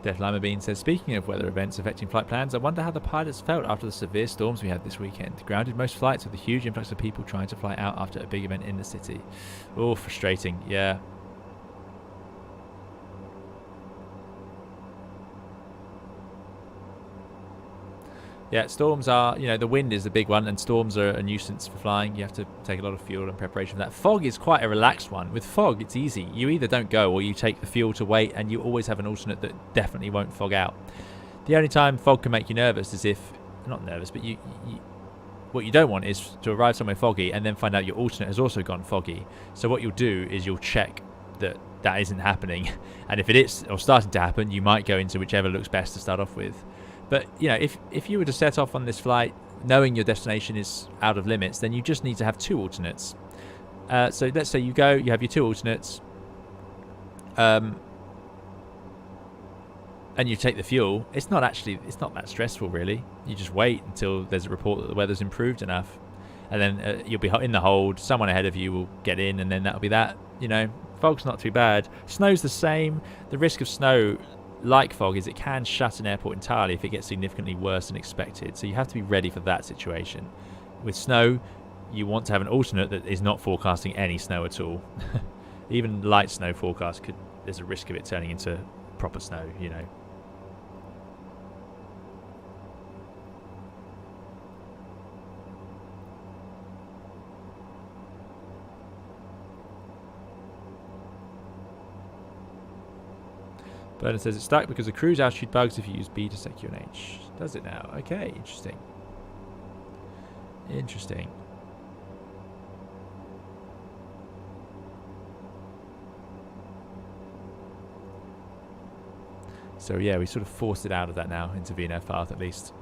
Def Lima Bean says, speaking of weather events affecting flight plans, I wonder how the pilots felt after the severe storms we had this weekend. Grounded most flights with a huge influx of people trying to fly out after a big event in the city. Oh, frustrating. Yeah. Yeah, storms are, you know, the wind is the big one, and storms are a nuisance for flying. You have to take a lot of fuel and preparation for that. Fog is quite a relaxed one. With fog, it's easy. You either don't go or you take the fuel to wait, and you always have an alternate that definitely won't fog out. The only time fog can make you nervous is if, not nervous, but what you don't want is to arrive somewhere foggy and then find out your alternate has also gone foggy. So what you'll do is you'll check that that isn't happening. And if it is, or starting to happen, you might go into whichever looks best to start off with. But, you know, if you were to set off on this flight knowing your destination is out of limits, then you just need to have two alternates. So let's say you go, you have your two alternates, and you take the fuel. It's not that stressful, really. You just wait until there's a report that the weather's improved enough. And then you'll be in the hold. Someone ahead of you will get in, and then that'll be that. You know, fog's not too bad. Snow's the same. The risk of snow, like fog, is it can shut an airport entirely if it gets significantly worse than expected. So you have to be ready for that situation. With snow, you want to have an alternate that is not forecasting any snow at all. Even light snow forecast there's a risk of it turning into proper snow, you know. Bernard says it's stuck because the cruise altitude bugs if you use B to secure an H. Does it now? Okay, interesting. Interesting. So yeah, we sort of forced it out of that now into VNav path at least.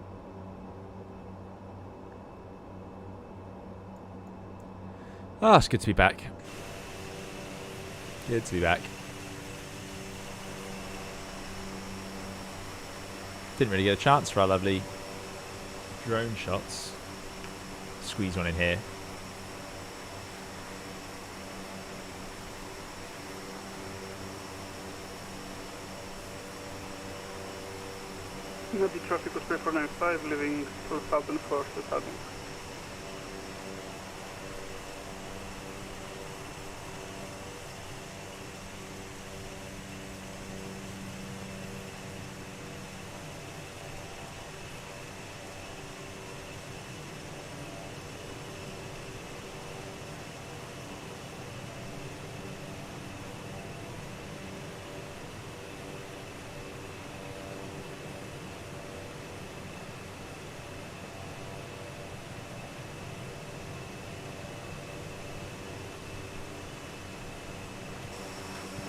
Ah, it's good to be back. Good to be back. Didn't really get a chance for our lovely drone shots. Squeeze one in here. Navy traffic was 3495, leaving 2004 2000.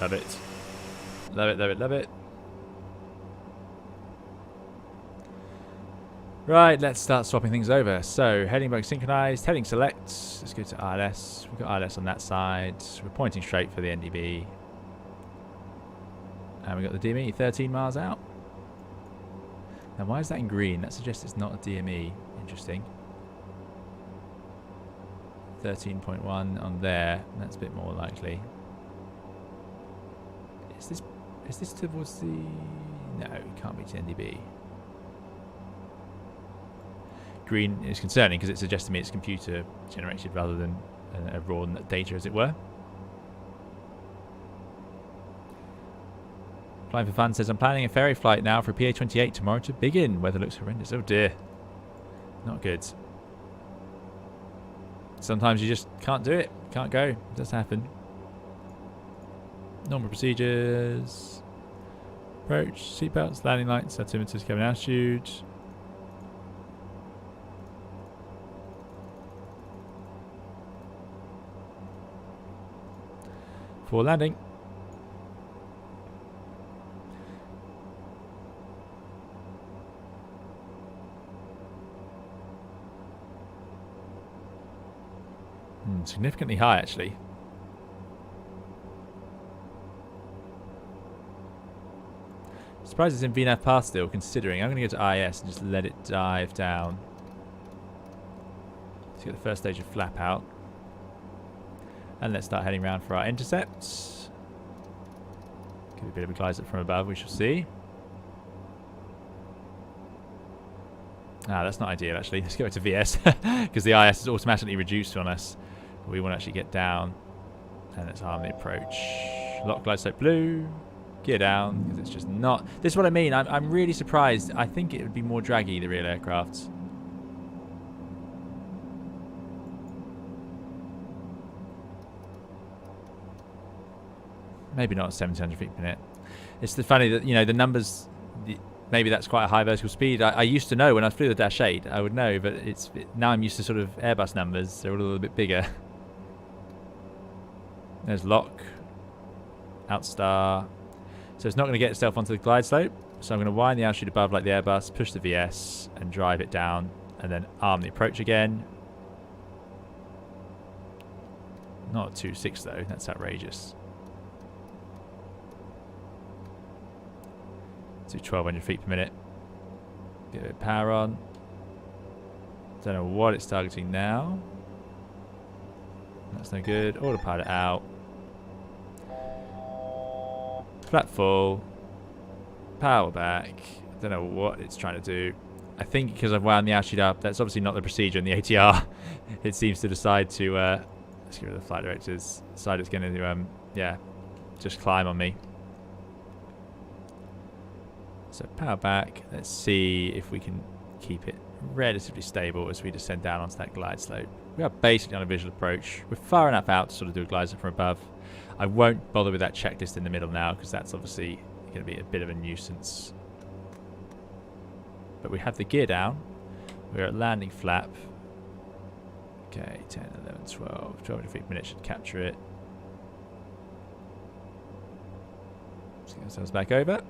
Love it. Love it, love it, love it. Right, let's start swapping things over. So, heading bug synchronized, heading select. Let's go to ILS. We've got ILS on that side. We're pointing straight for the NDB. And we've got the DME 13 miles out. Now, why is that in green? That suggests it's not a DME. Interesting. 13.1 on there. That's a bit more likely. Is this Is this towards the... No, it can't be to NDB. Green is concerning because it suggests to me it's computer generated rather than raw data, as it were. Flying for Fun says, I'm planning a ferry flight now for PA28 tomorrow to Biggin. Weather looks horrendous. Oh dear. Not good. Sometimes you just can't do it. Can't go. It does happen. Normal procedures. Approach. Seatbelts. Landing lights. Altimeters. Cabin altitude. For landing. Significantly high, actually. Surprised it's in VNAV path still, considering. I'm going to go to IS and just let it dive down. Let's get the first stage of flap out. And let's start heading around for our intercepts. Give a bit of a glide up from above, we shall see. Ah, that's not ideal, actually. Let's go to VS, because the IS is automatically reduced on us. We want to actually get down. And let's arm the approach. Lock glide slope blue. Gear down, because it's just not... This is what I mean. I'm really surprised. I think it would be more draggy, the real aircraft. Maybe not 1700 feet per minute. It's funny that, you know, the numbers... Maybe that's quite a high vertical speed. I used to know when I flew the Dash 8, I would know, but now I'm used to sort of Airbus numbers. They're a little bit bigger. There's lock. Outstar. So it's not going to get itself onto the glide slope. So I'm going to wind the altitude above like the Airbus, push the VS, and drive it down, and then arm the approach again. Not a 2.6 though, that's outrageous. Do 1200 feet per minute. Get a bit of power on. Don't know what it's targeting now. That's no good. Autopilot out. Flat full. Power back. Don't know what it's trying to do. I think because I've wound the altitude up, that's obviously not the procedure in the ATR. It seems to decide to, let's get rid of the flight directors, decide it's going to, yeah, just climb on me. So power back. Let's see if we can keep it relatively stable as we descend down onto that glide slope. We are basically on a visual approach. We're far enough out to sort of do a glide slope from above. I won't bother with that checklist in the middle now because that's obviously going to be a bit of a nuisance. But we have the gear down. We're at landing flap. Okay, 10, 11, 12. 1200 feet per minute should capture it. Let's get ourselves back over.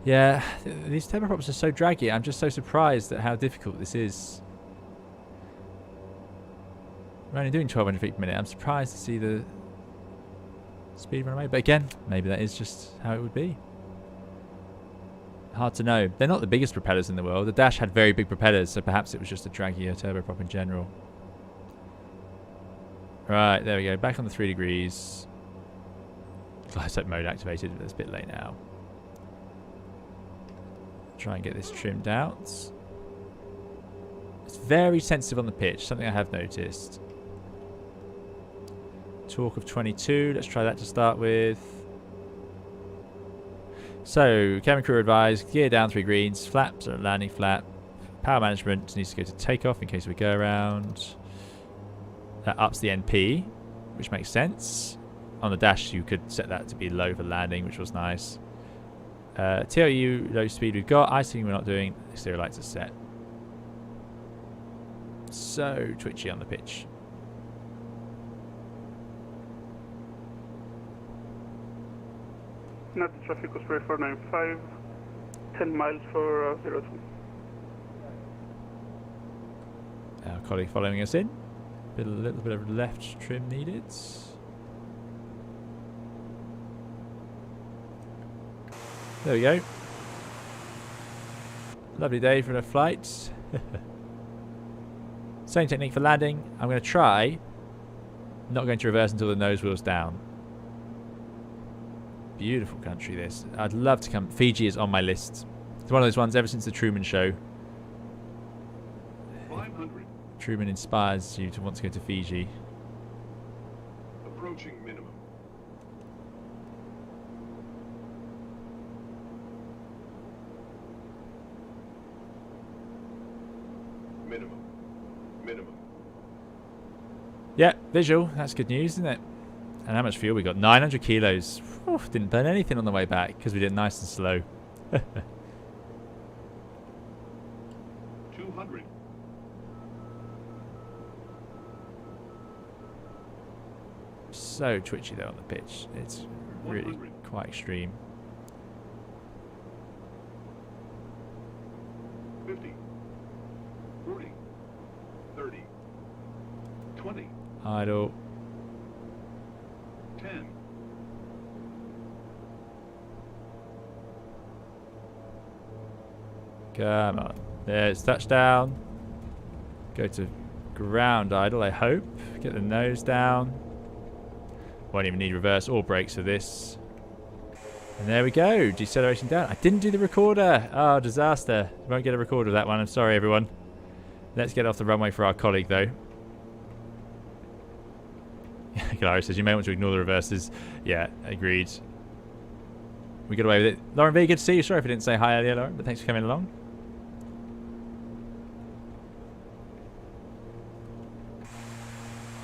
Yeah, these turboprops are so draggy. I'm just so surprised at how difficult this is. We're only doing 1200 feet per minute. I'm surprised to see the speed run away. But again, maybe that is just how it would be. Hard to know. They're not the biggest propellers in the world. The Dash had very big propellers, so perhaps it was just a draggier turboprop in general. Right, there we go. Back on the 3 degrees. Glide slope mode activated, but it's a bit late now. Try and get this trimmed out. It's very sensitive on the pitch, something I have noticed. Torque of 22, let's try that to start with. So, cabin crew advised, gear down 3 greens, flaps are landing flap. Power management needs to go to takeoff in case we go around. That ups the NP, which makes sense. On the Dash you could set that to be low for landing, which was nice. TLU low speed we've got. Icing we're not doing. Exterior lights are set. So twitchy on the pitch. Not traffic was 495, 10 miles for 02. Our colleague following us in. A little bit of left trim needed. There we go. Lovely day for a flight. Same technique for landing. I'm going to try not going to reverse until the nose wheel's down. Beautiful country this. I'd love to come. Fiji is on my list. It's one of those ones ever since the Truman Show. 500. Truman inspires you to want to go to Fiji. Approaching minimum. Minimum. Minimum. Yeah, visual. That's good news, isn't it? And how much fuel we got? 900 kilos. Oof, didn't burn anything on the way back because we did it nice and slow. 200. So twitchy though on the pitch. It's really 100. quite extreme. 50. 40. 30. 20. Idle. 10. Come on. There's touchdown. Go to ground idle, I hope. Get the nose down. Won't even need reverse or brakes for this. And there we go. Deceleration down. I didn't do the recorder. Oh, disaster. Won't get a recorder of that one. I'm sorry, everyone. Let's get off the runway for our colleague, though. Clara says you may want to ignore the reverses. Yeah, agreed. We got away with it. Lauren V, good to see you. Sorry if I didn't say hi earlier, Lauren, but thanks for coming along.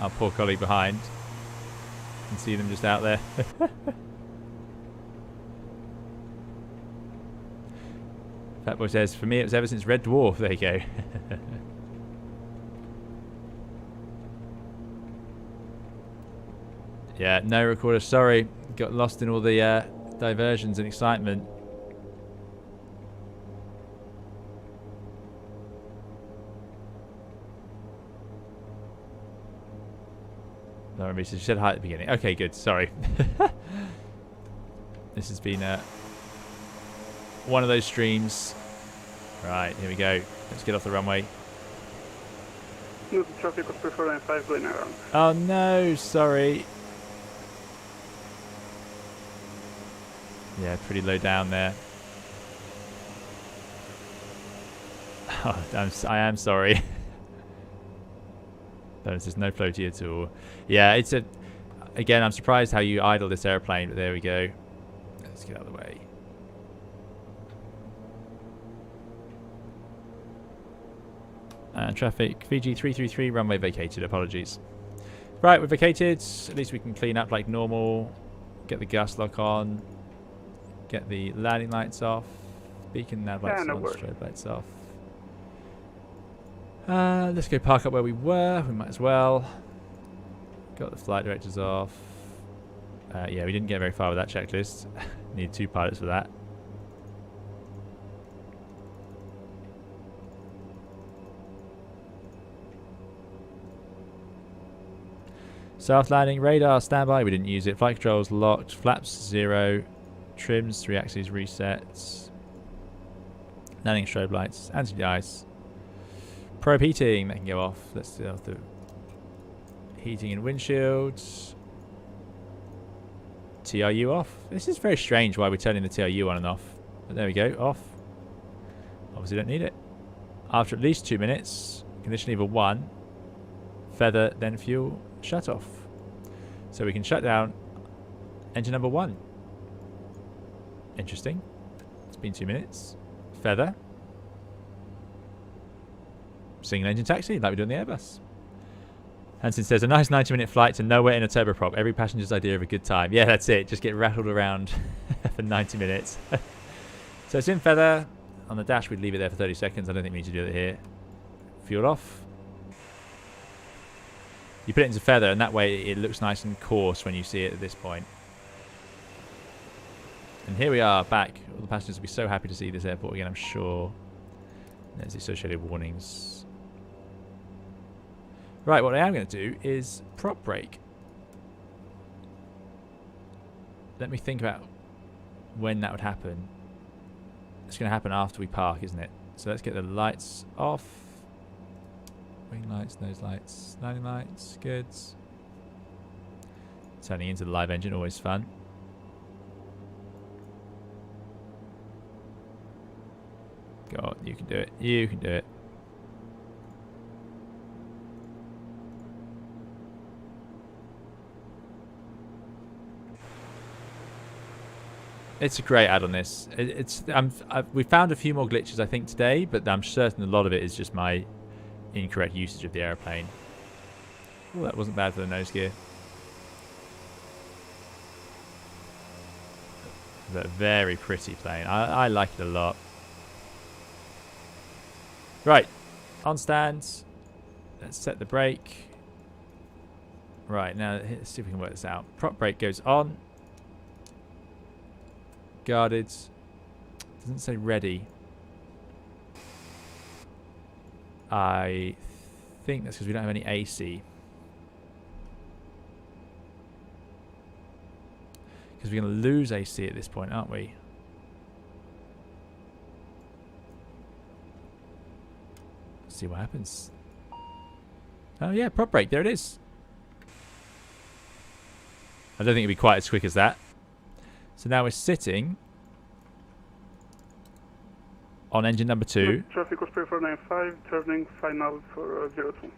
Our poor colleague behind. You can see them just out there. Fat Boy says, for me it was ever since Red Dwarf. There you go. Yeah, no recorder. Sorry. Got lost in all the diversions and excitement. Lauren B says, you said hi at the beginning. Okay, good. Sorry. This has been one of those streams. Right, here we go. Let's get off the runway. No, the traffic was preferred 5 going around. Oh no, sorry. Yeah, pretty low down there. Oh, I am sorry. There's no floaty at all. Yeah, it's a... Again, I'm surprised how you idle this airplane, but there we go. Let's get out of the way. Traffic, Fiji 333, runway vacated. Apologies. Right, we're vacated. At least we can clean up like normal. Get the gas lock on. Get the landing lights off. Beacon nav lights on, strobe lights off. Let's go park up where we were. We might as well. Got the flight directors off. Yeah, we didn't get very far with that checklist. Need 2 pilots for that. South landing, radar, standby. We didn't use it. Flight controls locked. Flaps 0. Trims, 3 axes resets. Landing strobe lights. Anti-ice. Probe heating, that can go off. Let's do off the heating and windshields. TRU off. This is very strange why we're turning the TRU on and off. But there we go, off. Obviously don't need it. After at least 2 minutes, condition lever 1, feather, then fuel, shut off. So we can shut down engine number 1. Interesting. It's been 2 minutes. Feather. Single engine taxi, like we do on the Airbus. Hanson says, a nice 90-minute flight to nowhere in a turboprop. Every passenger's idea of a good time. Yeah, that's it. Just get rattled around for 90 minutes. So it's in feather. On the dash, we'd leave it there for 30 seconds. I don't think we need to do it here. Fuel off. You put it into feather, and that way it looks nice and coarse when you see it at this point. And here we are, back. All the passengers will be so happy to see this airport again, I'm sure. There's the associated warnings. Right, what I am going to do is prop brake. Let me think about when that would happen. It's going to happen after we park, isn't it? So let's get the lights off. Wing lights, nose lights, landing lights, good. Turning into the live engine, always fun. Go on, you can do it. You can do it. It's a great add on this. We found a few more glitches I think today, but I'm certain a lot of it is just my incorrect usage of the aeroplane. Ooh, that wasn't bad for the nose gear. But very pretty plane. I like it a lot. Right, on stands. Let's set the brake. Right, now let's see if we can work this out. Prop brake goes on. Guarded. Doesn't say ready. I think that's because we don't have any AC. Because we're going to lose AC at this point, aren't we? Let's see what happens. Oh yeah, prop brake. There it is. I don't think it'll be quite as quick as that. So now we're sitting on engine number 2. Traffic was 495, turning final for 02.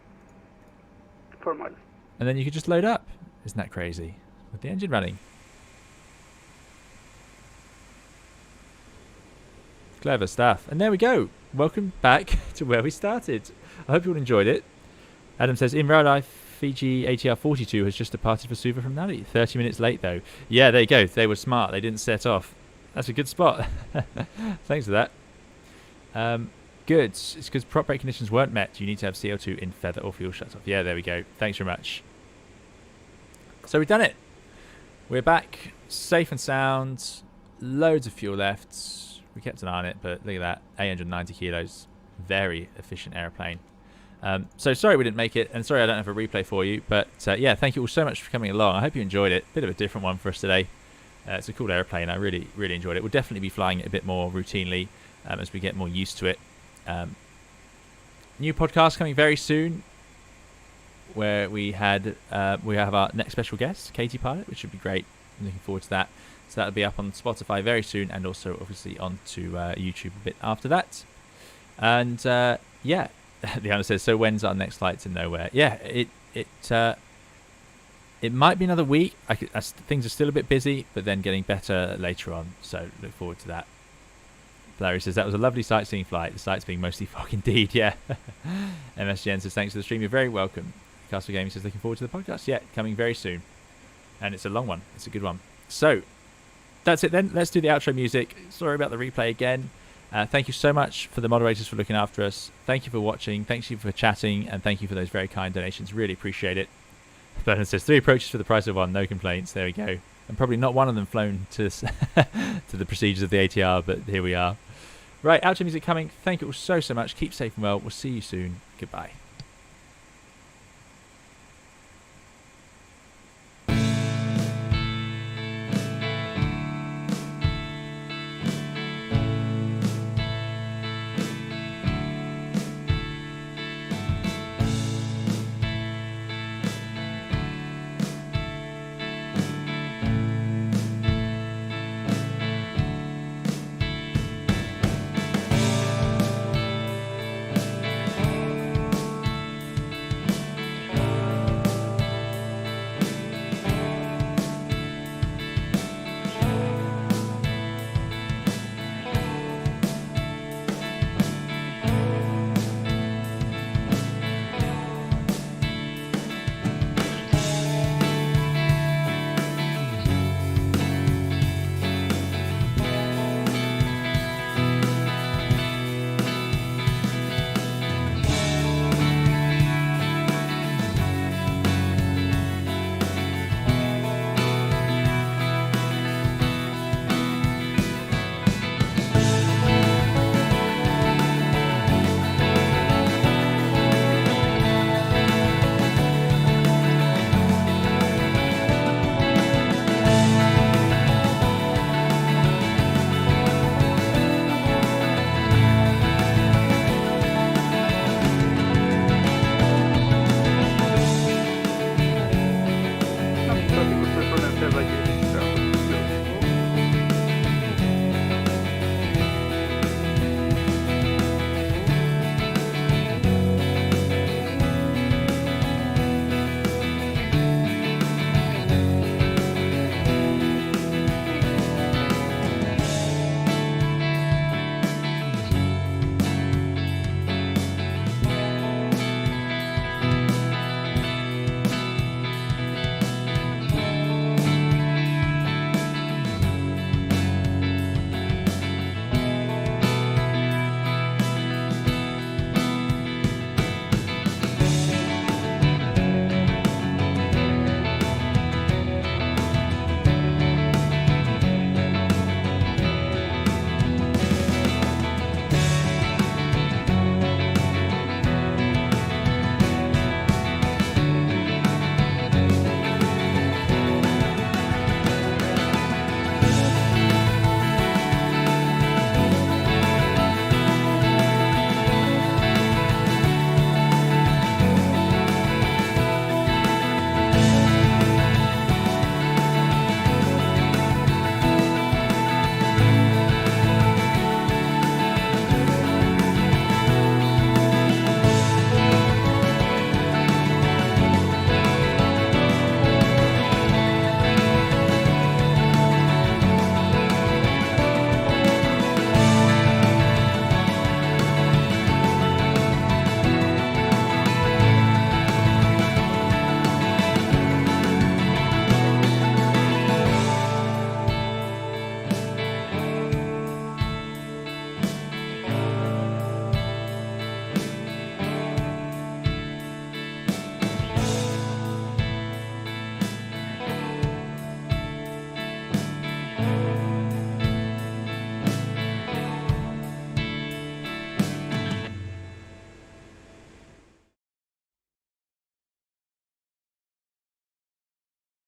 4 miles. And then you could just load up. Isn't that crazy? With the engine running. Clever stuff. And there we go. Welcome back to where we started. I hope you all enjoyed it. Adam says, in real life, Fiji ATR-72 has just departed for Suva from Nadi. 30 minutes late, though. Yeah, there you go. They were smart. They didn't set off. That's a good spot. Thanks for that. Good. It's because prop brake conditions weren't met. You need to have CO2 in feather or fuel shutoff. Yeah, there we go. Thanks very much. So we've done it. We're back. Safe and sound. Loads of fuel left. We kept an eye on it, but look at that. 890 kilos. Very efficient aeroplane. So sorry we didn't make it, and sorry I don't have a replay for you, but yeah, thank you all so much for coming along. I hope you enjoyed it. Bit of a different one for us today. It's a cool airplane. I really enjoyed it. We'll definitely be flying it a bit more routinely as we get more used to it. New podcast coming very soon, where we have our next special guest, Katie Pilot, which should be great. I'm looking forward to that. So that'll be up on Spotify very soon, and also obviously onto YouTube a bit after that. And yeah. The owner says, so when's our next flight to nowhere? Yeah, it might be another week. Things are still a bit busy, but then getting better later on. So look forward to that. Larry says, that was a lovely sightseeing flight. The sights being mostly fog indeed, yeah. MSGN says, thanks for the stream. You're very welcome. Castle Gaming says, looking forward to the podcast. Yeah, coming very soon. And it's a long one. It's a good one. So that's it then. Let's do the outro music. Sorry about the replay again. Thank you so much for the moderators for looking after us. Thank you for watching. Thank you for chatting. And thank you for those very kind donations. Really appreciate it. Bernard says, 3 approaches for the price of 1. No complaints. There we go. And probably not one of them flown to to the procedures of the ATR, but here we are. Right, outro music coming. Thank you all so much. Keep safe and well. We'll see you soon. Goodbye.